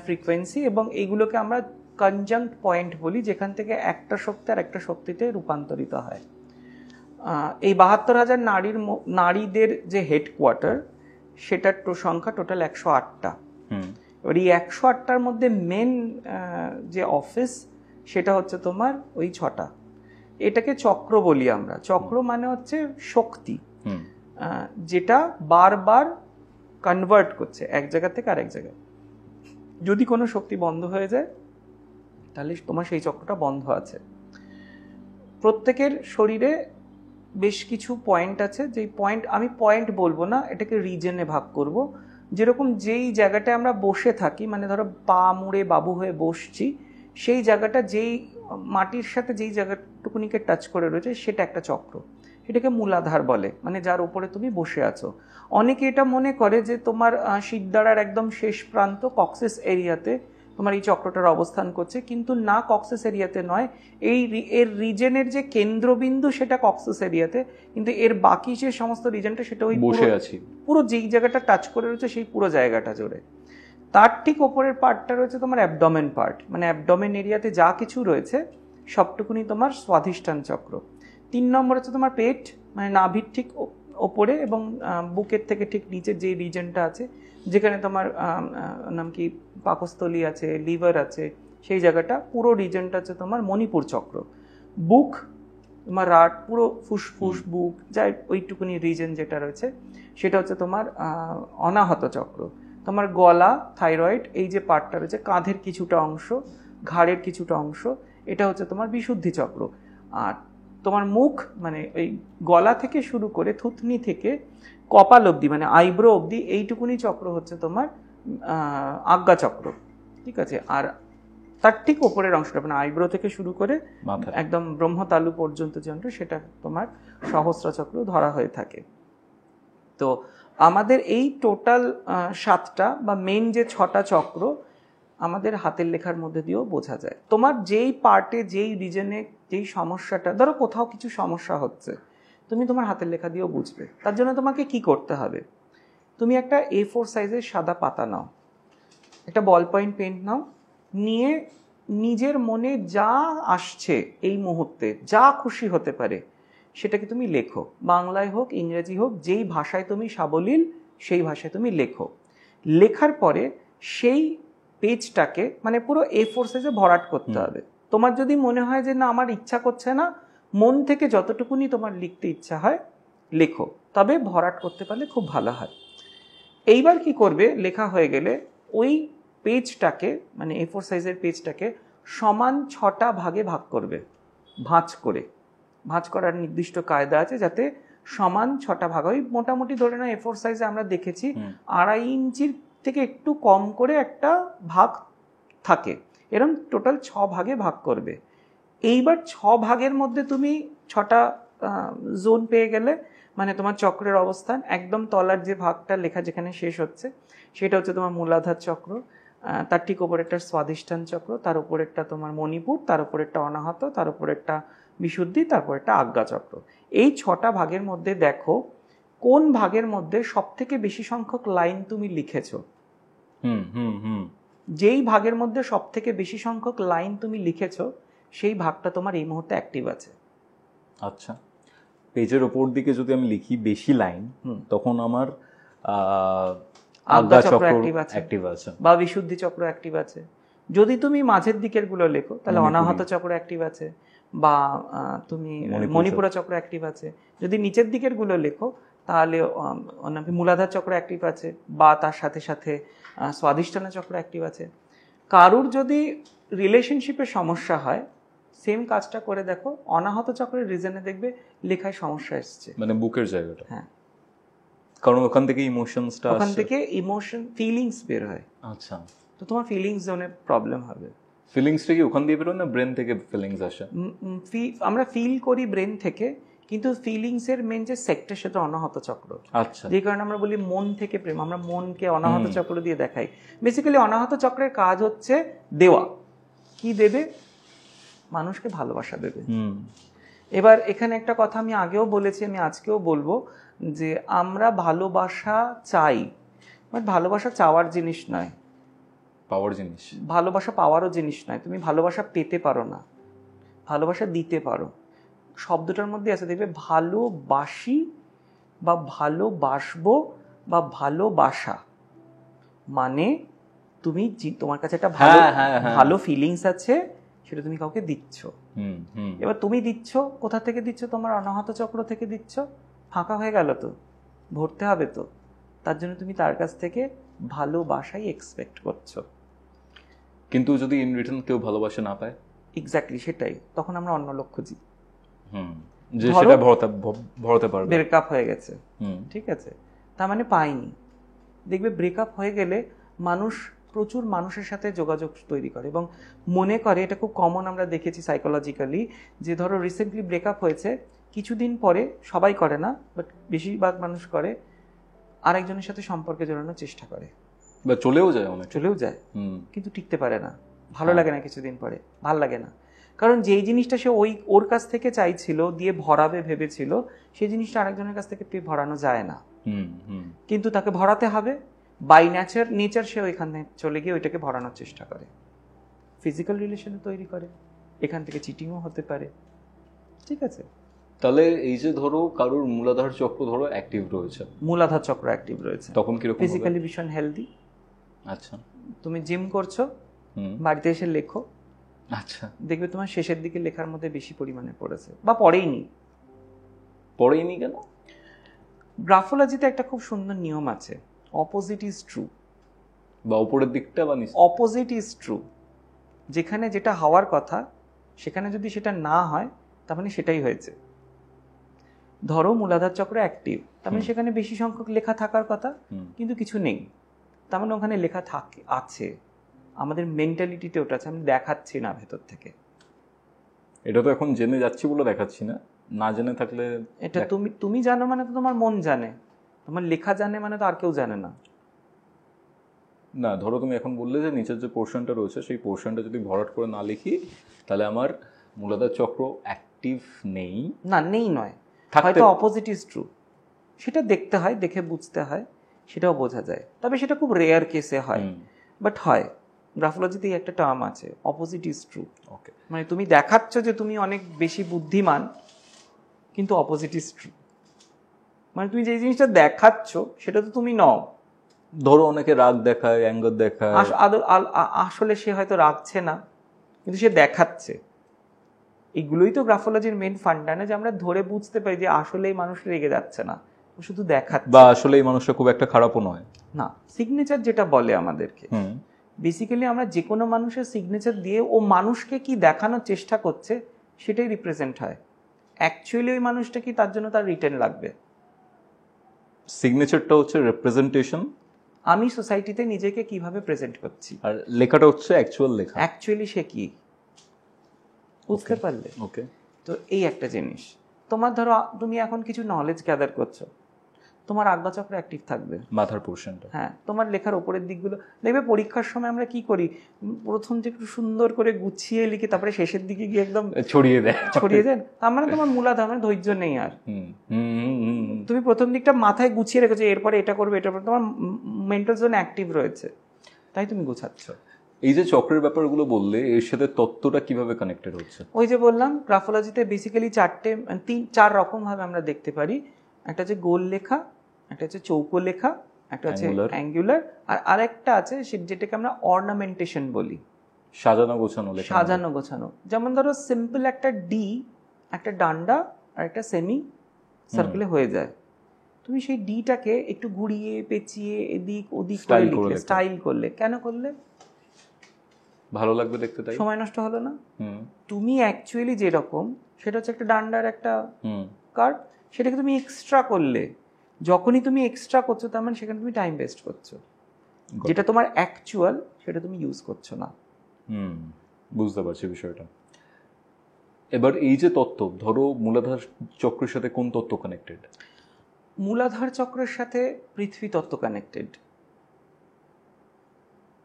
ফ্রিকোয়েন্সি, এবং এইগুলোকে আমরা কনজাংক্ট পয়েন্ট বলি, যেখান থেকে একটা শক্তি আর একটা শক্তিতে রূপান্তরিত হয়। এই 72,000 নারীদের যে হেডকোয়ার্টার, সেটার সংখ্যা টোটাল 108টা। এবার এই 108টার মধ্যে মেন যে অফিস সেটা হচ্ছে তোমার ওই 6টা। এটাকে চক্র বলি আমরা। চক্র মানে হচ্ছে শক্তি, যেটা বারবার কনভার্ট করছে এক জায়গা থেকে আরেক জায়গায়। যদি কোনো শক্তি বন্ধ হয়ে যায় তাহলে তোমার সেই চক্রটা বন্ধ আছে। প্রত্যেকের শরীরে বেশ কিছু পয়েন্ট আছে, যেই পয়েন্ট আমি পয়েন্ট বলবো না, এটাকে রিজনে ভাগ করব। যেরকম যেই জায়গাটায় আমরা বসে থাকি, মানে ধরো পা মুড়ে বাবু হয়ে বসছি, সেই জায়গাটা যেই মাটির সাথে যেই জায়গাটুকুনিকে টাচ করে রয়েছে সেটা একটা চক্র। এটাকে মূলাধার বলে, মানে যার উপরে তুমি বসে আছো। অনেকে এটা মনে করে যে তোমার শিরদাঁড়ার একদম শেষ প্রান্ত কক্সিস এরিয়াতে তোমার এই চক্রটার অবস্থান করছে, কিন্তু না, কক্সিস এরিয়াতে নয়। এর রিজনের যে কেন্দ্রবিন্দু সেটা কক্সিস এরিয়াতে, কিন্তু এর বাকি যে সমস্ত রিজনটা সেটা ওই বসে আছি পুরো যেই জায়গাটা টাচ করে রয়েছে সেই পুরো জায়গাটা জুড়ে। তার ঠিক ওপরের পার্টটা রয়েছে তোমার অ্যাবডোমেন পার্ট, মানে অ্যাবডোমেন এরিয়াতে যা কিছু রয়েছে সবটুকুনি তোমার স্বাধিষ্ঠান চক্র। 3 নম্বর হচ্ছে তোমার পেট, মানে নাভির ঠিক ওপরে এবং বুকের থেকে ঠিক নিচের যে রিজনটা আছে, যেখানে তোমার নাম কি পাকস্থলী আছে, লিভার আছে, সেই জায়গাটা পুরো রিজনটা হচ্ছে তোমার মণিপুর চক্র। বুক তোমার রাট, পুরো ফুসফুস বুক যাই ওইটুকুনি রিজন যেটা রয়েছে সেটা হচ্ছে তোমার অনাহত চক্র। তোমার গলা, থাইরয়েড, এই যে পার্টটা রয়েছে, কাঁধের কিছুটা অংশ, ঘাড়ের কিছুটা অংশ, এটা হচ্ছে তোমার বিশুদ্ধি চক্র। আর তোমার মুখ, মানে ওই গলা থেকে শুরু করে থুতনি থেকে কপাল অবধি, মানে আইব্রো অবধি, এইটুকুনি চক্র হচ্ছে তোমার আজ্ঞা চক্র। ঠিক আছে। আর তার ঠিক ওপরের অংশটা, মানে আইব্রো থেকে শুরু করে একদম ব্রহ্মতালু পর্যন্ত যে অংশ, সেটা তোমার সহস্র চক্র ধরা হয়ে থাকে। তো আমাদের এই টোটাল 7টা বা মেন যে 6টা চক্র আমাদের হাতের লেখার মধ্যে দিয়েও বোঝা যায়। তোমার যেই পার্টে, যেই রিজনে, যেই সমস্যাটা, ধরো কোথাও কিছু সমস্যা হচ্ছে, তুমি তোমার হাতের লেখা দিয়েও বুঝবে। তার জন্য তোমাকে কি করতে হবে? তুমি একটা A4 সাইজের সাদা পাতা নাও, একটা বল পয়েন্ট পেন নাও, নিয়ে নিজের মনে যা আসছে এই মুহূর্তে, যা খুশি হতে পারে সেটাকে তুমি লেখো। বাংলায় হোক, ইংরেজি হোক, যেই ভাষায় তুমি সাবলীল সেই ভাষায় তুমি লেখো। লেখার পরে সেই পেজটাকে মানে পুরো A4 সাইজে ভরাট করতে হবে। তোমার যদি মনে হয় যে না আমার ইচ্ছা করছে না, মন থেকে যতটুকুনি তোমার লিখতে ইচ্ছা হয় লেখো, তবে ভরাট করতে পারলে খুব ভালো হয়। এইবার কি করবে, লেখা হয়ে গেলে ওই পেজটাকে, মানে A4 সাইজের পেজটাকে সমান 6টা ভাগে ভাগ করবে, ভাঁজ করে। ভাঁজ করার নির্দিষ্ট কায়দা আছে, যাতে সমান 6টা ভাগ হয়। মোটামুটি ধরে না A4 সাইজে আমরা দেখেছি 2.5 ইঞ্চির থেকে একটু কম করে একটা ভাগ থাকে, এরকম টোটাল 6 ভাগে ভাগ করবে। এইবার 6 ভাগের মধ্যে তুমি 6টা জোন পেয়ে গেলে, মানে তোমার চক্রের অবস্থান একদম তলার যে ভাগটা লেখা যেখানে শেষ হচ্ছে সেটা হচ্ছে তোমার মূলাধার চক্র, তার ঠিক ওপর একটা স্বাধিষ্ঠান চক্র, তার উপর একটা তোমার মণিপুর, তার উপর একটা অনাহত, তার উপর একটা বিশুদ্ধি, তারপর একটা আজ্ঞা চক্র। এই 6টা ভাগের মধ্যে দেখো কোন ভাগের মধ্যে সব থেকে বেশি সংখ্যক লাইন তুমি লিখেছো। যেই ভাগের মধ্যে সব থেকে বেশি সংখ্যক লাইন তুমি লিখেছো সেই ভাগটা তোমার এই মুহূর্তে অ্যাক্টিভ আছে। আচ্ছা, পেজের ওপর দিকে যদি আমি লিখি বেশি লাইন, তখন আমার আজ্ঞা চক্র অ্যাক্টিভ আছে বা বিশুদ্ধি চক্র অ্যাক্টিভ আছে। যদি তুমি মাঝের দিকের গুলো লেখো তাহলে অনাহত চক্র অ্যাক্টিভ আছে বা তুমি মণিপুর চক্র অ্যাক্টিভ আছে। যদি নিচের দিকের গুলো লেখো তাহলে মূলাধার চক্র অ্যাক্টিভ আছে বা তার সাথে সাথে স্বাধিষ্ঠান চক্র অ্যাক্টিভ আছে। কারুর যদি রিলেশনশিপের সমস্যা হয়, সেম কাজটা করে দেখো, অনাহত চক্রের রিজনে দেখবে লেখায় সমস্যা এসছে, মানে বুকের জায়গাটা। হ্যাঁ, কারণ ওখান থেকে ইমোশনসটা, ওখান থেকে ইমোশন, ফিলিংস বের হয়। আচ্ছা, তো তোমার ফিলিংস জোনে প্রবলেম হবে। ফিলিংসটা কি ওখান দিয়ে বেরোয় না ব্রেন থেকে ফিলিংস আসে? আমরা ফিল করি ব্রেন থেকে, কিন্তু ফিলিংস এর মেন যে সেক্টর সেটা অনাহত চক্র। আচ্ছা, যে কারণে আমরা বলি মন থেকে প্রেম, আমরা মনকে অনাহত চক্র দিয়ে দেখাই। বেসিক্যালি অনাহত চক্রের কাজ হচ্ছে দেওয়া। কি দেবে? মানুষকে ভালোবাসা দেবে। এবার এখানে একটা কথা আমি আগেও বলেছি, আমি আজকেও বলবো, যে আমরা ভালোবাসা চাই, বাট ভালোবাসা চাওয়ার জিনিস নয়, পাওয়ার জিনিস। ভালোবাসা পাওয়ারও জিনিস নয়। তুমি ভালোবাসা পেতে পারো না, ভালোবাসা দিতে পারো। শব্দটার মধ্যে আছে, দেখবে ভালোবাসি বা ভালোবাসবো বা ভালোবাসা মানে তুমি তোমার কাছে একটা ভালো হ্যাঁ। ভালো ফিলিংস আছে, সেটা তুমি কাউকে দিচ্ছ। হুম। এবার তুমি দিচ্ছ, কোথা থেকে দিচ্ছ? তোমার অনাহত চক্র থেকে দিচ্ছ। ফাঁকা হয়ে গেল তো, ভরতে হবে তো। তার জন্য তুমি তার কাছ থেকে ভালোবাসাই এক্সপেক্ট করছো। কিন্তু যদি ইন রিটার্ন কেউ ভালোবাসা না পায়, এক্স্যাক্টলি সেটাই, তখন আমরা অন্য লক্ষ্য খুঁজি। যে সেটা ভরতে পারবে। ব্রেকআপ হয়ে গেছে, ঠিক আছে, তার মানে পাইনি। দেখবে ব্রেকআপ হয়ে গেলে মানুষ প্রচুর মানুষের সাথে যোগাযোগ তৈরি করে এবং মনে করে, এটা খুব কমন আমরা দেখেছি সাইকোলজিক্যালি, যে ধরো রিসেন্টলি ব্রেকআপ হয়েছে, কিছুদিন পরে, সবাই করে না বাট বেশিরভাগ মানুষ করে, আরেকজনের সাথে সম্পর্কে জড়ানোর চেষ্টা করে, বা চলেও যায়, অনেক চলেও যায়, কিন্তু টিকতে পারে না। ভালো লাগে না কিছুদিন পরে, ভাল লাগে না, কারণ যেই জিনিসটা সে ওর কাছ থেকে চাইছিল, দিয়ে ভরাবে ভেবেছিল, সেই জিনিসটা আরেকজনের কাছ থেকে ভরানো যায় না। কিন্তু তাকে ভরাতে হবে, বাই নেচার সে ওইখানে চলে গিয়ে ওইটাকে ভরানোর চেষ্টা করে, ফিজিক্যাল রিলেশনে তৈরি করে, এখান থেকে চিটিংও হতে পারে, ঠিক আছে। তাহলে এই যে ধরো কারোর মূলাধার চক্র ধরো অ্যাক্টিভ রয়েছে, মূলাধার চক্র অ্যাক্টিভ রয়েছে, তখন কিরকম ফিজিক্যালি ভীষণ হেলদি। আচ্ছা, তুমি জিম করছো, বাড়িতে এসে লেখো, আচ্ছা, দেখবে তোমার শেষের দিকে লেখার মধ্যে বেশি পরিমাণে পড়েছে, বা পড়েইনি। কেন? গ্রাফোলজিতে একটা খুব সুন্দর নিয়ম আছে, অপোজিট ইজ ট্রু, বা উপরের দিকটা বা অপোজিট ইজ ট্রু। যেখানে যেটা হওয়ার কথা, সেখানে যদি সেটা না হয়, তার মানে সেটাই হয়েছে। ধরো মূলাধার চক্র অ্যাক্টিভ, তার মানে সেখানে বেশি সংখ্যক লেখা থাকার কথা, কিন্তু কিছু নেই, তার মানে ওখানে লেখা আছে। আমাদের মেন্টালিটিতে ওটা আছে, আমি দেখাচ্ছি না ভেতর থেকে। এটা তো এখন জেনে যাচ্ছি বলে দেখাচ্ছি না, না জেনে থাকলে এটা তুমি জানো মানে তো তোমার মন জানে, তোমার লেখা জানে মানে তো আর কেউ জানে না। না, ধরো তুমি এখন বললে যে নিচের যে পোর্শনটা রয়েছে, সেই পোর্শনটা যদি ভরাট করে না লিখি, তাহলে আমার মূলাধার চক্র অ্যাক্টিভ নেই। না, নেই নয়, হয়তো অপোজিট ইজ ট্রু, সেটা দেখতে হয়, দেখে বুঝতে হয়, সেটাও বোঝা যায়, তবে সেটা খুব রেয়ার কেসে হয়, বাট হয়। গ্রাফোলজিতে একটা টার্ম আছে, অপোজিট ইজ ট্রু। ওকে, মানে তুমি দেখাচ্ছ যে তুমি অনেক বেশি বুদ্ধিমান, কিন্তু অপোজিট ইজ ট্রু, মানে তুমি যে জিনিসটা দেখাচ্ছ সেটা তো তুমি নও। ধরো অনেকে রাগ দেখায়, অ্যাঙ্গার দেখায়, আসলে সে হয়তো রাখছে না, কিন্তু সে দেখাচ্ছে। এগুলোই তো গ্রাফোলজির মেন ফান্ডা না, যে আমরা ধরে বুঝতে পারি যে আসলে এই মানুষ রেগে যাচ্ছে না, ও শুধু দেখাচ্ছে, বা আসলে এই মানুষটা খুব একটা খারাপও নয়। না, সিগনেচার যেটা বলে আমাদেরকে, বেসিক্যালি আমরা যে কোনো মানুষের সিগনেচার দিয়ে ও মানুষকে কি দেখানোর চেষ্টা করছে সেটাই রিপ্রেজেন্ট হয়। অ্যাকচুয়ালি ওই মানুষটা কি, তার জন্য তার রিটেন লাগবে। সিগনেচারটা হচ্ছে রিপ্রেজেন্টেশন, আমি সোসাইটিতে নিজেকে কিভাবে প্রেজেন্ট করছি, আর লেখাটা হচ্ছে অ্যাকচুয়াল লেখা, অ্যাকচুয়ালি সে কি, বুঝতে পারলে? ওকে, তো এই একটা জিনিস, তোমার ধরো তুমি এখন কিছু নলেজ গ্যাদার করছো, তোমার আজ্ঞাচক্র অ্যাক্টিভ থাকবে, মাথার পোর্শনটা। হ্যাঁ, তোমার লেখার উপরের দিকগুলো দেখবে। পরীক্ষার সময় আমরা কি করি, প্রথম যে একটু সুন্দর করে গুছিয়ে লিখি, তারপরে শেষের দিকে গিয়ে একদম ছড়িয়ে দেন, তার মানে তোমার মূলাধার মানে ধৈর্য নেই আর। তুমি প্রথম দিকটা মাথায় গুছিয়ে রেখেছো, এরপরে এটা করবে, এটা করবে, তোমার মেন্টাল জোন অ্যাক্টিভ রয়েছে, তাই তুমি গুছাচ্ছ। এই যে চক্রের ব্যাপারগুলো বললে, এর সাথে তত্ত্বটা কিভাবে কানেক্টেড হচ্ছে? ওই যে বললাম, গ্রাফোলজিতে বেসিক্যালি চার রকম ভাবে আমরা দেখতে পারি। একটা হচ্ছে গোল লেখা, একটা হচ্ছে চৌকো লেখা, একটা হচ্ছে অ্যাঙ্গুলার, আর আরেকটা আছে যেটাকে আমরা অর্নামেন্টেশন বলি, সাজানো গোছানো লেখা। সাজানো গোছানো। যেমন ধরো সিম্পল একটা ডি, একটা ডান্ডা আর একটা সেমি সার্কেলে হয়ে যায়, তুমি সেই ডিটাকে একটু ঘুরিয়ে পেঁচিয়ে এদিক ওদিক করে লিখলে, স্টাইল করলে, কেন করলে? ভালো লাগবে দেখতে, তাই। সময় নষ্ট হলো না? তুমি অ্যাকচুয়ালি যেরকম, সেটা হচ্ছে একটা ডান্ডার একটা কার্ড, সেটাকে তুমি এক্সট্রা করলে, যখনই তুমি এক্সট্রা করছো তার মানে সেখানে তুমি টাইম ওয়েস্ট করছো, যেটা তোমার অ্যাকচুয়াল সেটা তুমি ইউজ করছো না। বুঝতে পারছি বিষয়টা। এবার এই যে তত্ত্ব, ধরো মূলাধার চক্রের সাথে কোন তত্ত্ব কানেক্টেড? মূলাধার চক্রের সাথে পৃথিবী তত্ত্ব কানেক্টেড।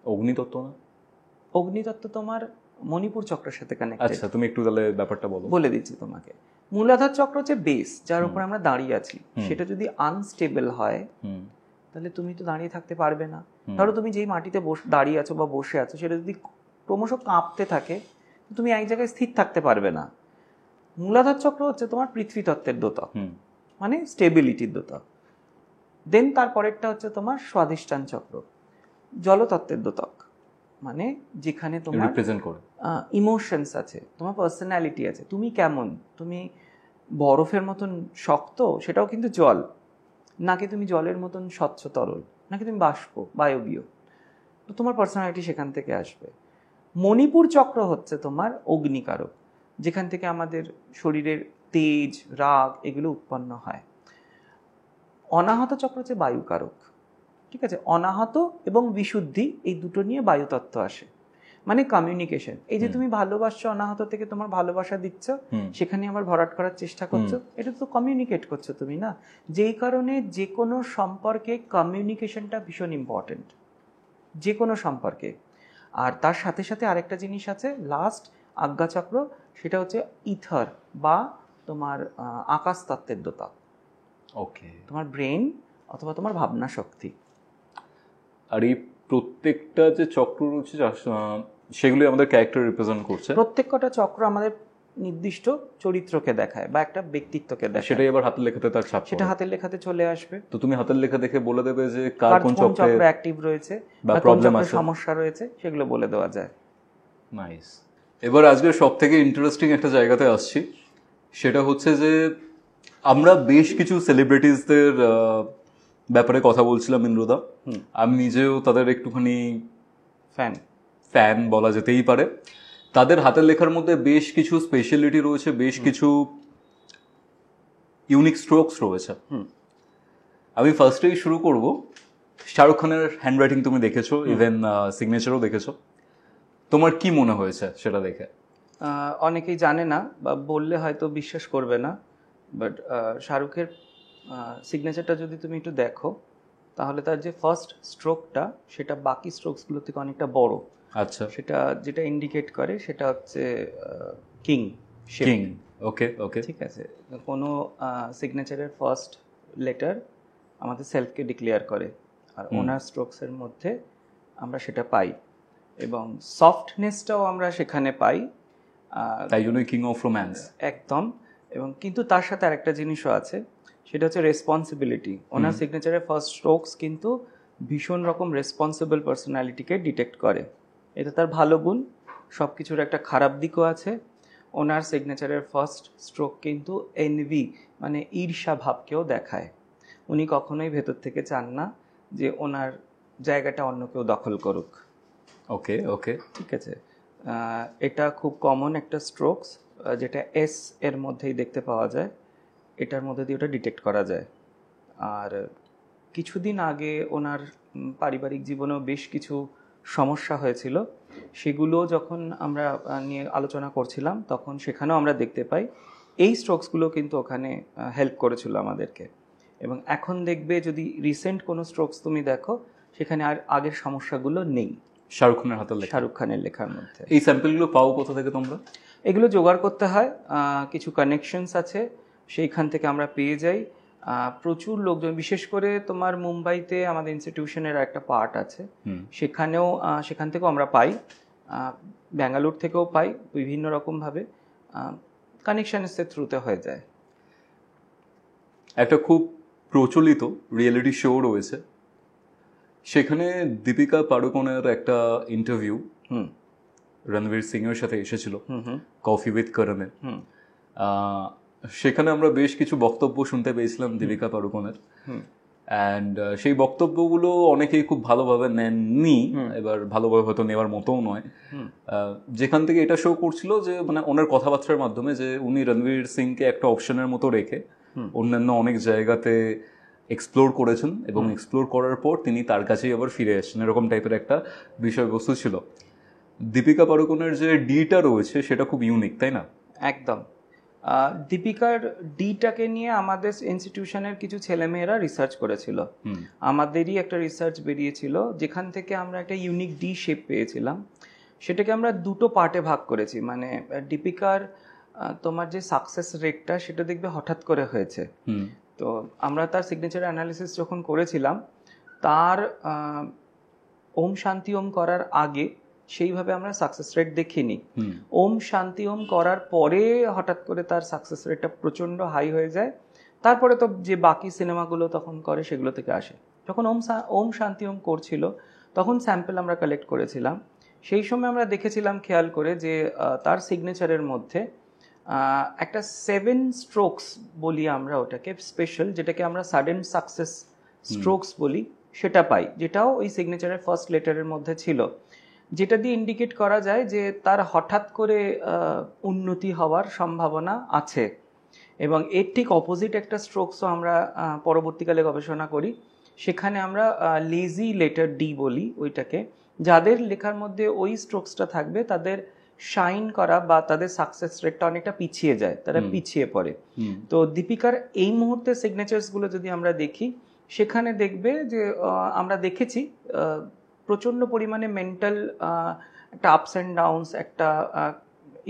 অগ্নিতত্ত্ব না? অগ্নিতত্ত্ব তোমার মণিপুর চক্রের সাথে কানেক্টেড। আচ্ছা, তুমি একটু তাহলে ব্যাপারটা বলো। বলে দিচ্ছি তোমাকে। মূলাধার চক্র হচ্ছে বেস, যার উপর আমরা দাঁড়িয়ে আছি, সেটা যদি আনস্টেবল হয় তাহলে তুমি তো দাঁড়িয়ে থাকতে পারবে না। ধরো তুমি যেই মাটিতে দাঁড়িয়ে আছো বা বসে আছো, সেটা যদি ক্রমশ কাঁপতে থাকে, তুমি এক জায়গায় স্থির থাকতে পারবে না। মূলাধার চক্র হচ্ছে তোমার পৃথিবী তত্ত্বের দ্যোতক, মানে স্টেবিলিটির দ্যোতক। দেন তারপরেরটা হচ্ছে তোমার স্বাধিষ্ঠান চক্র। জলতত্ত্বের দ্যোতক, মানে যেখানে তোমার রিপ্রেজেন্ট করে ইমোশনস আছে, তোমার পার্সোনালিটি আছে, তুমি কেমন, তুমি বরফের মতন শক্ত সেটাও কিন্তু জল, নাকি তুমি জলের মতন স্বচ্ছ তরল, নাকি তুমি বাষ্প বায়বীয়, তো তোমার পার্সোনালিটি সেখান থেকে আসবে। মণিপুর চক্র হচ্ছে তোমার অগ্নিকারক, যেখান থেকে আমাদের শরীরের তেজ রাগ এগুলো উৎপন্ন হয়। অনাহত চক্র হচ্ছে বায়ুকারক, ঠিক আছে। অনাহত এবং বিশুদ্ধি এই দুটো নিয়ে বায়ুতত্ত্ব আসে, মানে কমিউনিকেশন। এই যে তুমি ভালোবাসছো, অনাহত থেকে তোমার ভালোবাসা দিচ্ছ, সেখানে আবার ভরাট করার চেষ্টা করছো, এটা তো কমিউনিকেট করছো তুমি না। যেই কারণে যে কোনো সম্পর্কে কমিউনিকেশনটা ভীষণ ইম্পর্টেন্ট, যে কোনো সম্পর্কে। আর তার সাথে সাথে আরেকটা জিনিস আছে লাস্ট আজ্ঞাচক্র, সেটা হচ্ছে ইথার বা তোমার আকাশ তত্ত্বের দ্যোতক। ওকে, তোমার ব্রেন অথবা তোমার ভাবনা শক্তি। আর এই প্রত্যেকটা যে চক্র রয়েছে সেগুলি আমাদের ক্যারেক্টার রিপ্রেজেন্ট করছে। প্রত্যেকটা চক্র আমাদের নির্দিষ্ট চরিত্রকে দেখায় বা একটা ব্যক্তিত্বকে দেখায়। সেটাই আবার হাতের লেখাতে তার ছাপ, সেটা হাতের লেখাতে চলে আসবে। তো তুমি হাতের লেখা দেখে বলে দেবে যে কার কোন চক্রে অ্যাক্টিভ রয়েছে বা প্রবলেম আছে, সমস্যা রয়েছে, সেগুলো বলে দেওয়া যায়। নাইস। এবার আজকে সবথেকে ইন্টারেস্টিং একটা জায়গাতে আসছি, সেটা হচ্ছে যে আমরা বেশ কিছু সেলিব্রিটিসদের ব্যাপারে কথা বলছিলাম ইন্দ্রদা। আমি নিজেও তাদের একটুখানি ফ্যান বলা যেতেই পারে। তাদের হাতের লেখার মধ্যে বেশ কিছু স্পেশালিটি রয়েছে, বেশ কিছু ইউনিক স্ট্রোকস রয়েছে। আমি ফার্স্টেই শুরু করব, শাহরুখ খানের হ্যান্ডরাইটিং তুমি দেখেছো, ইভেন সিগনেচারও দেখেছো, তোমার কি মনে হয়েছে সেটা দেখে? অনেকেই জানে না বা বললে হয়তো বিশ্বাস করবে না, বাট শাহরুখের সিগনেচারটা যদি তুমি একটু দেখো, তাহলে তার যে ফার্স্ট স্ট্রোকটা সেটা বাকি স্ট্রোকসগুলো থেকে অনেকটা বড়। আচ্ছা, সেটা যেটা ইন্ডিকেট করে সেটা হচ্ছে কিং। ওকে ওকে, ঠিক আছে। কোনো সিগনেচারের ফার্স্ট লেটার আমাদের সেলফকে ডিক্লেয়ার করে, আর ওনার স্ট্রোকসের মধ্যে আমরা সেটা পাই, এবং সফটনেসটাও আমরা সেখানে পাই, তাই জন্যই কিং অফ রোম্যান্স। একদম। এবং কিন্তু তার সাথে আরেকটা জিনিসও আছে, সেটা হচ্ছে রেসপন্সিবিলিটি। ওনার সিগনেচারের ফার্স্ট স্ট্রোকস কিন্তু ভীষণ রকম রেসপন্সিবল পার্সোনালিটিকে ডিটেক্ট করে। এটা তার ভালো গুণ, সব কিছুর একটা খারাপ দিকও আছে। ওনার সিগনেচারের ফার্স্ট স্ট্রোক কিন্তু এনভি মানে ঈর্ষা ভাবকেও দেখায়। উনি কখনোই ভেতর থেকে চান না যে ওনার জায়গাটা অন্য কেউ দখল করুক। ওকে ওকে, ঠিক আছে। এটা খুব কমন একটা স্ট্রোকস, যেটা এস এর মধ্যেই দেখতে পাওয়া যায়, এটার মধ্যে দিয়ে ওটা ডিটেক্ট করা যায়। আর কিছুদিন আগে ওনার পারিবারিক জীবনেও বেশ কিছু সমস্যা হয়েছিল, সেগুলো যখন আমরা নিয়ে আলোচনা করছিলাম তখন সেখানেও আমরা দেখতে পাই এই স্ট্রোকসগুলো কিন্তু ওখানে হেল্প করেছিল আমাদেরকে। এবং এখন দেখবে যদি রিসেন্ট কোনো স্ট্রোকস তুমি দেখো, সেখানে আর আগের সমস্যাগুলো নেই শাহরুখ খানের হাতের লেখা, শাহরুখ খানের লেখার মধ্যে। এই স্যাম্পলগুলো পাও কোথা থেকে তোমরা? এগুলো জোগাড় করতে হয়, কিছু কানেকশনস আছে, সেইখান থেকে আমরা পেয়ে যাই। প্রচুর লোকজন, বিশেষ করে তোমার মুম্বাইতে আমাদের ইনস্টিটিউশনের একটা পার্ট আছে, সেখান থেকেও আমরা পাই, ব্যাঙ্গালোর থেকেও পাই, বিভিন্ন রকমভাবে কানেকশনসের থ্রুতে হয়ে যায়। একটা খুব প্রচলিত রিয়েলিটি শো রয়েছে, সেখানে দীপিকা পাড়ুকোনের একটা ইন্টারভিউ রণবীর সিং এর সাথে এসেছিল, কফি উইথ করণে। সেখানে আমরা বেশ কিছু বক্তব্য শুনতে পেয়েছিলাম দীপিকা পাড়ুকোনের, অ্যান্ড সেই বক্তব্যগুলো অনেকেই খুব ভালোভাবে নেননি, এবার ভালোভাবে হয়তো নেওয়ার মতোও নয়। যেখান থেকে এটা শো করছিল যে মানে ওনার কথাবার্তার মাধ্যমে যে উনি রণবীর সিংকে একটা অপশনের মতো রেখে অন্যান্য অনেক জায়গাতে এক্সপ্লোর করেছেন, এবং এক্সপ্লোর করার পর তিনি তার কাছেই আবার ফিরে এসেছেন, এরকম টাইপের একটা বিষয়বস্তু ছিল। দীপিকা পাড়ুকোনের যে ডিটা রয়েছে সেটা খুব ইউনিক, তাই না? একদম। দীপিকার ডিটাকে নিয়ে আমাদের ইনস্টিটিউশনের কিছু ছেলেমেয়েরা রিসার্চ করেছিল, আমাদেরই একটা রিসার্চ বেরিয়েছিল, যেখান থেকে আমরা একটা ইউনিক ডি শেপ পেয়েছিলাম। সেটাকে আমরা দুটো পার্টে ভাগ করেছি। মানে দীপিকার তোমার যে সাকসেস রেটটা সেটা দেখবে হঠাৎ করে হয়েছে। তো আমরা তার সিগনেচার অ্যানালিসিস যখন করেছিলাম, তার ওম শান্তি ওম করার আগে সেইভাবে আমরা সাকসেস রেট দেখিনি। ওম শান্তি ওম করার পরে হঠাৎ করে তার সাকসেস রেটটা প্রচণ্ড হাই হয়ে যায়। তারপরে তো যে বাকি সিনেমাগুলো তখন করে সেগুলো থেকে আসে। যখন ওম শান্তি ওম করছিল তখন স্যাম্পল আমরা কালেক্ট করেছিলাম। সেই সময় আমরা দেখেছিলাম খেয়াল করে যে তার সিগনেচারের মধ্যে একটা 7 স্ট্রোকস বলি আমরা ওটাকে, স্পেশাল, যেটাকে আমরা সাডেন সাকসেস স্ট্রোকস বলি, সেটা পাই, যেটাও ওই সিগনেচারের ফার্স্ট লেটারের মধ্যে ছিল, যেটা দিয়ে ইন্ডিকেট করা যায় যে তার হঠাৎ করে উন্নতি হওয়ার সম্ভাবনা আছে। এবং এর ঠিক অপোজিট একটা স্ট্রোকসও আমরা পরবর্তীকালে গবেষণা করি, সেখানে আমরা লেজি লেটার ডি বলি ওইটাকে। যাদের লেখার মধ্যে ওই স্ট্রোকসটা থাকবে তাদের শাইন করা বা তাদের সাকসেস রেটটা অনেকটা পিছিয়ে যায়, তারা পিছিয়ে পড়ে। তো দীপিকার এই মুহূর্তে সিগনেচার্সগুলো যদি আমরা দেখি, সেখানে দেখবে যে আমরা দেখেছি প্রচণ্ড পরিমাণে মেন্টাল একটা আপস অ্যান্ড ডাউনস, একটা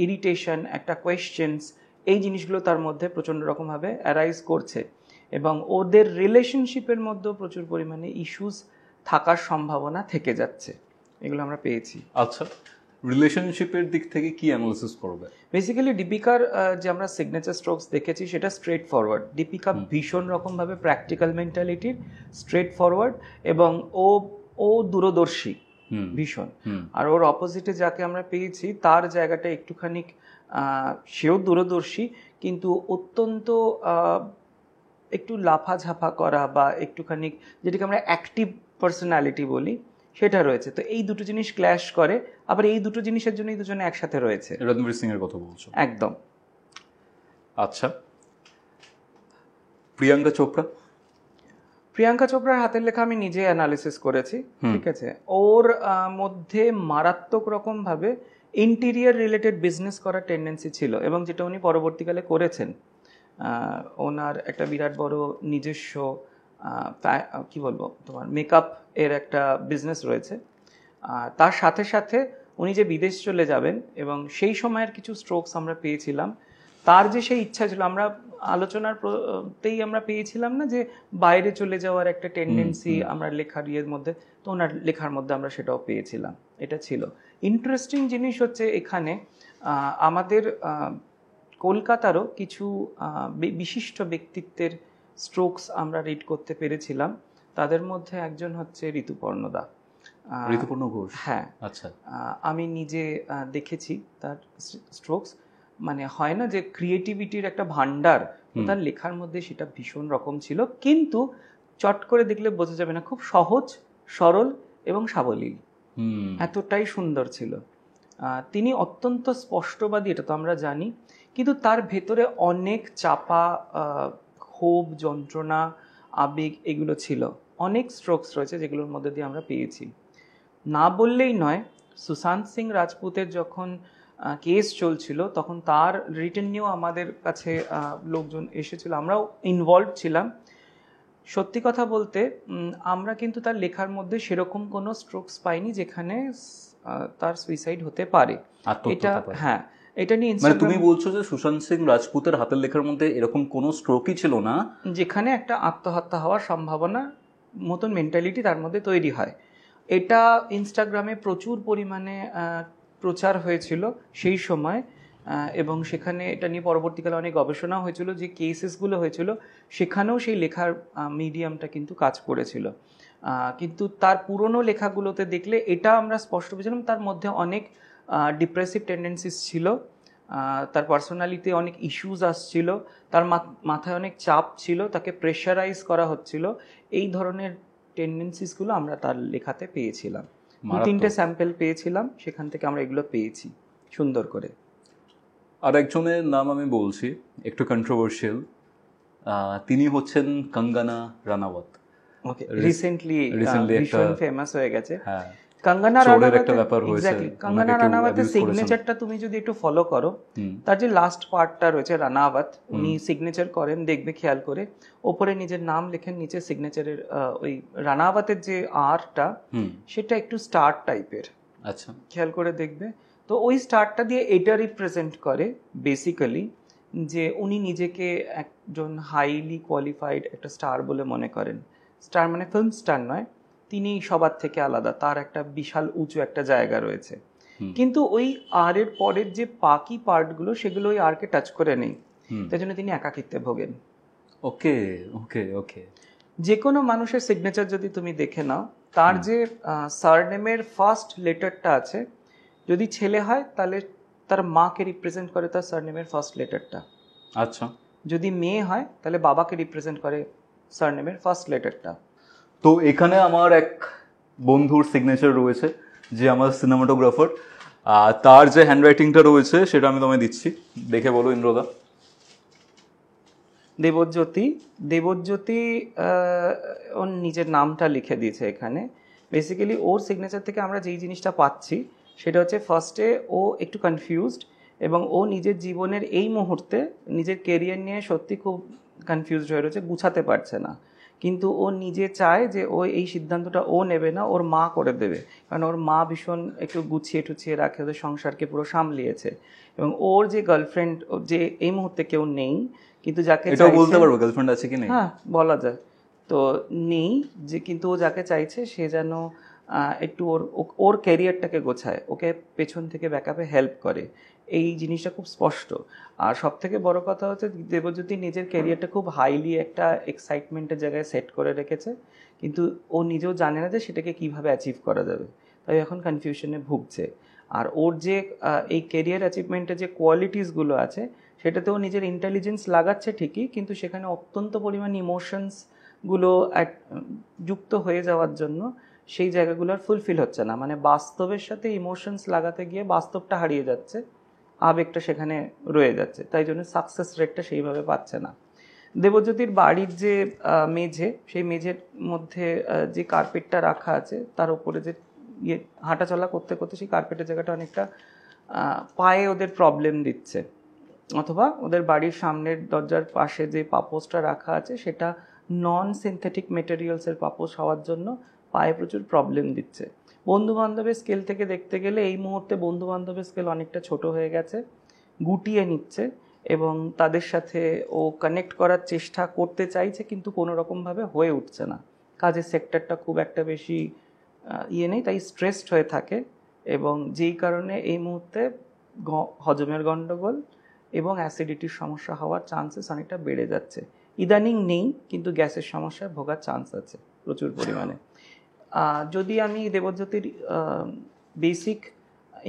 ইরিটেশন, একটা কোয়েশ্চেন্স, এই জিনিসগুলো তার মধ্যে প্রচণ্ড রকমভাবে অ্যারাইজ করছে। এবং ওদের রিলেশনশিপের মধ্যেও প্রচুর পরিমাণে ইস্যুস থাকার সম্ভাবনা থেকে যাচ্ছে, এগুলো আমরা পেয়েছি। আচ্ছা, রিলেশনশিপের দিক থেকে কি অ্যানালিসিস করবে? বেসিক্যালি দীপিকার যে আমরা সিগনেচার স্ট্রোকস দেখেছি সেটা স্ট্রেট ফরওয়ার্ড। দীপিকা ভীষণ রকমভাবে প্র্যাকটিক্যাল মেন্টালিটির, স্ট্রেট ফরওয়ার্ড, এবং ও দূরদর্শী ভীষণ। আর ওর অপোজিটে যাকে আমরা পেয়েছি তার জায়গাটা একটুখানি, সেও দূরদর্শী কিন্তু অত্যন্ত একটু লাফাঝাফা করা বা একটুখানি যেটাকে আমরা অ্যাক্টিভ পার্সোনালিটি বলি, সেটা রয়েছে। তো এই দুটো জিনিস ক্ল্যাশ করে, আবার এই দুটো জিনিসের জন্যই দুজনে একসাথে রয়েছে। রণবীর সিং এর কথা বলছো? একদম। আচ্ছা, প্রিয়াঙ্কা চোপড়া? প্রিয়াঙ্কা চোপড়ার হাতের লেখা আমি নিজে অ্যানালিসিস করেছি, ঠিক আছে। ওর মধ্যে মারাত্মক রকমভাবে ইন্টেরিয়ার রিলেটেড বিজনেস করার টেন্ডেন্সি ছিল, এবং যেটা উনি পরবর্তীকালে করেছেন। ওনার একটা বিরাট বড় নিজস্ব কি বলবো তোমার মেকআপ এর একটা বিজনেস রয়েছে। তার সাথে সাথে উনি যে বিদেশ চলে যাবেন, এবং সেই সময়ের কিছু স্ট্রোকস আমরা পেয়েছিলাম। তার যে সেই ইচ্ছা ছিল, আমরা আলোচনাতেই আমরা পেয়েছিলাম না যে বাইরে চলে যাওয়ার একটা টেন্ডেন্সি আমরা লেখার ইয়ের মধ্যে, তো ওনার লেখার মধ্যে আমরা সেটাও পেয়েছিলাম। এটা ছিল ইন্টারেস্টিং জিনিস। হচ্ছে এখানে আমাদের কলকাতারও কিছু বিশিষ্ট ব্যক্তিত্বের স্ট্রোকস আমরা রিড করতে পেরেছিলাম। তাদের মধ্যে একজন হচ্ছে ঋতুপর্ণদা। ঋতুপর্ণ ঘোষ? হ্যাঁ, আচ্ছা। আমি নিজে দেখেছি তার স্ট্রোকস। মানে হয় না যে ক্রিয়েটিভিটির একটা ভান্ডার, তার লেখার মধ্যে সেটা ভীষণ রকম ছিল, কিন্তু চট করে দেখলে বোঝা যাবে না, খুব সহজ সরল এবং সাবলীল, এতটাই সুন্দর ছিল। তিনি অত্যন্ত স্পষ্টবাদী, এটা তো আমরা জানি, কিন্তু তার ভেতরে অনেক চাপা ক্ষোভ, যন্ত্রণা, আবেগ, এগুলো ছিল। অনেক স্ট্রোকস রয়েছে যেগুলোর মধ্যে দিয়ে আমরা পেয়েছি। না বললেই নয়, সুশান্ত সিং রাজপুতের যখন কেস চলছিল তখন তার রিটেন নিয়েও আমাদের কাছে লোকজন এসেছিল, আমরাও ইনভলভ ছিলাম। সত্যি কথা বলতে আমরা কিন্তু তার লেখার মধ্যে সেরকম কোনো স্ট্রোকস পাইনি যেখানে তার সুইসাইড হতে পারে। এটা হ্যাঁ, এটা নিয়ে মানে তুমি বলছো যে সুশান্ত সিং রাজপুতের হাতের লেখার মধ্যে এরকম কোনো স্ট্রোকই ছিল না যেখানে একটা আত্মহত্যা হওয়ার সম্ভাবনা মতন মেন্টালিটি তার মধ্যে তৈরি হয়। এটা ইনস্টাগ্রামে প্রচুর পরিমাণে প্রচার হয়েছিল সেই সময়, এবং সেখানে এটা নিয়ে পরবর্তীকালে অনেক গবেষণা হয়েছিল, যে কেসেসগুলো হয়েছিল সেখানেও সেই লেখার মিডিয়ামটা কিন্তু কাজ করেছিল। কিন্তু তার পুরনো লেখাগুলোতে দেখলে এটা আমরা স্পষ্ট বুঝলাম তার মধ্যে অনেক ডিপ্রেসিভ টেন্ডেন্সিস ছিল, তার পার্সোনালিতে অনেক ইস্যুস আসছিল, তার মাথায় অনেক চাপ ছিল, তাকে প্রেশারাইজ করা হচ্ছিল। এই ধরনের টেন্ডেন্সিসগুলো আমরা তার লেখাতে পেয়েছিলাম। 2-3টে স্যাম্পল পেয়েছিলাম, সেখান থেকে আমরা এগুলো পেয়েছি সুন্দর করে। আর একজনের নাম আমি বলছি, একটু কন্ট্রোভার্সিয়াল, তিনি হচ্ছেন কঙ্গনা রানাওয়াত। ওকে, রিসেন্টলি ভীষণ ফেমাস হয়ে গেছে। হ্যাঁ, কঙ্গনা রানাওয়াতের সিগনেচারটা তুমি যদি একটু ফলো করো, তার যে লাস্ট পার্টটা রয়েছে রানাওয়াত, উনি সিগনেচার করেন, দেখবে খেয়াল করে, ওপরে নিজের নাম লেখেন, নিচে সিগনেচারের ওই রানাওয়াতের যে আরটা সেটা একটু স্টার টাইপের। আচ্ছা, খেয়াল করে দেখবে। তো ওই স্টারটা দিয়ে এটা রিপ্রেজেন্ট করে বেসিক্যালি যে উনি নিজেকে একজন হাইলি কোয়ালিফাইড একটা স্টার বলে মনে করেন। স্টার মানে ফিল্ম স্টার নয়, তিনি সবার থেকে আলাদা, তার একটা বিশাল উঁচু একটা জায়গা রয়েছে। কিন্তু ওই আর এর পরের যে বাকি পার্টগুলো সেগুলো ওই আরকে টাচ করে নেই, তাই জন্য তিনি একাকিত্বে ভোগেন। ওকে ওকে ওকে। যে কোনো মানুষের সিগনেচার যদি তুমি দেখে নাও, তার যে সারনেমের ফার্স্ট লেটারটা আছে, যদি ছেলে হয় তাহলে তার মাকে রিপ্রেজেন্ট করে তার সারনেমের ফার্স্ট লেটারটা। আচ্ছা, যদি মেয়ে হয় তাহলে বাবাকে রিপ্রেজেন্ট করে সারনেমের ফার্স্ট লেটারটা। তো এখানে আমার এক বন্ধুর সিগনেচার রয়েছে, যে আমার সিনেমাটোগ্রাফার, তার যে হ্যান্ডরাইটিংটা রয়েছে সেটা আমি তোমায় দিচ্ছি, দেখে বলো ইন্দ্রদা। দেবজ্যোতি। দেবজ্যোতি ওর নিজের নামটা লিখে দিয়েছে এখানে। বেসিক্যালি ওর সিগনেচার থেকে আমরা যেই জিনিসটা পাচ্ছি সেটা হচ্ছে, ফার্স্টে ও একটু কনফিউজড এবং ও নিজের জীবনের এই মুহূর্তে নিজের কেরিয়ার নিয়ে সত্যি খুব কনফিউজড হয়ে রয়েছে, গুছাতে পারছে না। কিন্তু ও নিজে চায় যে ও এই সিদ্ধান্তটা ও নেবে না, ওর মা করে দেবে, কারণ ওর মা ভীষণ একটু গুছিয়ে টুছিয়ে রাখে, ওদের সংসারকে পুরো সামলিয়েছে। এবং ওর যে গার্লফ্রেন্ড, যে এই মুহূর্তে কেউ নেই, কিন্তু যাকে এটাও বলতে পারবো গার্লফ্রেন্ড আছে কি নেই? হ্যাঁ, বলা যায় তো নেই, যে কিন্তু ও যাকে চাইছে সে যেন একটু ওর ক্যারিয়ারটাকে গোছায়, ওকে পেছন থেকে ব্যাকআপে হেল্প করে, এই জিনিসটা খুব স্পষ্ট। আর সব থেকে বড় কথা হচ্ছে, দেবজ্যোতি নিজের ক্যারিয়ারটা খুব হাইলি একটা এক্সাইটমেন্টের জায়গায় সেট করে রেখেছে, কিন্তু ও নিজেও জানে না যে সেটাকে কিভাবে অ্যাচিভ করা যাবে, তাই এখন কনফিউশনে ভুগছে। আর ওর যে এই ক্যারিয়ার অ্যাচিভমেন্টের যে কোয়ালিটিসগুলো আছে সেটাতেও নিজের ইন্টেলিজেন্স লাগাচ্ছে ঠিকই, কিন্তু সেখানে অত্যন্ত পরিমাণ ইমোশনসগুলো যুক্ত হয়ে যাওয়ার জন্য সেই জায়গাগুলো আর ফুলফিল হচ্ছে না। মানে বাস্তবের সাথে ইমোশনস লাগাতে গিয়ে বাস্তবটা হারিয়ে যাচ্ছে, আবেগটা সেখানে রয়ে যাচ্ছে, তাই জন্য সাকসেস রেটটা সেইভাবে পাচ্ছে না। দেবজ্যোতির বাড়ির যে মেঝে, সেই মেঝের মধ্যে যে কার্পেটটা রাখা আছে তার উপরে যে হাঁটাচলা করতে করতে সেই কার্পেটের জায়গাটা অনেকটা পায়ে ওদের প্রবলেম দিচ্ছে, অথবা ওদের বাড়ির সামনের দরজার পাশে যে পাপোসটা রাখা আছে সেটা নন সিনথেটিক মেটেরিয়ালসের পাপোস হওয়ার জন্য পায়ে প্রচুর প্রবলেম দিচ্ছে। বন্ধু বান্ধবের স্কেল থেকে দেখতে গেলে এই মুহূর্তে বন্ধু বান্ধবের স্কেল অনেকটা ছোট হয়ে গেছে, গুটিয়ে নিচ্ছে এবং তাদের সাথে ও কানেক্ট করার চেষ্টা করতে চাইছে, কিন্তু কোনো রকমভাবে হয়ে উঠছে না। কাজের সেক্টরটা খুব একটা বেশি নেই, তাই স্ট্রেসড হয়ে থাকে, এবং যেই কারণে এই মুহূর্তে হজমের গণ্ডগোল এবং অ্যাসিডিটির সমস্যা হওয়ার চান্সেস অনেকটা বেড়ে যাচ্ছে। ইদানিং নেই, কিন্তু গ্যাসের সমস্যায় ভোগার চান্স আছে প্রচুর পরিমাণে। যদি আমি দেবজ্যোতির বেসিক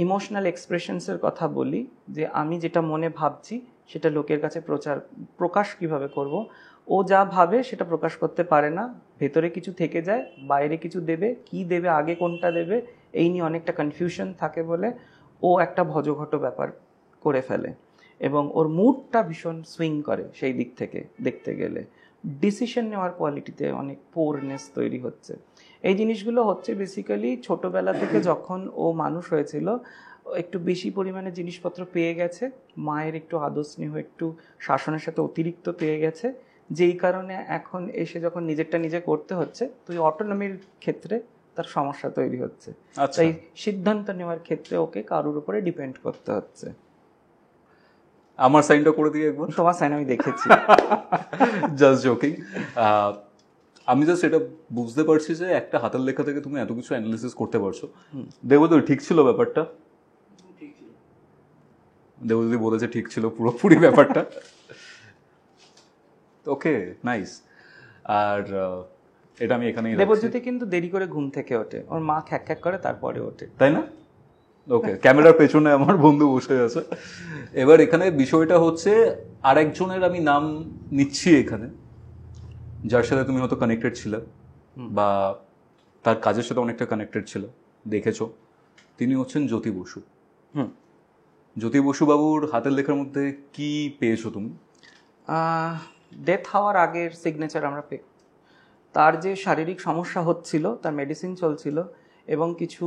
ইমোশনাল এক্সপ্রেশনসের কথা বলি, যে আমি যেটা মনে ভাবছি সেটা লোকের কাছে প্রকাশ কিভাবে করব, ও যা ভাবে সেটা প্রকাশ করতে পারে না, ভেতরে কিছু থেকে যায়, বাইরে কিছু দেবে, কি দেবে, আগে কোনটা দেবে, এই নিয়ে অনেকটা কনফিউশন থাকে বলে ও একটা ভজঘট ব্যাপার করে ফেলে, এবং ওর মুডটা ভীষণ সুইং করে সেই দিক থেকে দেখতে গেলে। ডিসিশন নেওয়ার কোয়ালিটিতে অনেক পোরনেস তৈরি হচ্ছে। এই জিনিসগুলো হচ্ছে বেসিক্যালি ছোটোবেলা থেকে যখন ও মানুষ হয়েছিল, একটু বেশি পরিমাণে জিনিসপত্র পেয়ে গেছে, মায়ের একটু আদর স্নেহ একটু শাসনের সাথে অতিরিক্ত পেয়ে গেছে, যেই কারণে এখন এসে যখন নিজেরটা নিজে করতে হচ্ছে, তো এই অটোনমির ক্ষেত্রে তার সমস্যা তৈরি হচ্ছে। তাই সিদ্ধান্ত নেওয়ার ক্ষেত্রে ওকে কারোর উপরে ডিপেন্ড করতে হচ্ছে। আমার সাইনটা করে দিয়ে একবার। তোমার সাইন আমি দেখেছি। Just joking. আমি জাস্ট এটা বুঝতে পারছি যে একটা হাতের লেখা থেকে তুমি এত কিছু অ্যানালিসিস করতে পারছো। দেবদূর ঠিক ছিল ব্যাপারটা? দেবদূর বলেছে ঠিক ছিল পুরোপুরি ব্যাপারটা। ওকে, নাইস। আর এটা আমি এখানেই রাখছি। দেবজ্যোতি কিন্তু দেরি করে ঘুম থেকে ওঠে, ওর মা খ্যাক খ্যাক করে তারপরে ওঠে, তাই না? ওকে, ক্যামেরার পেছনে আমার বন্ধু বসে আছে। এবার এখানে বিষয়টা হচ্ছে, আরেকজনের আমি নাম নিচ্ছি এখানে, যার সাথে তুমি হয়তো কানেক্টেড ছিলে বা তার কাজের সাথে অনেকটা কানেক্টেড ছিল, দেখেছো। তিনি হচ্ছেন জ্যোতি বসু। জ্যোতি বসু বাবুর হাতের লেখার মধ্যে কি পেয়েছো তুমি? ডেথ হওয়ার আগের সিগনেচার আমরা তার যে শারীরিক সমস্যা হচ্ছিল, তার মেডিসিন চলছিল, এবং কিছু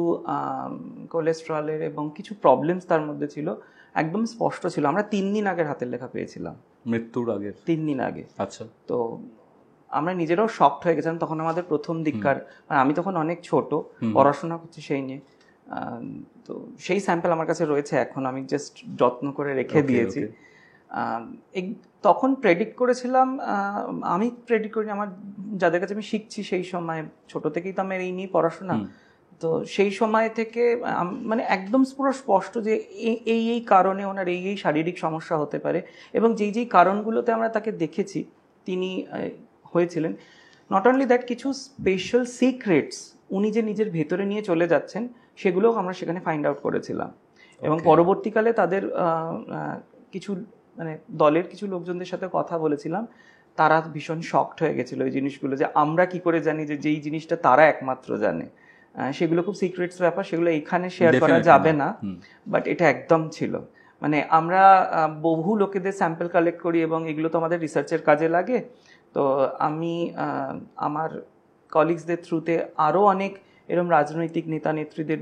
কোলেস্ট্রলের এবং কিছু প্রবলেমস তার মধ্যে ছিল, একদম স্পষ্ট ছিল। আমরা 3 দিন আগের হাতের লেখা পেয়েছিলাম, মৃত্যুর আগে 3 দিন আগে। আচ্ছা। তো আমরা নিজেরাও শকড হয়ে গেছিলাম, তখন আমাদের প্রথম দিককার, আমি তখন অনেক ছোট, পড়াশোনা করছি সেই নিয়ে। তো সেই স্যাম্পল আমার কাছে রয়েছে এখন, আমি জাস্ট যত্ন করে রেখে দিয়েছি। তখন প্রেডিক্ট করেছিলাম, আমি প্রেডিক্ট করি আমার যাদের কাছে আমি শিখছি সেই সময়, ছোট থেকেই তো আমার এই নিয়ে পড়াশোনা, তো সেই সময় থেকে মানে একদম পুরো স্পষ্ট যে এই কারণে ওনার এই শারীরিক সমস্যা হতে পারে, এবং যেই কারণগুলোতে আমরা তাকে দেখেছি তিনি হয়েছিলেন। নট অনলি দ্যাট, কিছু স্পেশাল সিক্রেটস উনি যে নিজের ভেতরে নিয়ে চলে যাচ্ছেন সেগুলোও আমরা সেখানে ফাইন্ড আউট করেছিলাম। এবং পরবর্তীকালে তাদের কিছু মানে দলের কিছু লোকজনদের সাথে কথা বলেছিলাম, তারা ভীষণ শকড হয়ে গেছিলো এই জিনিসগুলো, যে আমরা কি করে জানি যে যেই জিনিসটা তারা একমাত্র জানে। সেগুলো খুব সিক্রেটস ব্যাপার, সেগুলো এখানে শেয়ার করা যাবে না, বাট এটা একদম ছিল। মানে আমরা বহু লোকেদের স্যাম্পল কালেক্ট করি এবং এগুলো তো আমাদের রিসার্চের কাজে লাগে। তো আমি আমার কলিগসদের থ্রুতে আরও অনেক এরকম রাজনৈতিক নেতা নেত্রীদের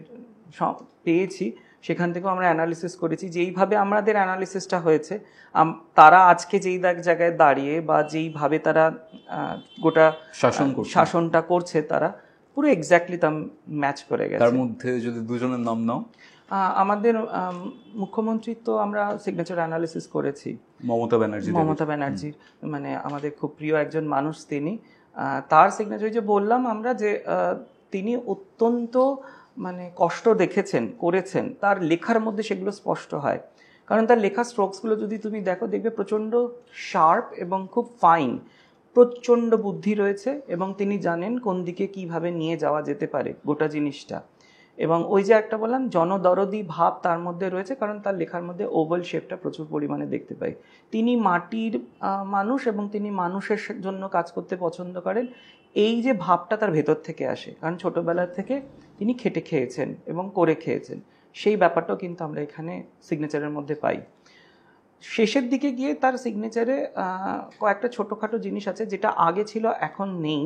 পেয়েছি, সেখান থেকেও আমরা অ্যানালিসিস করেছি। যেইভাবে আমাদের অ্যানালিসিসটা হয়েছে, তারা আজকে যেই জায়গায় দাঁড়িয়ে বা যেইভাবে তারা গোটা শাসনটা করছে, তারা পুরো এক্স্যাক্টলি তা ম্যাচ করে গেছে। তার মধ্যে যদি দুজনের নাম নাও। আমাদের মুখ্যমন্ত্রী তো আমরা সিগনেচার অ্যানালিসিস করেছি, মমতা ব্যানার্জির, মানে আমাদের খুব প্রিয় একজন মানুষ তিনি। তার সিগনেচার যে বললাম আমরা, যে তিনি অত্যন্ত মানে কষ্ট দেখেছেন, করেছেন, তার লেখার মধ্যে সেগুলো স্পষ্ট হয়। কারণ তার লেখা স্ট্রোকসগুলো যদি তুমি দেখো, দেখবে প্রচণ্ড শার্প এবং খুব ফাইন, প্রচণ্ড বুদ্ধি রয়েছে, এবং তিনি জানেন কোন দিকে কিভাবে নিয়ে যাওয়া যেতে পারে গোটা জিনিসটা। এবং ওই যে একটা বললাম জনদরদি ভাব তার মধ্যে রয়েছে, কারণ তার লেখার মধ্যে ওভাল শেপটা প্রচুর পরিমাণে দেখতে পাই। তিনি মাটির মানুষ এবং তিনি মানুষের জন্য কাজ করতে পছন্দ করেন, এই যে ভাবটা তার ভেতর থেকে আসে, কারণ ছোটোবেলা থেকে তিনি খেটে খেয়েছেন এবং করে খেয়েছেন, সেই ব্যাপারটাও কিন্তু আমরা এখানে সিগনেচারের মধ্যে পাই। শেষের দিকে গিয়ে তার সিগনেচারে কয়েকটা ছোটোখাটো জিনিস আছে যেটা আগে ছিল এখন নেই।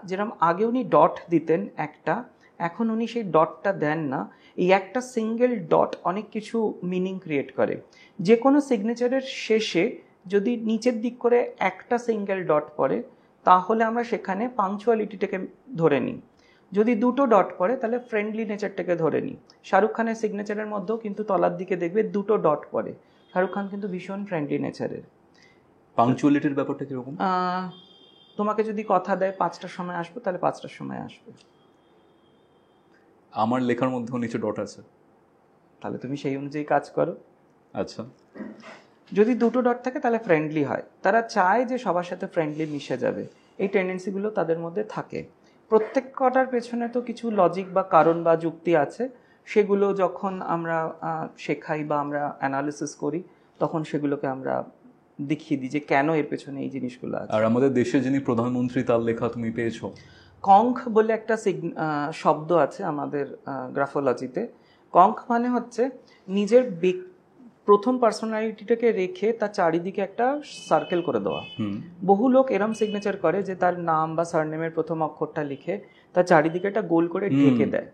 যেরকম আগে উনি ডট দিতেন একটা, এখন উনি সেই ডটটা দেন না। এই একটা সিঙ্গেল ডট অনেক কিছু মিনিং ক্রিয়েট করে। যে কোনো সিগনেচারের শেষে যদি নিচের দিক করে একটা সিঙ্গেল ডট পড়ে, তাহলে আমরা সেখানে পাংচুয়ালিটিটাকে ধরে নিই। যদি দুটো ডট পড়ে, তাহলে ফ্রেন্ডলি নেচারটাকে ধরে নিই। শাহরুখ খানের সিগনেচারের মধ্যেও কিন্তু তলার দিকে দেখবে দুটো ডট পড়ে। শাহরুখ খান কিন্তু ভীষণ ফ্রেন্ডলি নেচারের। পাংচুয়ালিটির ব্যাপারটা কিরকম? তোমাকে যদি কথা দেয় 5টার সময় আসবো, তাহলে 5টার সময় আসবে। আমার লেখার মধ্যেও নিচে ডট আছে, তাহলে তুমি সেই অনুযায়ী কাজ করো। আচ্ছা, যদি দুটো ডট থাকে তাহলে ফ্রেন্ডলি হয়। তারা চায় যে সবার সাথে ফ্রেন্ডলি মিশে যাবে, এই টেন্ডেন্সিগুলো তাদের মধ্যে থাকে। প্রত্যেক কটার পেছনে তো কিছু লজিক বা কারণ বা যুক্তি আছে, সেগুলো যখন আমরা শেখাই বা আমরা অ্যানালিসিস করি, তখন সেগুলোকে আমরা দেখিয়ে দিই যে কেন এর পেছনে এই জিনিসগুলো আছে। আর আমাদের দেশে যিনি প্রধানমন্ত্রী, তার লেখা তুমি পেয়েছো? কঙ্ক বলে একটা শব্দ আছে আমাদের গ্রাফোলজিতে। কঙ্ক মানে হচ্ছে নিজের প্রথম পার্সোনালিটিটাকে রেখে তার চারিদিকে একটা সার্কেল করে দেওয়া। বহু লোক এরম সিগনেচার করে যে তার নাম বা সারনেমের প্রথম অক্ষরটা লিখে তার চারিদিকে একটা গোল করে ঢেকে দেয়।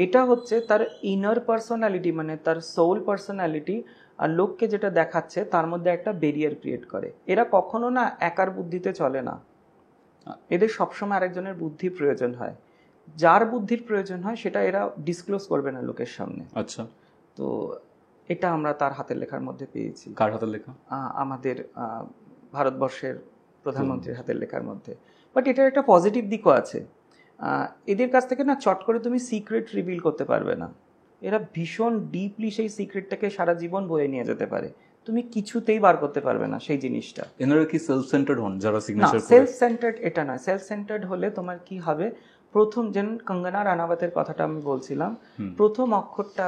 এটা হচ্ছে তার ইনার পার্সোনালিটি, মানে তার সোল পার্সোনালিটি আর লোককে যেটা দেখাচ্ছে তার মধ্যে একটা ব্যারিয়ার ক্রিয়েট করে। এরা কখনো না একার বুদ্ধিতে চলে না, এদের সবসময় আরেকজনের বুদ্ধির প্রয়োজন হয়। যার বুদ্ধির প্রয়োজন হয় সেটা এরা ডিসক্লোজ করবে না লোকের সামনে। আচ্ছা, তো এটা আমরা তার হাতের লেখার মধ্যে পেয়েছি। কার হাতের লেখা? আমাদের ভারতবর্ষের প্রধানমন্ত্রীর হাতের লেখার মধ্যে। বাট এটার একটা পজিটিভ দিকও আছে। এদের কাছ থেকে না চট করে তুমি সিক্রেট রিভিল করতে পারবে না। এরা ভীষণ ডিপলি সেই সিক্রেটটাকে সারা জীবন বয়ে নিয়ে যেতে পারে, তুমি কিছুতেই বার করতে পারবে না সেই জিনিসটা। এনারা কি সেলফ সেন্টার্ড হন যারা সিগনেচার করে? সেলফ সেন্টার্ড এটা নয়। সেলফ সেন্টার্ড হলে তোমার কি হবে, প্রথম যেন কঙ্গনা রানাওয়াতের কথাটা আমি বলছিলাম, প্রথম অক্ষরটা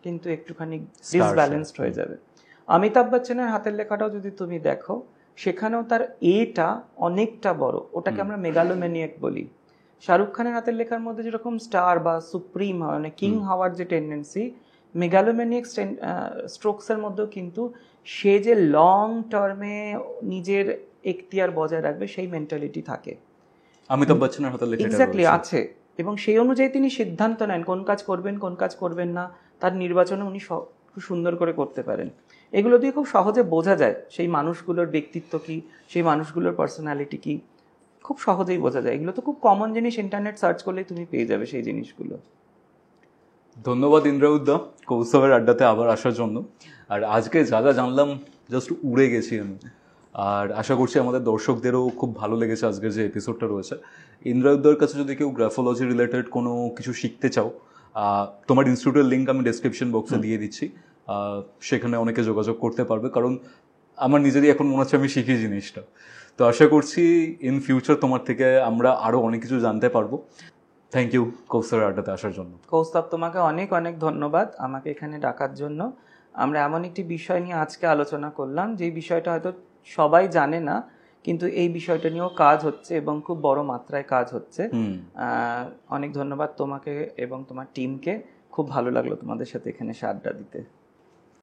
কিন্তু একটুখানি ডিসব্যালেন্সড হয়ে যাবে। অমিতাভ বচ্চনের হাতের লেখাটাও যদি তুমি দেখো, সেখানেও তার এটা অনেকটা বড়, ওটাকে আমরা মেগালোম্যানিয়াক বলি। শাহরুখ খানের হাতের লেখার মধ্যে যেরকম স্টার বা সুপ্রিম মানে কিং হওয়ার যে টেন্ডেন্সি, মেগালোম্যানিয়াক স্ট্রোকসের মধ্যেও কিন্তু সে যে লং টার্মে নিজের এখতিয়ার বজায় রাখবে সেই মেন্টালিটি থাকে। অমিতাভ বচ্চনের হাতের লেখা এক্স্যাক্টলি আছে, এবং সেই অনুযায়ী তিনি সিদ্ধান্ত নেন কোন কাজ করবেন কোন কাজ করবেন না। তার নির্বাচনে উনি খুব সুন্দর করে করতে পারেন। এগুলো দিয়ে খুব সহজে বোঝা যায় সেই মানুষগুলোর ব্যক্তিত্ব কি, সেই মানুষগুলোর পার্সোনালিটি কি, খুব সহজেই বোঝা যায়। এগুলো তো খুব কমন জিনিস, ইন্টারনেট সার্চ করলেই তুমি পেয়ে যাবে সেই জিনিসগুলো। ধন্যবাদ ইন্দ্রাউদ্দা কৌস্তবের আড্ডাতে আবার আসার জন্য। আর আজকে যা যা জানলাম জাস্ট উড়ে গেছি আমি। আর আশা করছি আমাদের দর্শকদেরও খুব ভালো লেগেছে আজকের যে এপিসোডটা রয়েছে। ইন্দ্রাউদ্দার কাছে যদি কেউ গ্রাফোলজি রিলেটেড কোনো কিছু শিখতে চাও, তোমার ইনস্টিটিউটের লিঙ্ক আমি ডেসক্রিপশন বক্সে দিয়ে দিচ্ছি, সেখানে অনেকে যোগাযোগ করতে পারবে। কারণ আমার নিজেরই এখন মনে হচ্ছে আমি শিখি জিনিসটা। তো আশা করছি ইন ফিউচার তোমার থেকে আমরা আরও অনেক কিছু জানতে পারবো। থ্যাংক ইউ কৌস্তবের আড্ডাতে আসার জন্য। কৌস্তব, তোমাকে অনেক অনেক ধন্যবাদ আমাকে এখানে ডাকার জন্য। আমরা এমন একটি বিষয় নিয়ে আজকে আলোচনা করলাম যে বিষয়টা হয়তো সবাই জানে না, কিন্তু এই বিষয়টা নিয়েও কাজ হচ্ছে এবং খুব বড় মাত্রায় কাজ হচ্ছে। অনেক ধন্যবাদ তোমাকে এবং তোমার টিমকে। খুব ভালো লাগলো তোমাদের সাথে এখানে এসে আড্ডা দিতে।